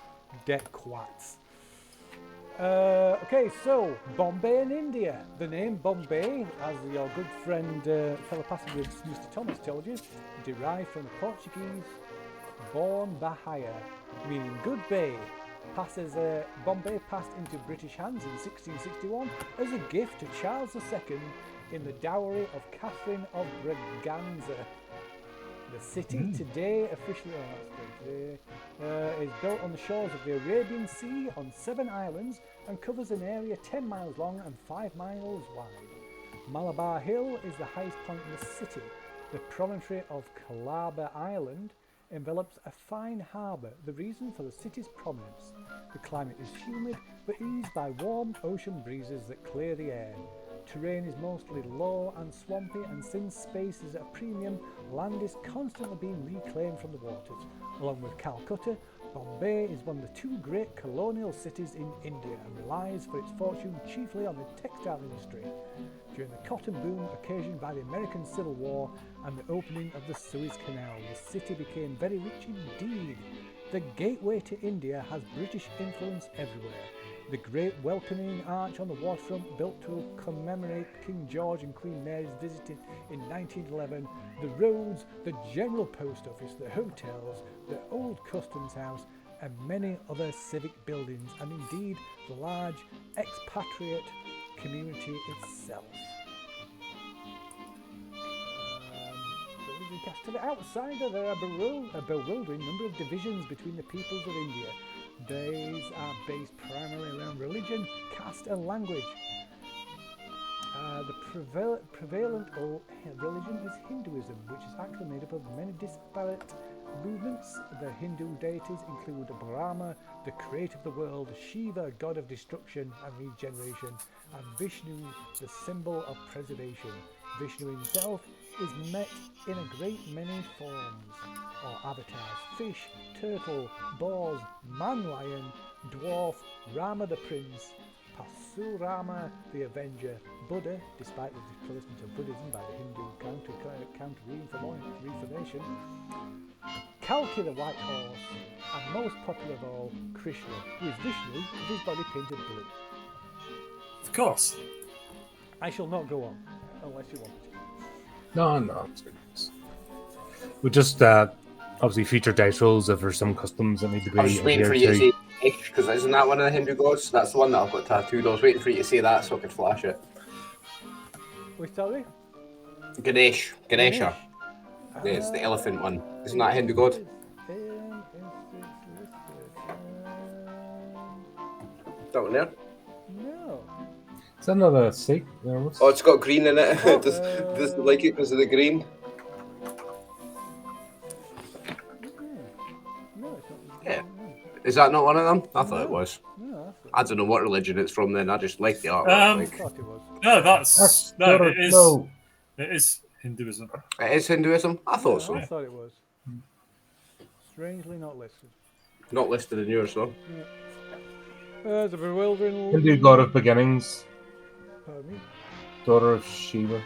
deck quats. Okay, so Bombay in India. The name Bombay, as your good friend, fellow passenger Mr. Thomas told you, derived from the Portuguese Born Bahia, meaning good bay. Bombay passed into British hands in 1661 as a gift to Charles II in the dowry of Catherine of Braganza. The city today officially is built on the shores of the Arabian Sea on 7 islands and covers an area 10 miles long and 5 miles wide. Malabar Hill is the highest point in the city. The promontory of Calabar Island envelops a fine harbour, the reason for the city's prominence. The climate is humid but eased by warm ocean breezes that clear the air. Terrain is mostly low and swampy, and since space is at a premium, land is constantly being reclaimed from the waters. Along with Calcutta, Bombay is one of the 2 great colonial cities in India and relies for its fortune chiefly on the textile industry. During the cotton boom occasioned by the American Civil War and the opening of the Suez Canal, the city became very rich indeed. The gateway to India has British influence everywhere. The great welcoming arch on the waterfront, built to commemorate King George and Queen Mary's visit in 1911, the roads, the general post office, the hotels, the old customs house, and many other civic buildings, and indeed the large expatriate community itself. To the outsider, there are a bewildering number of divisions between the peoples of India. These are based primarily around religion, caste and language. The prevalent religion is Hinduism, which is actually made up of many disparate movements. The Hindu deities include Brahma, the creator of the world, Shiva, god of destruction and regeneration, and Vishnu, the symbol of preservation. Vishnu himself is met in a great many forms or avatars: fish, turtle, boars, man-lion, dwarf, Rama the prince, Pasurama the avenger, Buddha, despite the displacement of Buddhism by the Hindu counter-reformation, Kalki the white horse, and most popular of all, Krishna, who is Vishnu with his body painted blue. Of course. I shall not go on, unless you want to. No. We just obviously feature dice rolls if there's some customs that need to be I was just waiting for you to say Ganesh, because isn't that one of the Hindu gods? That's the one that I've got tattooed. I was waiting for you to say that so I could flash it. Which sorry? Ganesh. Ganesha. Yeah, it's the elephant one. Isn't that a Hindu god? That one there? No. Is that another Sikh? Oh, it's got green in it. Does it like it because of the green? No, it's not. Yeah. Is that not one of them? I thought it was. No, I don't know what religion it's from then. I just like the artwork. I thought it was. No, it is Hinduism. It is Hinduism? I thought so. I thought it was. Strangely not listed. Not listed in yours, though. Yeah. There's a bewildering... Hindu god of beginnings. Pardon me? Daughter of Shiva.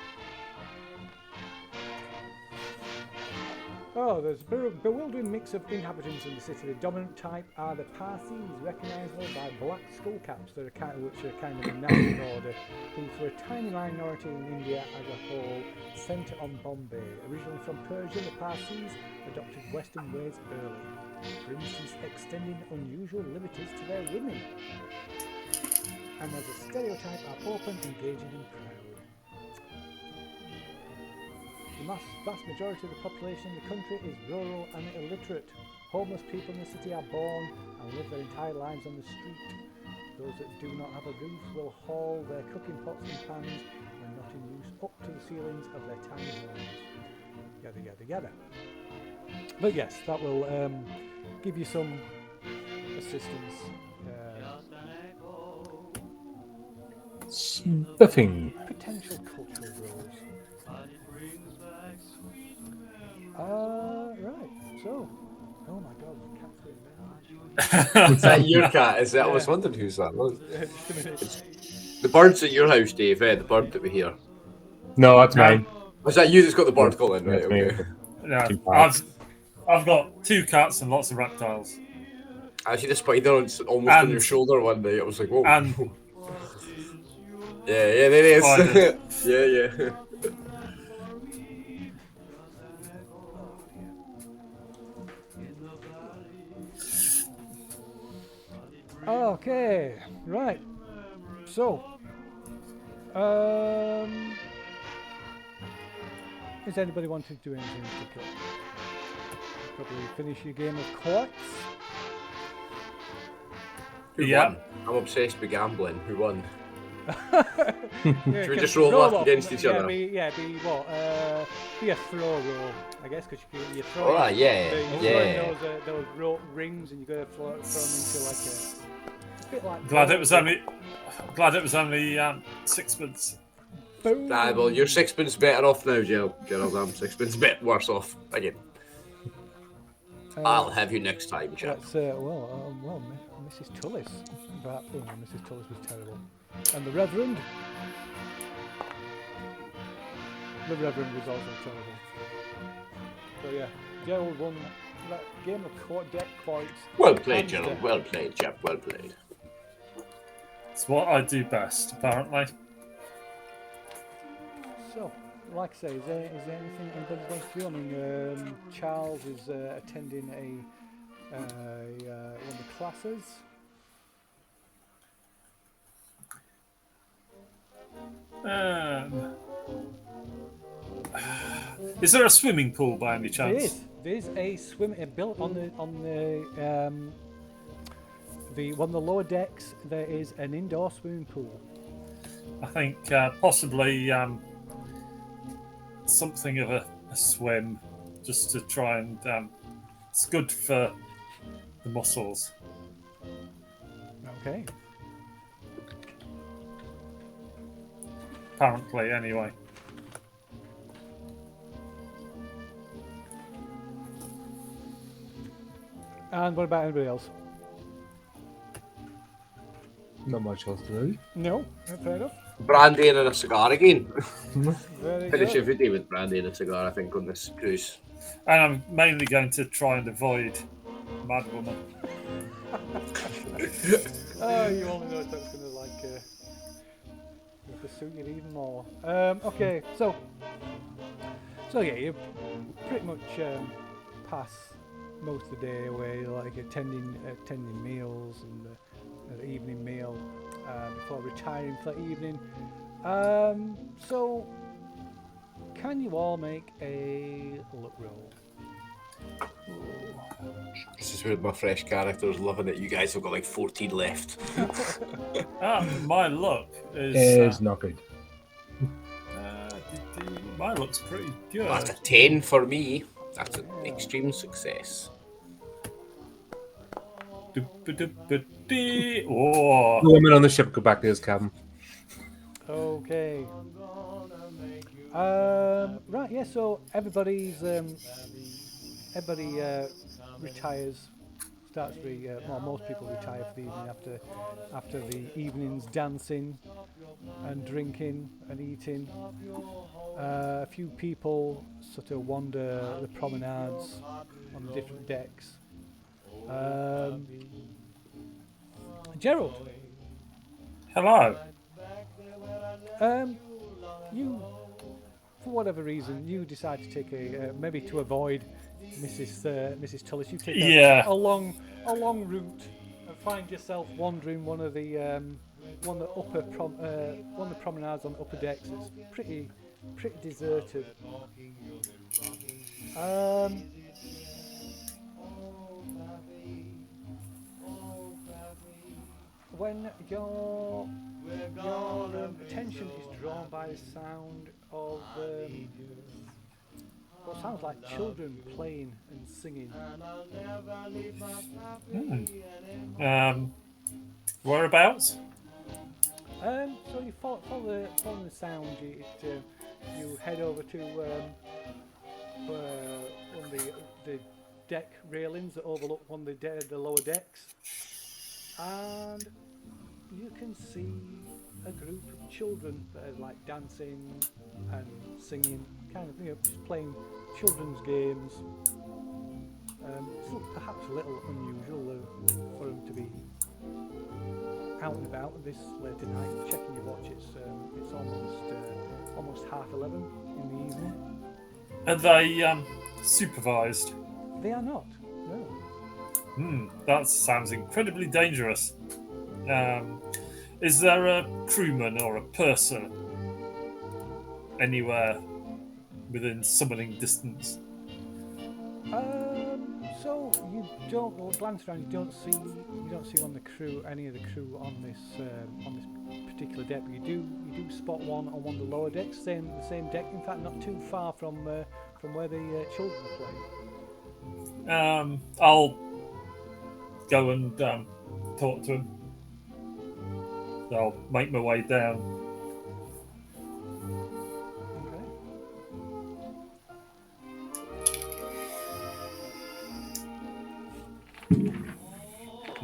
Oh, there's a bewildering mix of inhabitants in the city. The dominant type are the Parsis, recognisable by black skull caps, which are kind of a national order, who for a tiny minority in India as a whole, centre on Bombay. Originally from Persia, the Parsis adopted Western ways early, for instance extending unusual liberties to their women, and as a stereotype are open, engaging and proud. The vast majority of the population in the country is rural and illiterate. Homeless people in the city are born and live their entire lives on the street. Those that do not have a roof will haul their cooking pots and pans when not in use up to the ceilings of their tiny homes. Yada yada yada. But yes, that will give you some assistance. Spiffing. Potential cultural roles. Right. So, oh my God, cat's going mad. Is that your cat? Is that? I was wondering whose that was. The birds at your house, Dave. The bird that we hear. No, that's mine. Was that you that's got the bird calling? Right. That's me. Okay. Yeah, I've got 2 cats and lots of reptiles. I see the spider almost on your shoulder one day. I was like, whoa. And yeah, there it is. yeah. Okay, right. So, is anybody wanting to do anything in particular? Probably finish your game of quotes. Who won? I'm obsessed with gambling. Who won? Should we just roll off against each other? Be a throw roll, I guess, because you throw. Oh, yeah. Those rope rings, and you got to throw them into like a bit like. Glad it was only sixpence. Boom. Well, you're 6 pence better off now, Gerald. I'm 6 pence bit worse off again. I'll have you next time, chap. Well, Mrs. Tullis. Perhaps Mrs. Tullis was terrible. And the Reverend. The Reverend was also terrible. So yeah, Gerald won that game of deck points. Well played, Gerald. Well played, chap. Well played. It's what I do best, apparently. So, like I say, is there anything anybody wants to do? I mean, Charles is attending one of the classes. Is there a swimming pool by any chance? There is a built on the one of the lower decks. There is an indoor swimming pool. I think possibly something of a swim, just to try and it's good for the muscles. Okay. Apparently, anyway. And what about anybody else? Not much else to do. No, fair enough. Brandy and a cigar again. Very Finish good. every day with brandy and a cigar, I think, on this cruise. And I'm mainly going to try and avoid Mad Woman. Oh, you only know if that's going to pursue you even more. Okay, so yeah, you pretty much pass most of the day away, like attending meals and the evening meal before retiring for the evening. So, can you all make a luck roll? This is where my fresh character's loving it. You guys have got like 14 left. My luck is not good. My luck's pretty good. That's a 10 for me. That's an extreme success. Oh. The woman on the ship go back to his cabin. Okay. Right, yeah, so everybody retires, most people retire for the evening after the evening's dancing and drinking and eating. A few people sort of wander the promenades on the different decks. Gerald. Hello. You, for whatever reason, you decide to take maybe to avoid Mrs. Tullis. You take a long route and find yourself wandering one of the promenades on upper decks. It's pretty deserted. when your attention is drawn by the sound of what sounds like children playing and singing. Whereabouts? So you follow the sound. You head over to one of the deck railings that overlook one of the lower decks, and you can see a group of children that are like dancing and singing, kind of just playing children's games. It's perhaps a little unusual for them to be out and about this late at night. Checking your watch, it's almost 11:30 in the evening. Are they supervised? They are not. No. That sounds incredibly dangerous. Is there a crewman or a purser anywhere within summoning distance? So you don't glance around. You don't see any of the crew on this particular deck. But you do spot one on one of the lower decks, the same deck. In fact, not too far from where the children are playing. I'll go and talk to him. I'll make my way down.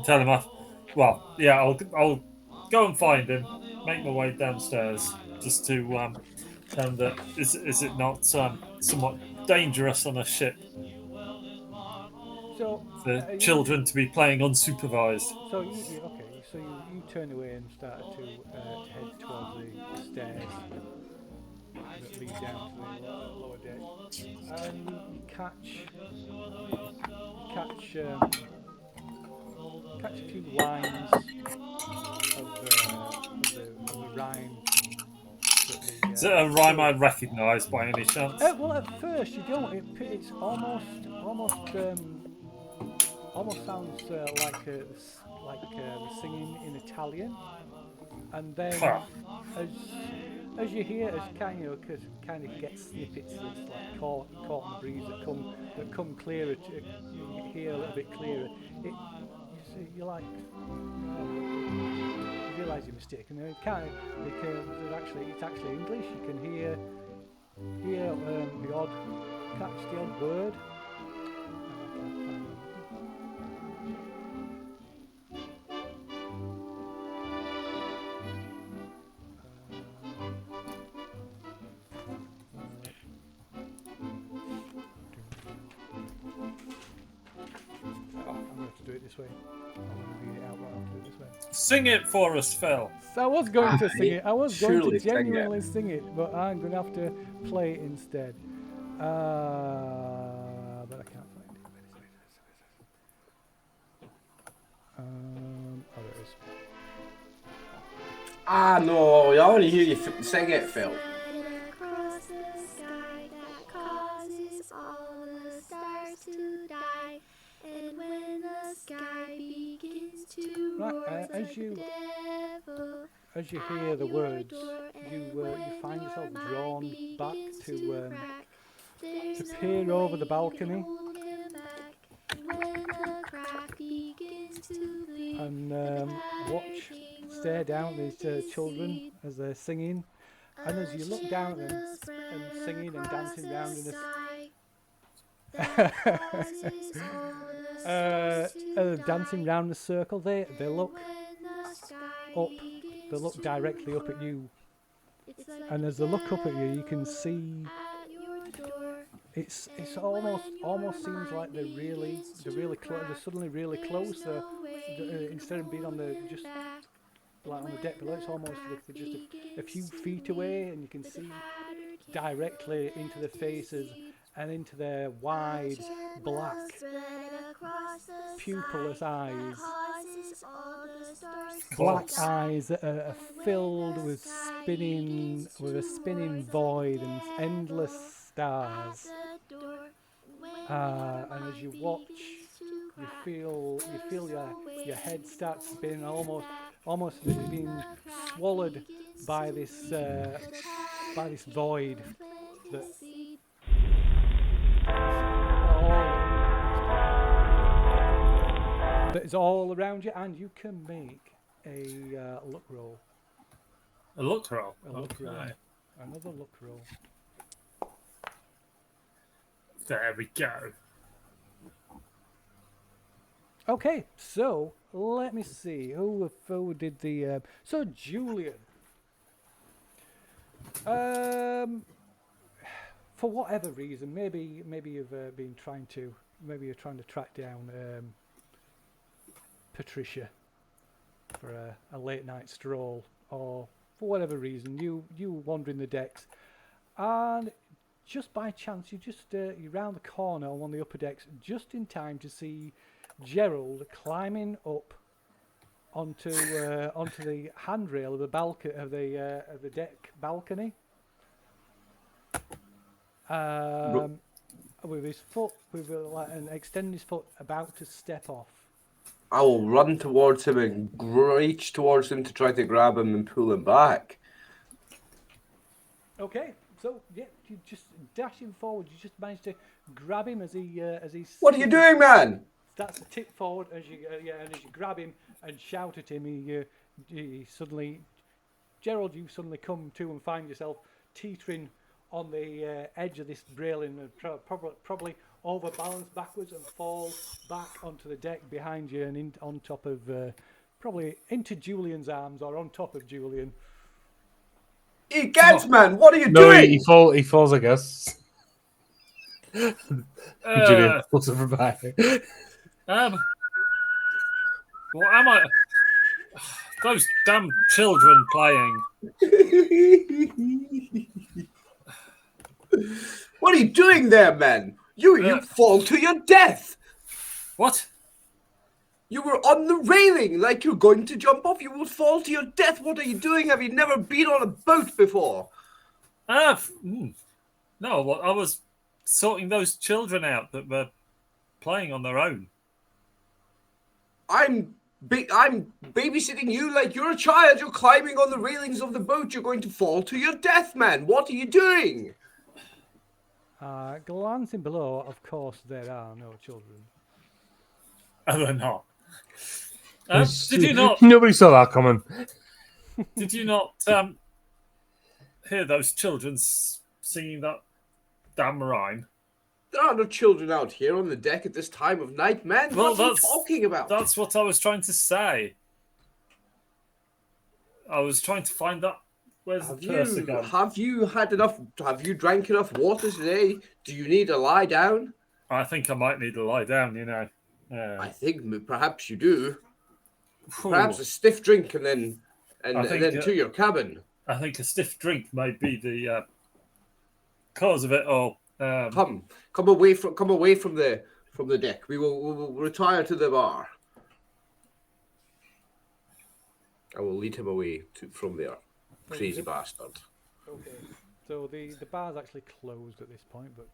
Tell him I'll go and find him, make my way downstairs, just to tell him that is it not somewhat dangerous on a ship for children to be playing unsupervised? So you turn away and start to head towards the stairs that lead down to the lower deck, and you catch a few lines of the rhyme. Is it a rhyme I recognise by any chance? Well, at first you don't. It's almost sounds like the singing in Italian, and then as you hear, as kind of get snippets that's like caught in the breeze that come clearer. You hear a little bit clearer. You realise you're mistaken. It's actually English. You can hear the odd word. This way. I'm going to read it out, but I'll do it this way. Sing it for us, Phil. So I was going to sing it. I was going to genuinely sing it, but I'm going to have to play it instead. But I can't find it. Oh, there it is. No, I want to hear you sing it, Phil. Across the sky that causes all the stars to die. And when the sky begins to roar as you hear the words, you find yourself drawn back to peer over the balcony and stare down at these children as they're singing. And as you look down at them and singing and dancing around in dancing round the circle, they look up. They look directly up at you, and as they look up at you, you can see it's almost seems like they're really close. They're suddenly really close. Instead of being on the deck below, it's almost like they're just a few feet away, and you can see directly into their faces and into their wide black pupilless eyes. Black eyes that are filled with a spinning void and endless stars. And as you watch, you feel your head start spinning, almost almost as if it's been swallowed by this void that is all around you, and you can make a luck roll. A luck roll. A luck roll. Okay. Another luck roll. There we go. Okay, so let me see who did the. So Julian. For whatever reason, maybe you've been trying to track down Patricia for a late night stroll, or for whatever reason you wandering the decks, and just by chance you round the corner on one of the upper decks just in time to see Gerald climbing up onto the handrail of the deck balcony. With his foot, and extending his foot, about to step off. I will run towards him and reach towards him to try to grab him and pull him back. Okay, so yeah, you just dashing forward. You just managed to grab him as he. What are you doing, man? Starts to tip forward as you and as you grab him and shout at him, he suddenly, Gerald, you suddenly come to and find yourself teetering on the edge of this railing, and probably overbalance backwards and fall back onto the deck behind you and on top of probably into Julian's arms or on top of Julian. He gets, man. What are you doing? He falls, I guess. Julian pulls over back. What am I? Those damn children playing. What are you doing there, man? You fall to your death. What? You were on the railing like you're going to jump off. You will fall to your death. What are you doing? Have you never been on a boat before? No, I was sorting those children out that were playing on their own. I'm babysitting you like you're a child. You're climbing on the railings of the boat. You're going to fall to your death, man. What are you doing? Glancing below, of course, there are no children. Oh, they're not. Did you not? Nobody saw that coming. Did you not hear those children singing that damn rhyme? There are no children out here on the deck at this time of night, man. Well, what are you talking about? That's what I was trying to say. I was trying to find that. Where's the purse again? Have you drank enough water today? Do you need to lie down? I think I might need to lie down, you know. I think perhaps you do. Perhaps a stiff drink and then to your cabin. I think a stiff drink might be the cause of it all. Come away from the deck. We will retire to the bar. I will lead him away from there. Crazy bastard. Okay. So the bar's actually closed at this point, but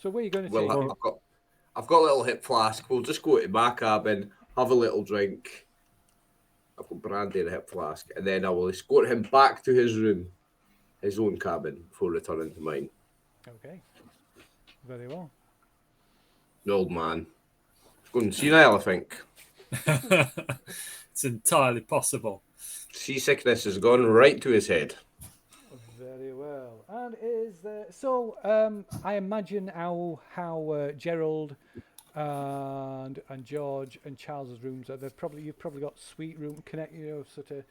so where are you going to take him? I've got a little hip flask. We'll just go to my cabin, have a little drink. I've got brandy in a hip flask, and then I will escort him back to his room, his own cabin, before returning to mine. Okay. Very well. The old man. He's going senile, I think. It's entirely possible. Seasickness has gone right to his head. Very well. And is there I imagine how Gerald and George and Charles's rooms are. You've probably got suite room sort of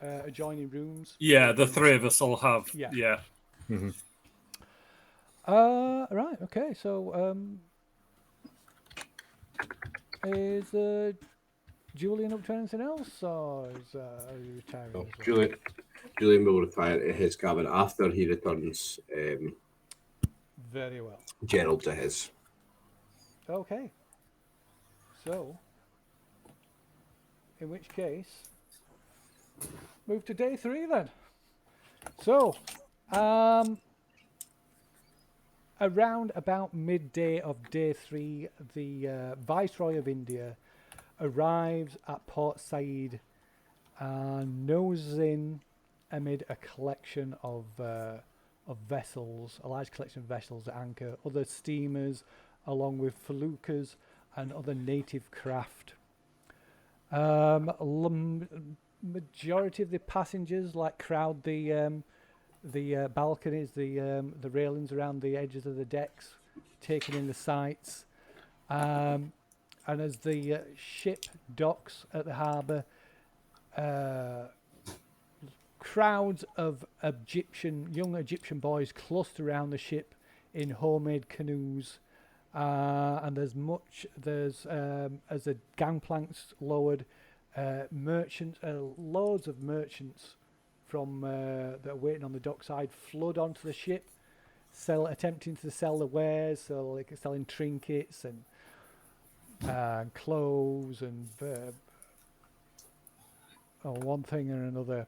adjoining rooms. Yeah, the three of us will have. Yeah. Mm-hmm. Right. Okay. So is Julian up to anything else, or are you retiring? No, Julian will retire to his cabin after he returns. Very well. Gerald to his. Okay. So, in which case, move to day 3 then. So, around about midday of day 3, the Viceroy of India arrives at Port Said and noses in amid a collection of vessels, a large collection of vessels at anchor, other steamers, along with feluccas and other native craft. Majority of the passengers crowd the balconies, the railings around the edges of the decks, taking in the sights. And as the ship docks at the harbour, crowds of young Egyptian boys cluster around the ship in homemade canoes, and as the gangplanks lowered, loads of merchants from that are waiting on the dockside flood onto the ship, attempting to sell the wares, so like selling trinkets and clothes and one thing or another.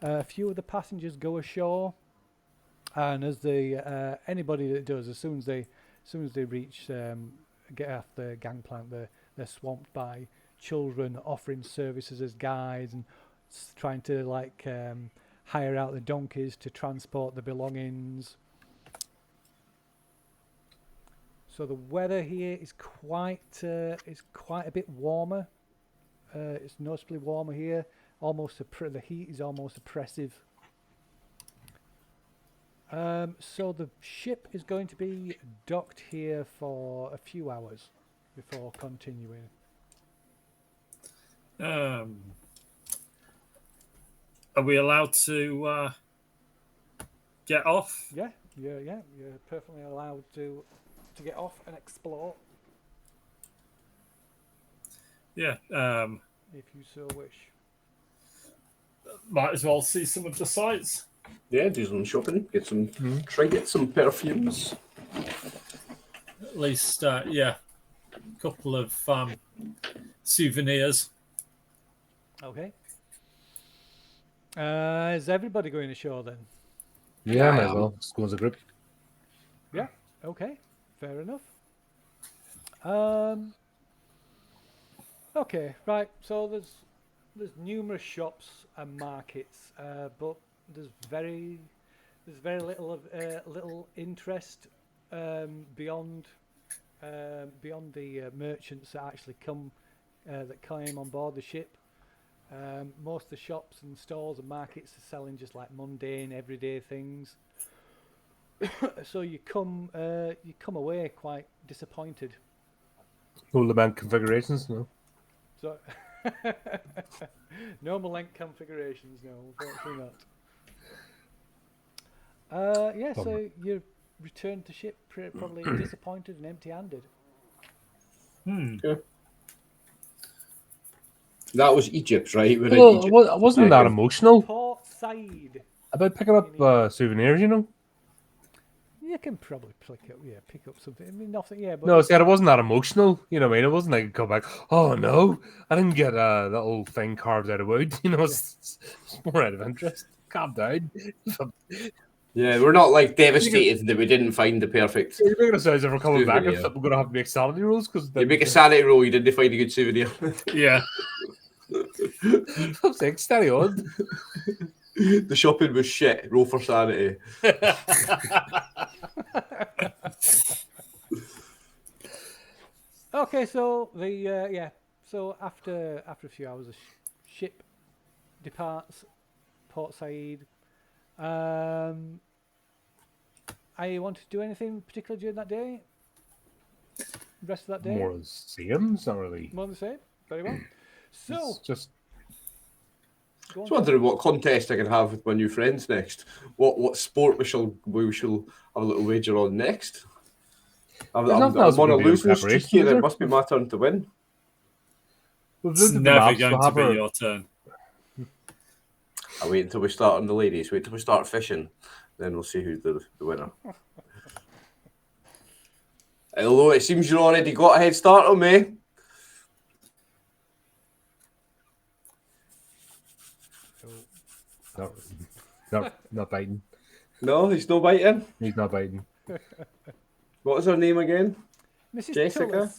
A few of the passengers go ashore, and as anybody that does, as soon as they reach get off the gangplank, they're swamped by children offering services as guides and trying to hire out the donkeys to transport the belongings. So the weather here is quite a bit warmer. It's noticeably warmer here. The heat is almost oppressive. So the ship is going to be docked here for a few hours before continuing. Are we allowed to get off? Yeah. You're perfectly allowed to get off and explore. Yeah. If you so wish. Might as well see some of the sights. Yeah, do some shopping, get some trinkets, some perfumes. At least, a couple of souvenirs. Okay. Is everybody going ashore then? Yeah, might as well. Just go as a group. Yeah. Okay. Fair enough. Okay. Right. So there's numerous shops and markets, but there's very little interest beyond the merchants that actually came on board the ship. Most of the shops and stores and markets are selling just mundane, everyday things. So you come away quite disappointed. All the band configurations, no. So no Malenk configurations, no, unfortunately not. So you return to ship probably disappointed and empty-handed. Yeah. That was Egypt, right? Well, wasn't that emotional Port Said. about picking up souvenirs, you know? You can probably pick up something. I mean, nothing. Yeah, but No, see, it wasn't that emotional. You know what I mean? It wasn't like come back. Oh no, I didn't get that old thing carved out of wood. You know, it's more out of interest. Calm down. Yeah, we're not devastated that we didn't find the perfect. You're making us sound if we're coming back, souvenir. we're going to have to make sanity rolls because You make a sanity roll, you didn't find a good souvenir. Yeah. I'm saying, steady on. The shopping was shit. Roll for sanity. okay. So So after a few hours, the ship departs Port Said. I want to do anything particular during that day? The rest of that day? More the same, it's not really. More the same? Very well. So, it's just. I was wondering what contest I can have with my new friends next. What sport we shall have a little wager on next. I'm on a losing streak here. It must be my turn to win. It's never going to be your turn. I'll wait until we start on the ladies. Wait till we start fishing. Then we'll see who's the winner. Although it seems you already got a head start on me. Not biting. No, he's not biting. He's not biting. What is her name again? Mrs. Jessica?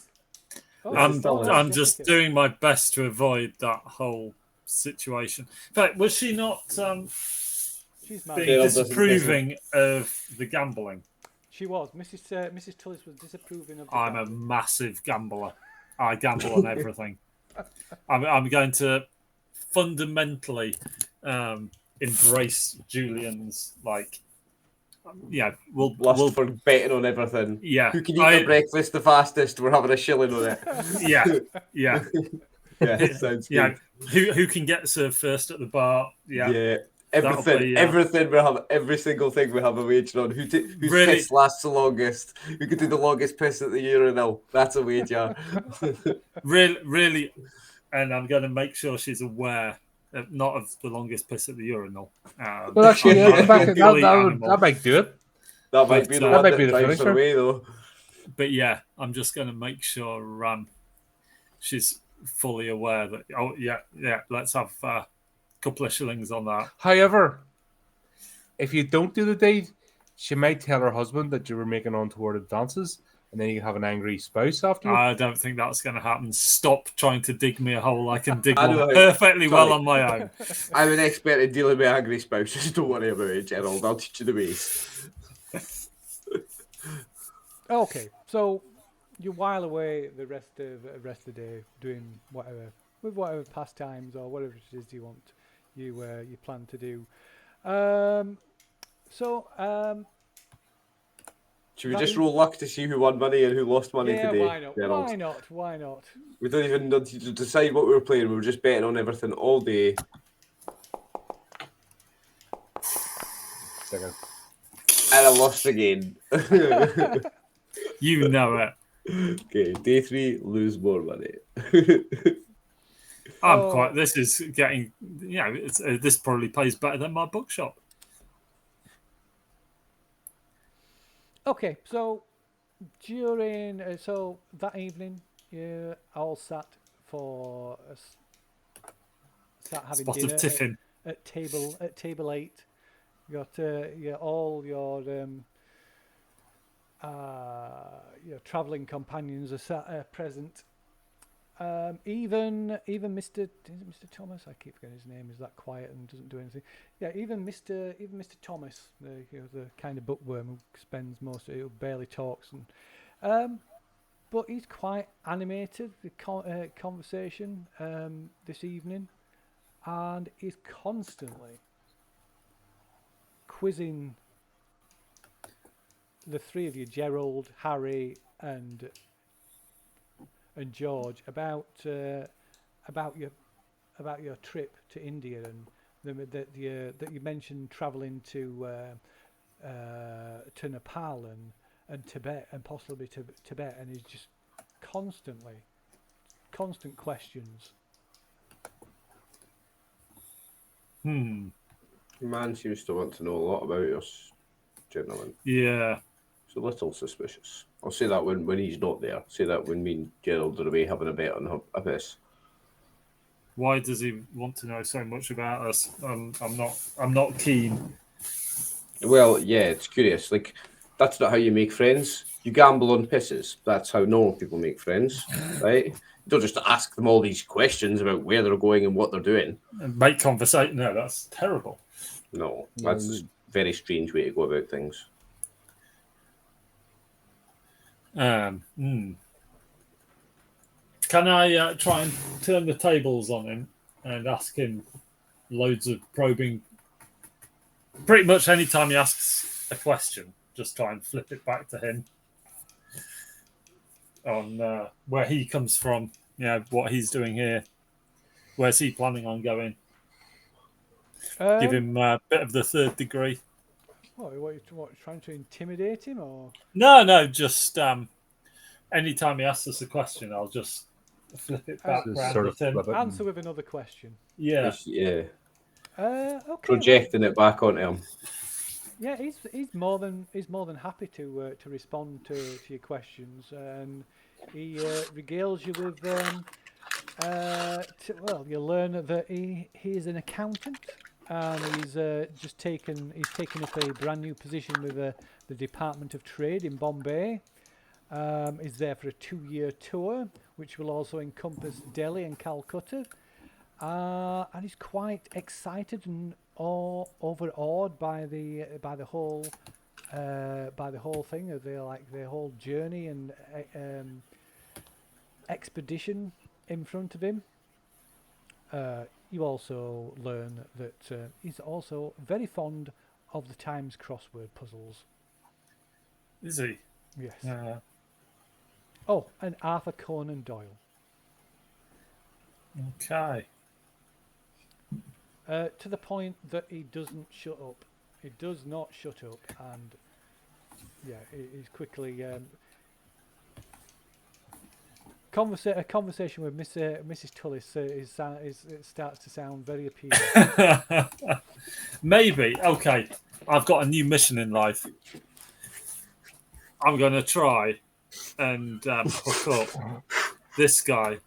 Oh, I'm just doing my best to avoid that whole situation. In fact, was she not She's married. being disapproving of the gambling? She was. Mrs. Tullis was disapproving of the I'm a gambling. massive gambler. I gamble on everything. I'm going to fundamentally embrace Julian's Lust for betting on everything. Yeah. Who can eat their breakfast the fastest? We're having a shilling on it. Yeah. Yeah, sounds good. Who can get served first at the bar? Yeah. Everything we have, every single thing we have a wager on. Whose piss lasts the longest? Who can do the longest piss at the urinal? That's a wager. Really, and I'm going to make sure she's aware, not of the longest piss at the urinal. Well, actually, that might do it. That might be the one that drives her away, though. But yeah, I'm just going to make sure she's fully aware that. Oh yeah, let's have a couple of shillings on that. However, if you don't do the deed, she might tell her husband that you were making untoward advances, and then you have an angry spouse after you. I don't think that's going to happen. Stop trying to dig me a hole. I can dig one perfectly well on my own. I'm an expert in dealing with angry spouses. Don't worry about it, Gerald. I'll teach you the ways. Okay, so you while away the rest of the day doing whatever pastimes or whatever it is you plan to do. Should we just roll luck to see who won money and who lost money today? Why not? Gerald? Why not? We don't even need to decide what we were playing. We were just betting on everything all day. Second. And I lost again. You know it. Okay, day 3, lose more money. This is getting, this probably pays better than my bookshop. Okay, so during that evening, you all sat having Spot dinner of tiffin at table 8. You got all your travelling companions are sat present. Even Mr. Thomas, I keep forgetting his name. Is that quiet and doesn't do anything? Yeah, even Mr. Thomas, the kind of bookworm who spends most of it, who barely talks, but he's quite animated the conversation this evening, and he's constantly quizzing the three of you, Gerald, Harry, and George, about your trip to India, and that you mentioned travelling to Nepal and Tibet, and possibly to Tibet, and it's just constant questions. Man seems to want to know a lot about us, gentlemen. Yeah. It's a little suspicious. I'll say that when he's not there. Say that when me and Gerald are away having a bet on a piss. Why does he want to know so much about us? I'm not keen. Well, yeah, it's curious. Like, that's not how you make friends. You gamble on pisses. That's how normal people make friends, right? You don't just ask them all these questions about where they're going and what they're doing. And make conversation. No, that's terrible. No, that's a very strange way to go about things. Can I try and turn the tables on him and ask him loads of probing? Pretty much any time he asks a question, just try and flip it back to him on where he comes from, what he's doing here, where's he planning on going. Give him a bit of the third degree. What, trying to intimidate him, or? No, just anytime he asks us a question, I'll just flip it back around to him. Answer with another question. Yeah. Yeah. Okay. Projecting it back onto him. Yeah, he's more than happy to respond to your questions, and he regales you with you learn that he is an accountant, and he's taken up a brand new position with the Department of Trade in Bombay. He's there for a 2-year tour, which will also encompass Delhi and Calcutta. and he's quite excited and overawed by the whole thing of the whole journey and expedition in front of him. You also learn that he's also very fond of the Times crossword puzzles. Is he? Yes. Uh, And Arthur Conan Doyle. okay. To the point that he doesn't shut up. He does not shut up, and he's quickly. A conversation with Mrs. Tullis it starts to sound very appealing. Maybe. Okay. I've got a new mission in life. I'm going to try and hook up this guy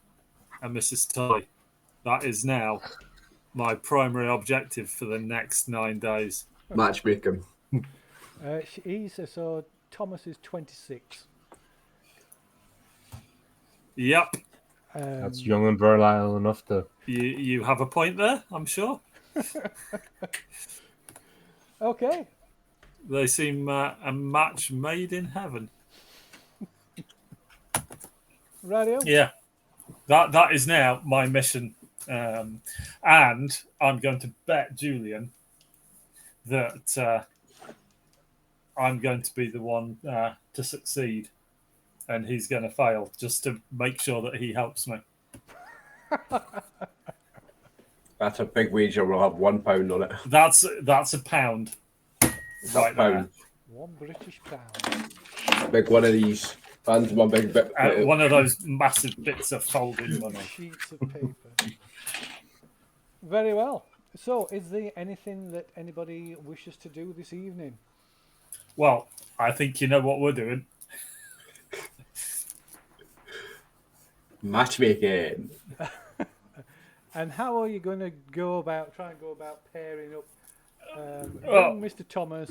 and Mrs. Tully. That is now my primary objective for the next 9 days. Matchmaking. So Thomas is 26. Yep. That's young and virile enough to. You have a point there, I'm sure. Okay. They seem a match made in heaven. Radio. Yeah. That is now my mission. And I'm going to bet Julian that I'm going to be the one to succeed and he's going to fail, just to make sure that he helps me. That's a big wager. We'll have £1 on it. That's a pound. Right pound. £1 British pound. Big one of these. And one big bit. One of those massive bits of folding money. Sheets of paper. Very well. So, is there anything that anybody wishes to do this evening? Well, I think you know what we're doing. Matchmaking. And how are you going to try and go about pairing up Mr. Thomas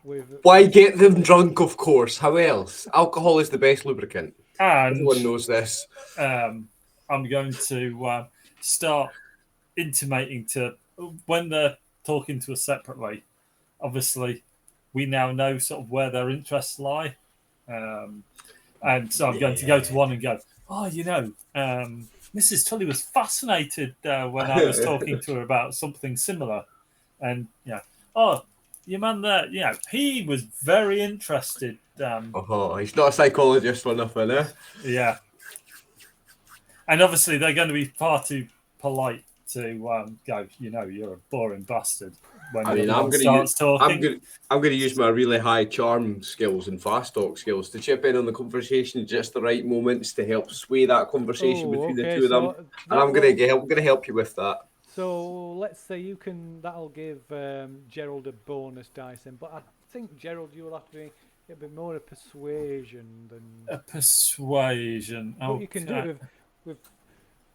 with... Why get them drunk, of course. How else? Alcohol is the best lubricant. And everyone knows this. I'm going to start intimating to, when they're talking to us separately, obviously we now know sort of where their interests lie. And so I'm going to go to one and go, Mrs. Tully was fascinated when I was talking to her about something similar. And, your man there, he was very interested. He's not a psychologist for nothing, eh? Yeah. And obviously they're going to be far too polite to go, you're a boring bastard. When I'm going to use my really high charm skills and fast talk skills to chip in on the conversation at just the right moments to help sway that conversation between the two of them. And I'm going to help you with that. So let's say that'll give Gerald a bonus dice then. But I think, Gerald, you will have to be a bit more a persuasion than... A persuasion. But you can do it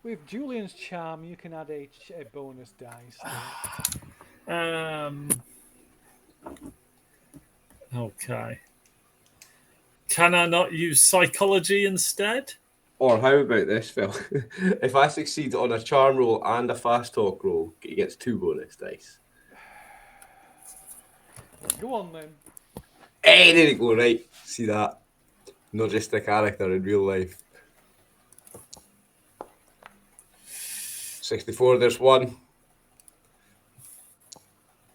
with Julian's charm, you can add a bonus dice. Okay. Can I not use psychology instead? Or how about this, Phil? If I succeed on a charm roll and a fast talk roll, he gets 2 bonus dice. Go on then. Hey, there you go, right. See that? Not just a character in real life. 64, there's 1.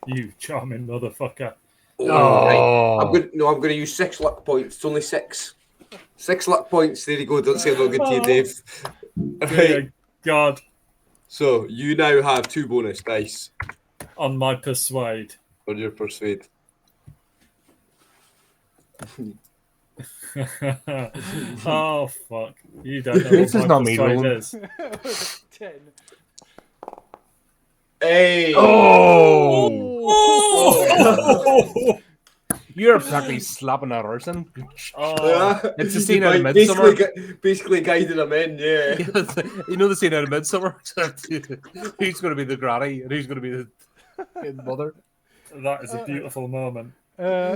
You charming motherfucker. Oh. Right. I'm going to use 6 luck points. It's only 6. 6 luck points. There you go. Don't say I'm not good to you, Dave. Right. God. So you now have 2 bonus dice. On my persuade. On your persuade. Oh, fuck. You don't know this what is my not me persuade rolling. is. 10. Hey! Oh! Oh! You're exactly slapping that person. Oh. It's the scene out of Midsummer. Basically guiding him in, yeah. You know the scene out of Midsummer? Who's going to be the granny and who's going to be the mother? That is a beautiful moment. So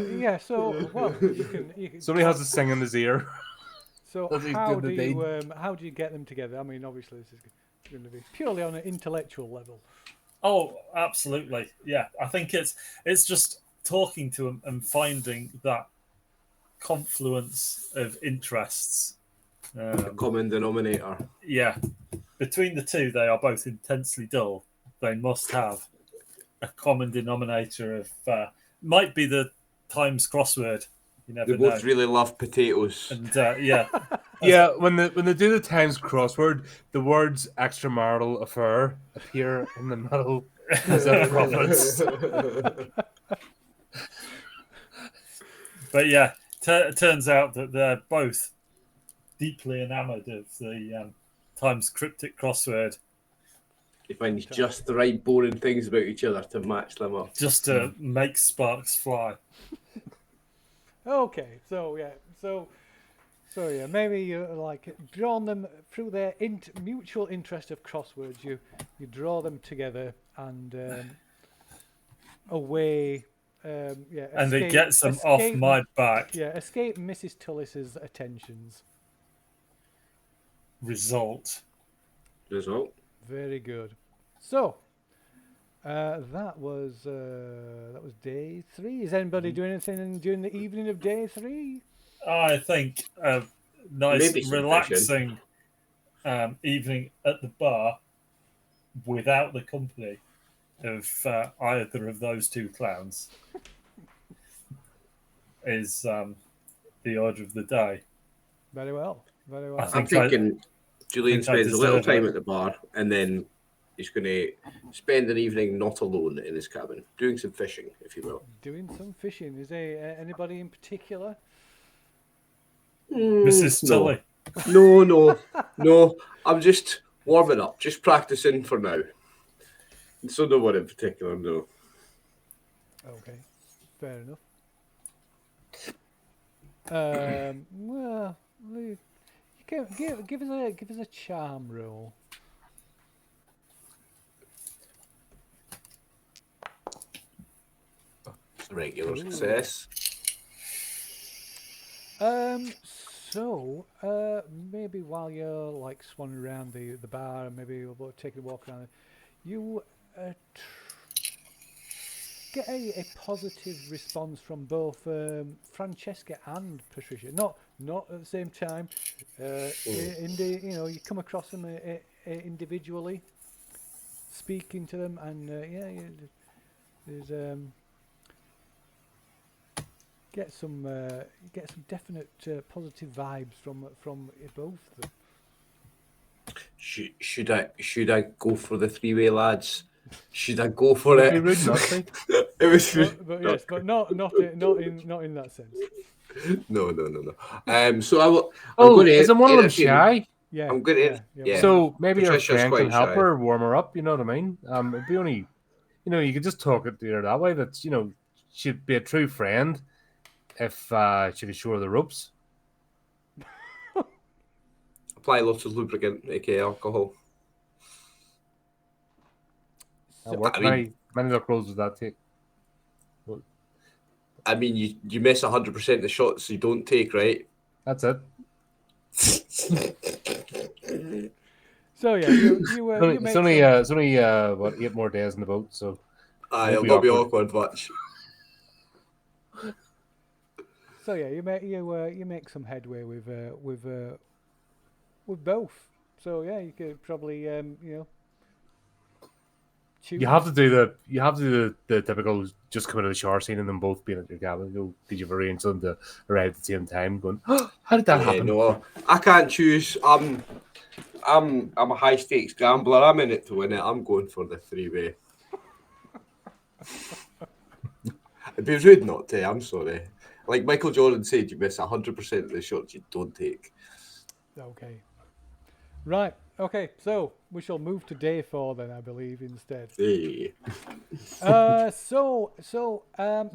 you can. Somebody has to sing in his ear. So how do you get them together? I mean, obviously this is going to be purely on an intellectual level. Oh, absolutely. Yeah, I think it's just talking to them and finding that confluence of interests. A common denominator. Yeah. Between the two, they are both intensely dull. They must have a common denominator of might be the Times crossword. You never know. They both really love potatoes. And yeah. Yeah, when they do the Times crossword, the words extramarital affair appear in the middle as if prophets. But yeah, it turns out that they're both deeply enamoured of the Times cryptic crossword. You find just the right boring things about each other to match them up. Just to make sparks fly. Okay, so yeah, maybe you like drawn them through their mutual interest of crosswords. You draw them together and away. And it gets them off my back. Yeah, escape Mrs. Tullis's attentions. Result. Very good. So that was day 3. Is anybody doing anything during the evening of day 3? I think a nice, relaxing evening at the bar without the company of either of those two clowns is the order of the day. Very well. I'm thinking Julian spends a little time at the bar and then he's going to spend an evening not alone in his cabin, doing some fishing, if you will. Doing some fishing. Is there anybody in particular? Mrs. Tully. No. I'm just warming up, just practicing for now. So no one in particular, no. Okay, fair enough. Well, you can give us a charm roll. Regular success. So maybe while you're like swanning around the bar, maybe we'll take a walk around. You get a positive response from both Francesca and Patricia. Not at the same time. You come across them individually, speaking to them, and there's get some definite positive vibes from both of them. Should I go for the 3-way, lads? Should I go for it? Rude not to. It was but yes, but not in that sense. No. So I will. Isn't one of them shy? Yeah, I'm going to. So maybe Patricia's your friend can help shy. her warm her up. You know what I mean? It'd be only, you could just talk it to her that way. That's she'd be a true friend if she could show her the ropes. Apply lots of lubricant, aka alcohol. Many luck rolls does that take? I mean, you miss 100% of the shots you don't take, right? That's it. So yeah, it's only what 8 more days in the boat, so it'll not be awkward much. So yeah, you make some headway with both. So yeah, you could probably choose. You have to do the typical just come out of the shower scene and them both being at your cabin. Did you arrange them to arrive at the same time? Going, oh, how did that happen? No, I can't choose. I'm a high stakes gambler. I'm in it to win it. I'm going for the 3-way. It'd be rude not to. I'm sorry. Like Michael Jordan said, you miss 100% of the shots you don't take. Okay. Right. Okay. So we shall move to day 4 then, I believe, instead. Hey. So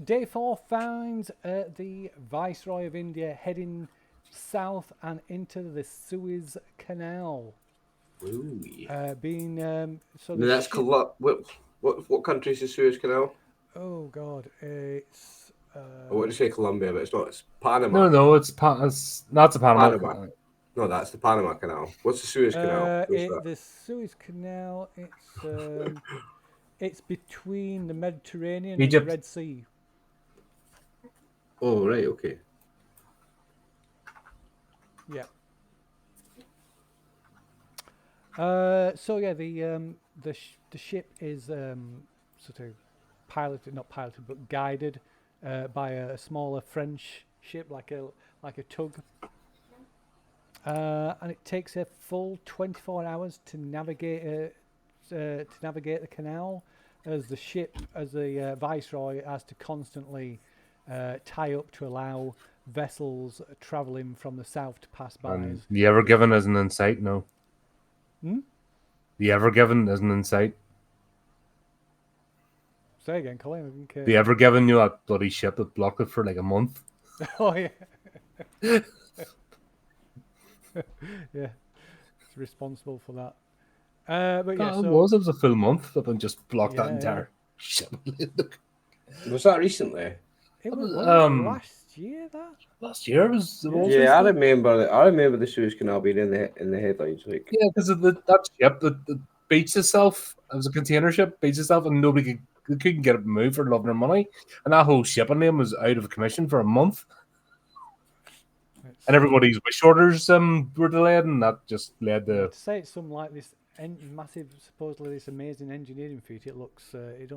day 4 finds the Viceroy of India heading south and into the Suez Canal. Ooh. That's what country is the Suez Canal? Oh God, it's. I want to say Colombia, but it's not. It's Panama. No, it's not Panama. No, that's the Panama Canal. What's the Suez Canal? The Suez Canal, it's between the Mediterranean and the Egypt. Red Sea. Oh, right, okay. Yeah. So yeah, the ship is sort of not piloted, but guided by a smaller French ship, like a tug. And it takes a full 24 hours to navigate the canal, as the viceroy has to constantly tie up to allow vessels travelling from the south to pass by. And the Ever Given isn't in sight, no. The Ever Given isn't in sight. Say again, Colin. The Ever Given, you know, that bloody ship that blocked it for like a month. Oh yeah. Yeah, it's responsible for that. But yeah, it was a full month that just blocked that entire ship. Was that recently? It was last year. Last year was. Yeah, I remember the Suez Canal being in the headlines. Like, yeah, because of that ship that beats itself. It was a container ship, beats itself, and nobody couldn't get it moved for loving their money. And that whole shipping name was out of commission for a month. And everybody's wish orders were delayed, and that just led to say it's something like this massive, supposedly this amazing engineering feat. It looks, it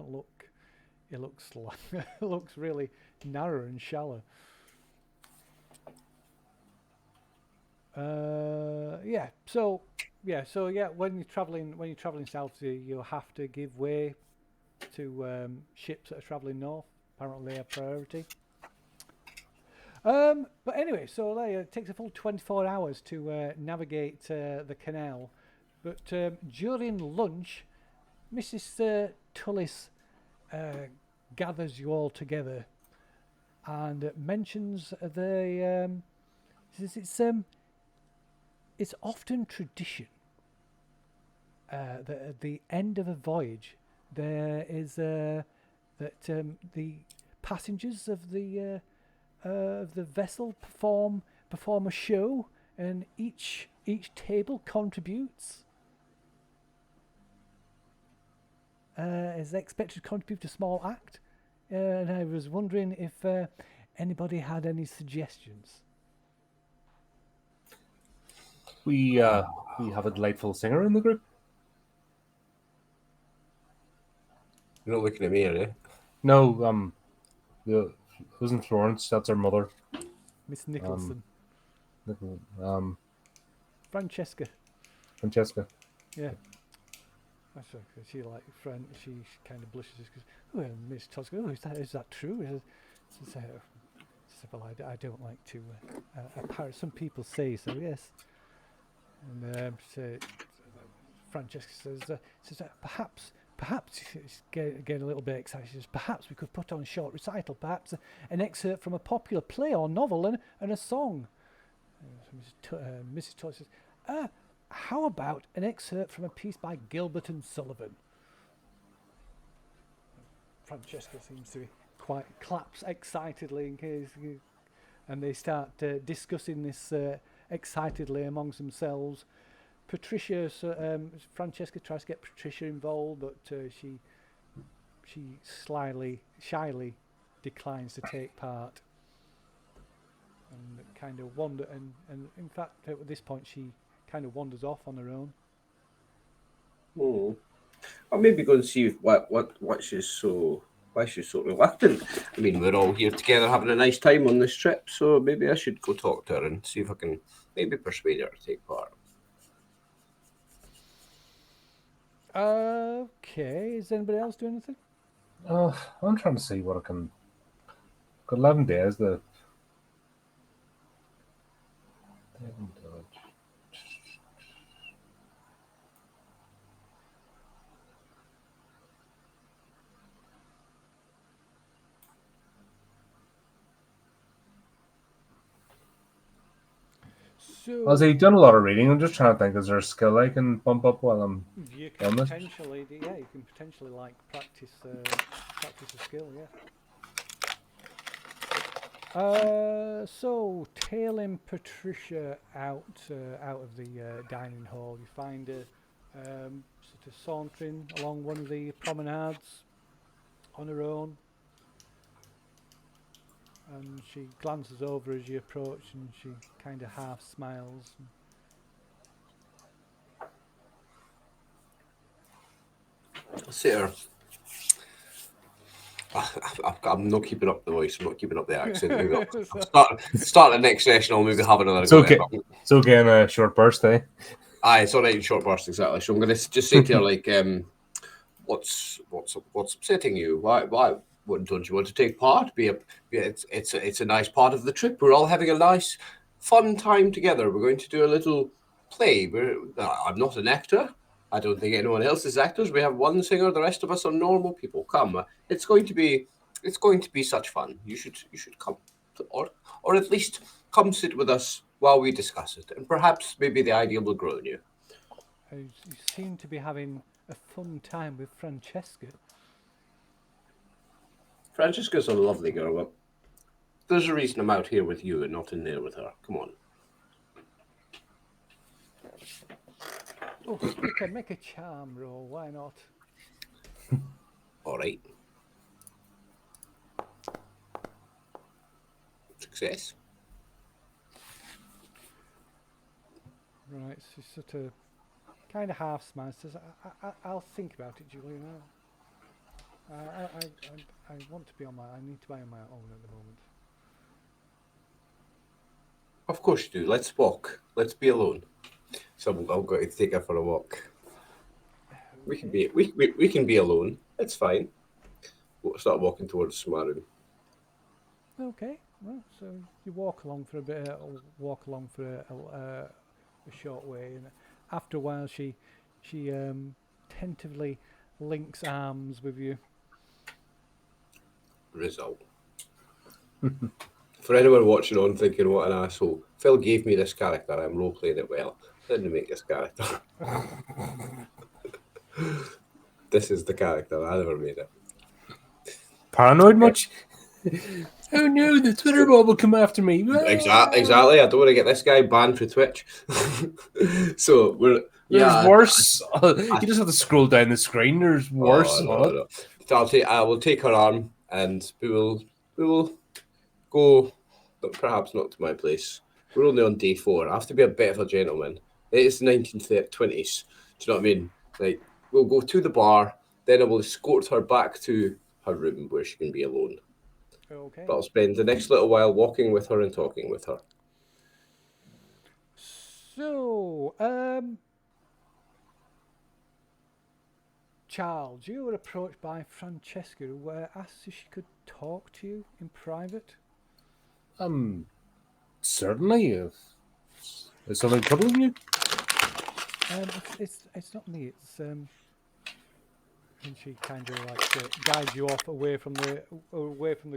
looks like it looks really narrow and shallow. So when you're traveling south, you have to give way to ships that are traveling north. Apparently, they have priority. But anyway, so it takes a full 24 hours to navigate the canal. But during lunch, Mrs. Tullis gathers you all together and mentions it's often tradition that at the end of a voyage there is that the passengers of the vessel perform a show, and each table contributes. Is expected to contribute a small act, and I was wondering if anybody had any suggestions. we have a delightful singer in the group. You're not looking at me, are you? No, wasn't Florence? That's her mother, Miss Nicholson. Francesca. Yeah. That's right, she she kind of blushes because, oh, Miss Tosca, is that true? She said, well, I don't like to apparent. Some people say so, yes. And Francesca says perhaps she's getting a little bit excited. She says, perhaps we could put on a short recital, perhaps an excerpt from a popular play or novel and a song. Mrs. Toy says, how about an excerpt from a piece by Gilbert and Sullivan? Francesca seems to be claps excitedly in case, and they start discussing this excitedly amongst themselves. Francesca tries to get Patricia involved, but she shyly declines to take part, and kind of and in fact at this point she kind of wanders off on her own. I'll maybe go and see why she's so reluctant. I mean, we're all here together having a nice time on this trip, so maybe I should go talk to her and see if I can maybe persuade her to take part. Okay, is anybody else doing anything? I'm trying to see what I can. Got 11 days. So, As I've done a lot of reading, I'm just trying to think, is there a skill I can bump up while I'm you can on this? potentially, you can potentially like practice a skill, yeah. So tailing Patricia out of the dining hall, you find her sort of sauntering along one of the promenades on her own, and she glances over as you approach, and she kind of half smiles. I'll sit her. I'm not keeping up the voice. I'm not keeping up the accent. Maybe I'll start the next session. I'll maybe have another. It's okay. It's okay in a short burst, eh? Aye, it's all right in short bursts, exactly. So I'm going to just say to her, like, what's upsetting you? Why don't you want to take part? It's a nice part of the trip. We're all having a nice, fun time together. We're going to do a little play. I'm not an actor. I don't think anyone else is actors. We have one singer. The rest of us are normal people. Come, it's going to be such fun. You should come, or at least come sit with us while we discuss it, and perhaps maybe the idea will grow in you. You seem to be having a fun time with Francesca. Francesca's a lovely girl, but there's a reason I'm out here with you and not in there with her. Come on. Oh, okay, make a charm roll. Why not? All right. Success. Right, she sort of kind of half smiles. Says, "I'll think about it, Julian. I want to be on my. I need to be on my own at the moment." Of course you do. Let's walk. Let's be alone. So I'm going to take her for a walk. We can be alone. It's fine. We'll start walking towards my room. Okay, well, so you walk along for a bit, a short way, and after a while, she tentatively links arms with you. Result. For anyone watching on thinking, what an asshole, Phil gave me this character. I'm role playing it well. Didn't make this character. This is the character. I never made it. Paranoid much? Oh no, the Twitter mob will come after me. Exactly. I don't want to get this guy banned for Twitch. So there's worse. You just have to scroll down the screen. There's worse. No. I will take her arm and we will go. Perhaps not to my place. We're only on day 4. I have to be a bit of a gentleman. It's the 1920s. Do you know what I mean? Like, we'll go to the bar, then I will escort her back to her room where she can be alone. Okay. But I'll spend the next little while walking with her and talking with her. So, Charles, you were approached by Francesca, who asked if she could talk to you in private. Certainly. Is something troubling you? It's not me. It's and she kind of like guides you off away from the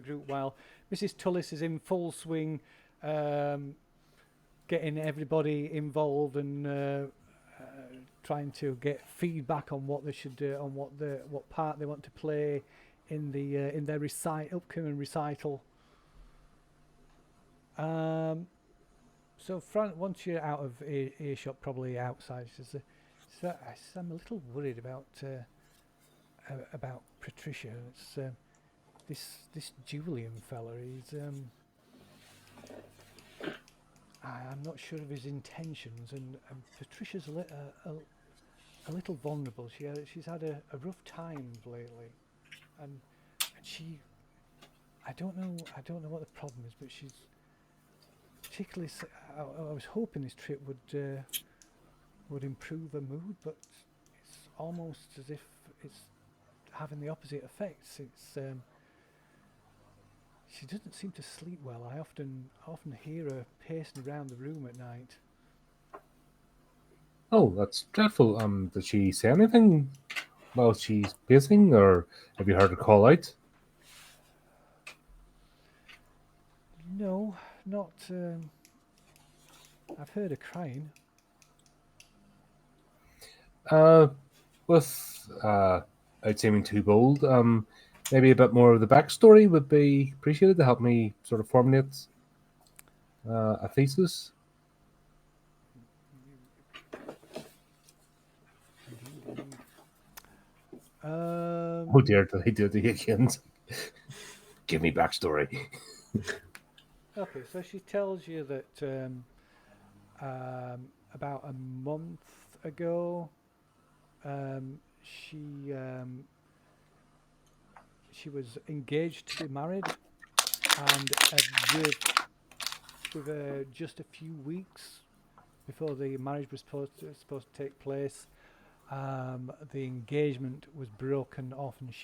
group while Mrs. Tullis is in full swing, getting everybody involved and trying to get feedback on what they should do, on what part they want to play in their upcoming recital. So once you're out of earshot, probably outside, she says, I'm a little worried about Patricia. It's this Julian fella. I'm not sure of his intentions, and Patricia's a little vulnerable. She's had a rough time lately, and she. I don't know what the problem is, but she's. Particularly, I was hoping this trip would improve her mood, but it's almost as if it's having the opposite effects. She doesn't seem to sleep well. I often hear her pacing around the room at night. Oh, that's dreadful. Did she say anything while she's pacing, or have you heard her call out? No, not. I've heard her crying. Without seeming too bold, maybe a bit more of the backstory would be appreciated to help me sort of formulate a thesis. Oh dear, did I do it again? Give me backstory. Okay, so she tells you that about a month ago, she was engaged to be married, and with just a few weeks before the marriage was supposed to take place, the engagement was broken off, and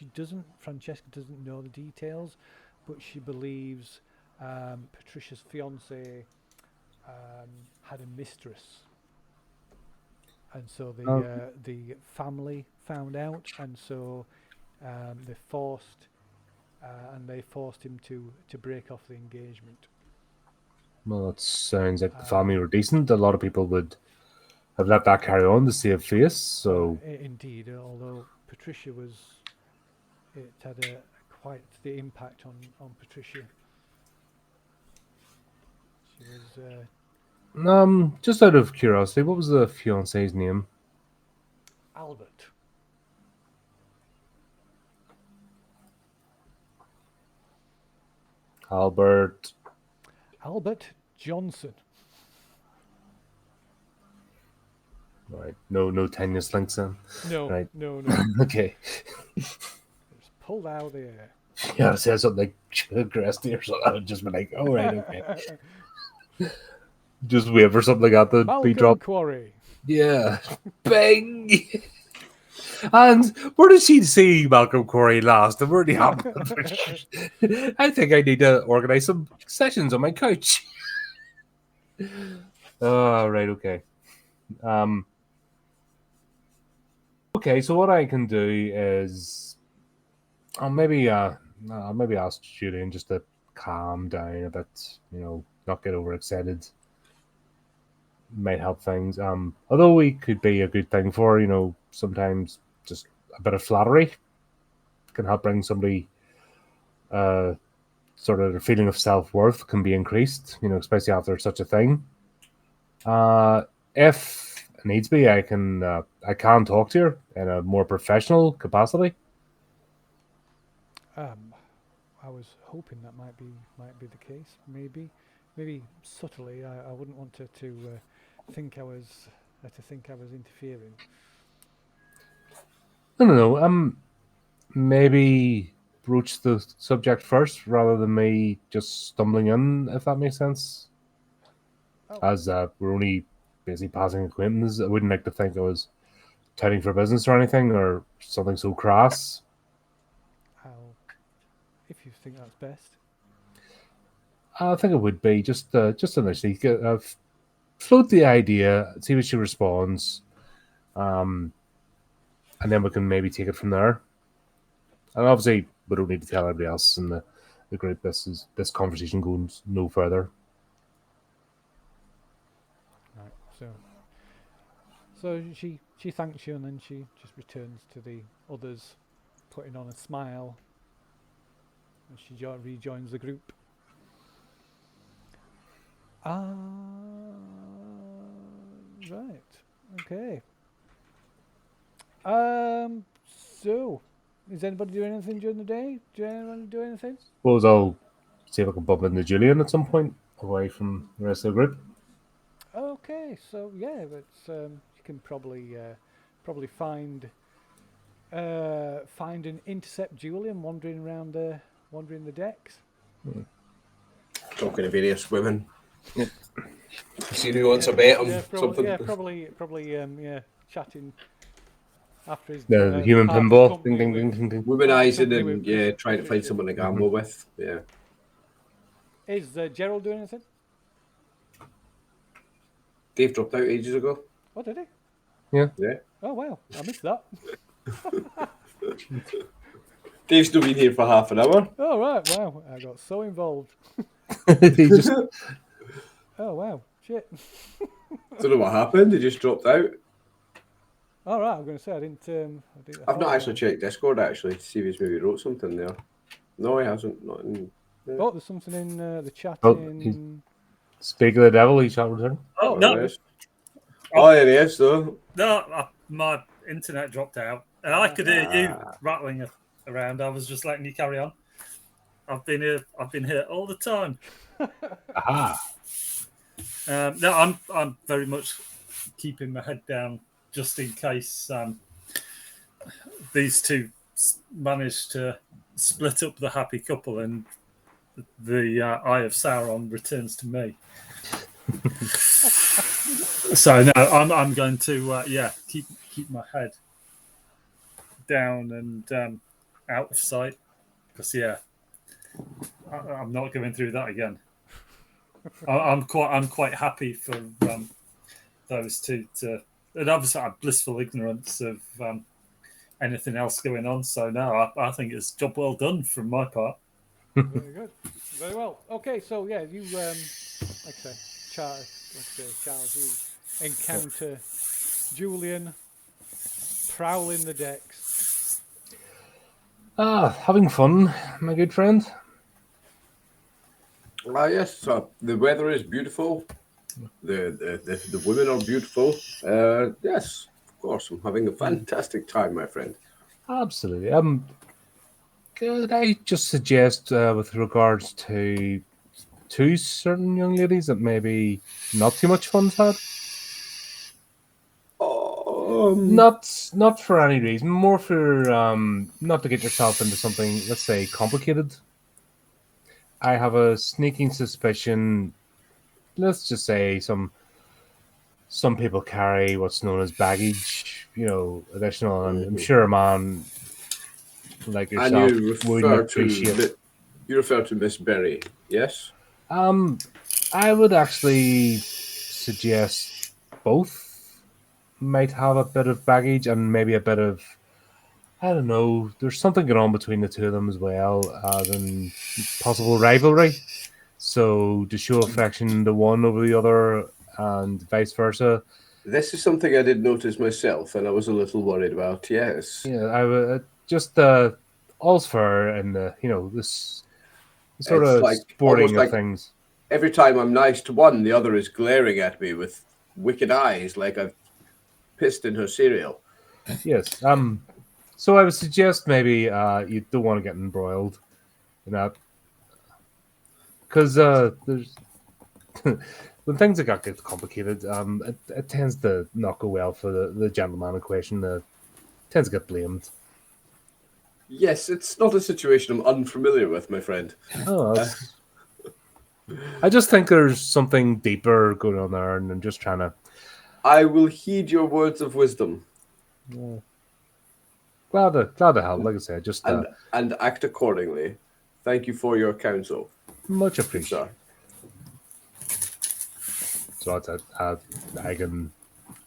Francesca doesn't know the details, but she believes Patricia's fiance had a mistress, and so the family found out, and so they forced him to break off the engagement. Well, that sounds like the family were decent. A lot of people would have let that carry on to save face. So indeed, although Patricia it had quite the impact on Patricia. She was. Just out of curiosity, what was the fiance's name? Albert. Albert Johnson. Right. No tenuous links in. No. Right. No. Okay. It's pulled out of the air. Yeah, I said something like Gresty or something. I'd just be like, oh, right, okay. Just wait for something like that to be dropped. Quarry. Yeah. Bang! And where did she see Malcolm Corey last? And where did he happen? I think I need to organise some sessions on my couch. Oh, right, okay. Okay, so what I can do is I'll maybe ask Julian just to calm down a bit, not get overexcited. Might help things. Although it could be a good thing for, sometimes just a bit of flattery can help bring somebody sort of their feeling of self-worth can be increased, especially after such a thing. If it needs be, I can talk to her in a more professional capacity. I was hoping that might be the case. Maybe subtly. I wouldn't want her to think I was interfering. No. Maybe broach the subject first rather than me just stumbling in, if that makes sense. Oh. As we're only basically passing acquaintances, I wouldn't like to think I was touting for business or anything or something so crass. If you think that's best. I think it would be just initially float the idea, see what she responds, and then we can maybe take it from there. And obviously, we don't need to tell everybody else in the group this conversation goes no further. Right. So she thanks you, and then she just returns to the others, putting on a smile. And she rejoins the group. Right. Okay. So, is anybody doing anything during the day? Do anyone do anything? Suppose I'll see if I can bump into Julian at some point away from the rest of the group. Okay. So yeah, but you can probably find and intercept Julian wandering the decks. Talking to various women. Yeah. See who wants a bet on something. Yeah, probably chatting after his the human pinball. Ding, ding, ding, ding, ding. Womanizing and trying to find someone to gamble with. Yeah. Is Gerald doing anything? Dave dropped out ages ago. Oh, did he? Yeah. Oh wow, I missed that. Dave's still been here for half an hour. Oh right, wow! I got so involved. Oh wow, shit. Don't know what happened. He just dropped out. All right, I'm going to say I didn't. I've not actually checked Discord actually to see if he's maybe wrote something there. No, he hasn't. Not in, yeah. Oh, there's something in the chat. Speak of the devil, he shall return. Oh, no. There he is, though. No, my internet dropped out. And I could hear you rattling around. I was just letting you carry on. I've been here all the time. Aha. No, I'm very much keeping my head down just in case these two manage to split up the happy couple and the Eye of Sauron returns to me. So no, I'm going to keep my head down and out of sight because I'm not going through that again. I'm quite happy for those two to, and obviously I have blissful ignorance of anything else going on. So no, I think it's job well done from my part. Very good, very well. Okay, so yeah, you like I say, Charles, you encounter Julian prowling the decks. Having fun, my good friend. Yes, the weather is beautiful. The women are beautiful. Yes, of course, I'm having a fantastic time, my friend. Absolutely. Could I just suggest, with regards to two certain young ladies that maybe not too much fun's had? Not for any reason, more for not to get yourself into something, let's say, complicated. I have a sneaking suspicion. Let's just say some people carry what's known as baggage, additional, and I'm sure a man like yourself would appreciate. You refer to Miss Berry, yes? I would actually suggest both might have a bit of baggage and maybe a bit of, I don't know, there's something going on between the two of them as well, as in possible rivalry. So to show affection the one over the other and vice versa. This is something I did notice myself and I was a little worried about, yes. Yeah, I would just all's fair and this sort it's of like, sporting of things. Every time I'm nice to one, the other is glaring at me with wicked eyes like I've pissed in her cereal. Yes. So I would suggest maybe you don't want to get embroiled in that, because there's when things get complicated, it tends to not go well for the gentleman in question. Tends to get blamed. Yes, it's not a situation I'm unfamiliar with, my friend. Oh, I just think there's something deeper going on there, and I'm just trying to. I will heed your words of wisdom. Yeah. Glad to help. Like I said, just and act accordingly. Thank you for your counsel. Much appreciated. So I can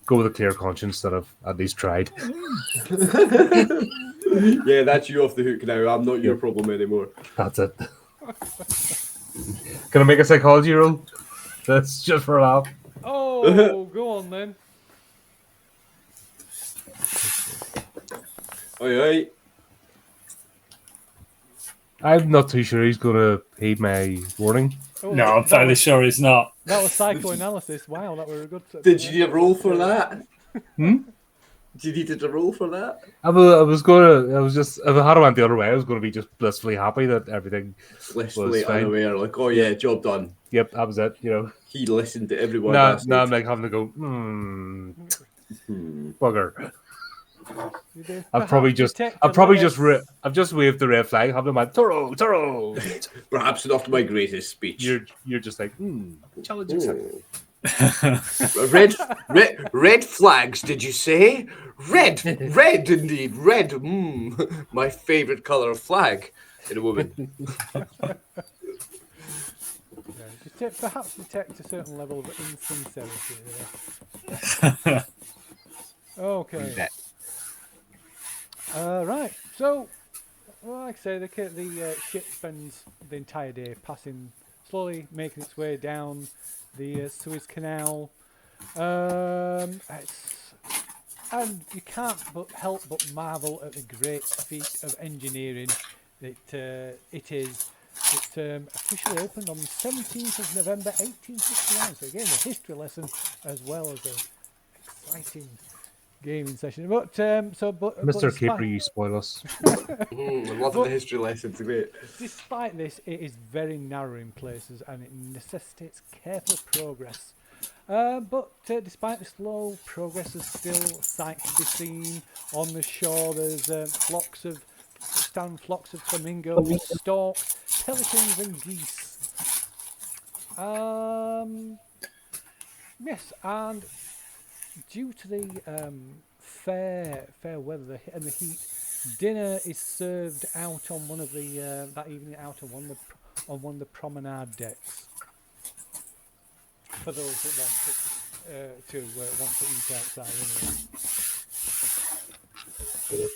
go with a clear conscience that I've at least tried. Yeah, that's you off the hook now. I'm not your problem anymore. That's it. Can I make a psychology roll? That's just for a laugh. Oh, go on then. Oi. I'm not too sure he's going to heed my warning. Oh, no, I'm fairly sure he's not. That was psychoanalysis. Wow, that was a good. Did you need a roll for that? Hmm? Did you need a roll for that? I was just, if I had went the other way, I was going to be just blissfully happy that everything blissfully was fine. Unaware, like, oh yeah, job done. Yep, that was it. He listened to everyone. Now I'm like having to go. Bugger. I've just waved the red flag. Have them like Toro. Perhaps not my greatest speech. You're just like challenge yourself. Red flags, did you say? Red indeed. Red, my favorite color of flag in a woman. Perhaps detect a certain level of insincerity there. Okay. Right. So, like I say, the ship spends the entire day slowly making its way down the Suez Canal. It's And you can't help but marvel at the great feat of engineering that it is. It officially opened on the 17th of November 1869. So again, a history lesson as well as an exciting gaming session. But Mr. Caper, you spoil us. Lots of the history lessons, great. Despite this, it is very narrow in places and it necessitates careful progress. But despite the slow progress, there's still sights to be seen on the shore. There's flocks of flamingos, storks, pelicans, and geese. Yes, and due to the fair weather and the heat, dinner is served out on one of the that evening out on one of the promenade decks. For those that want to eat outside, anyway.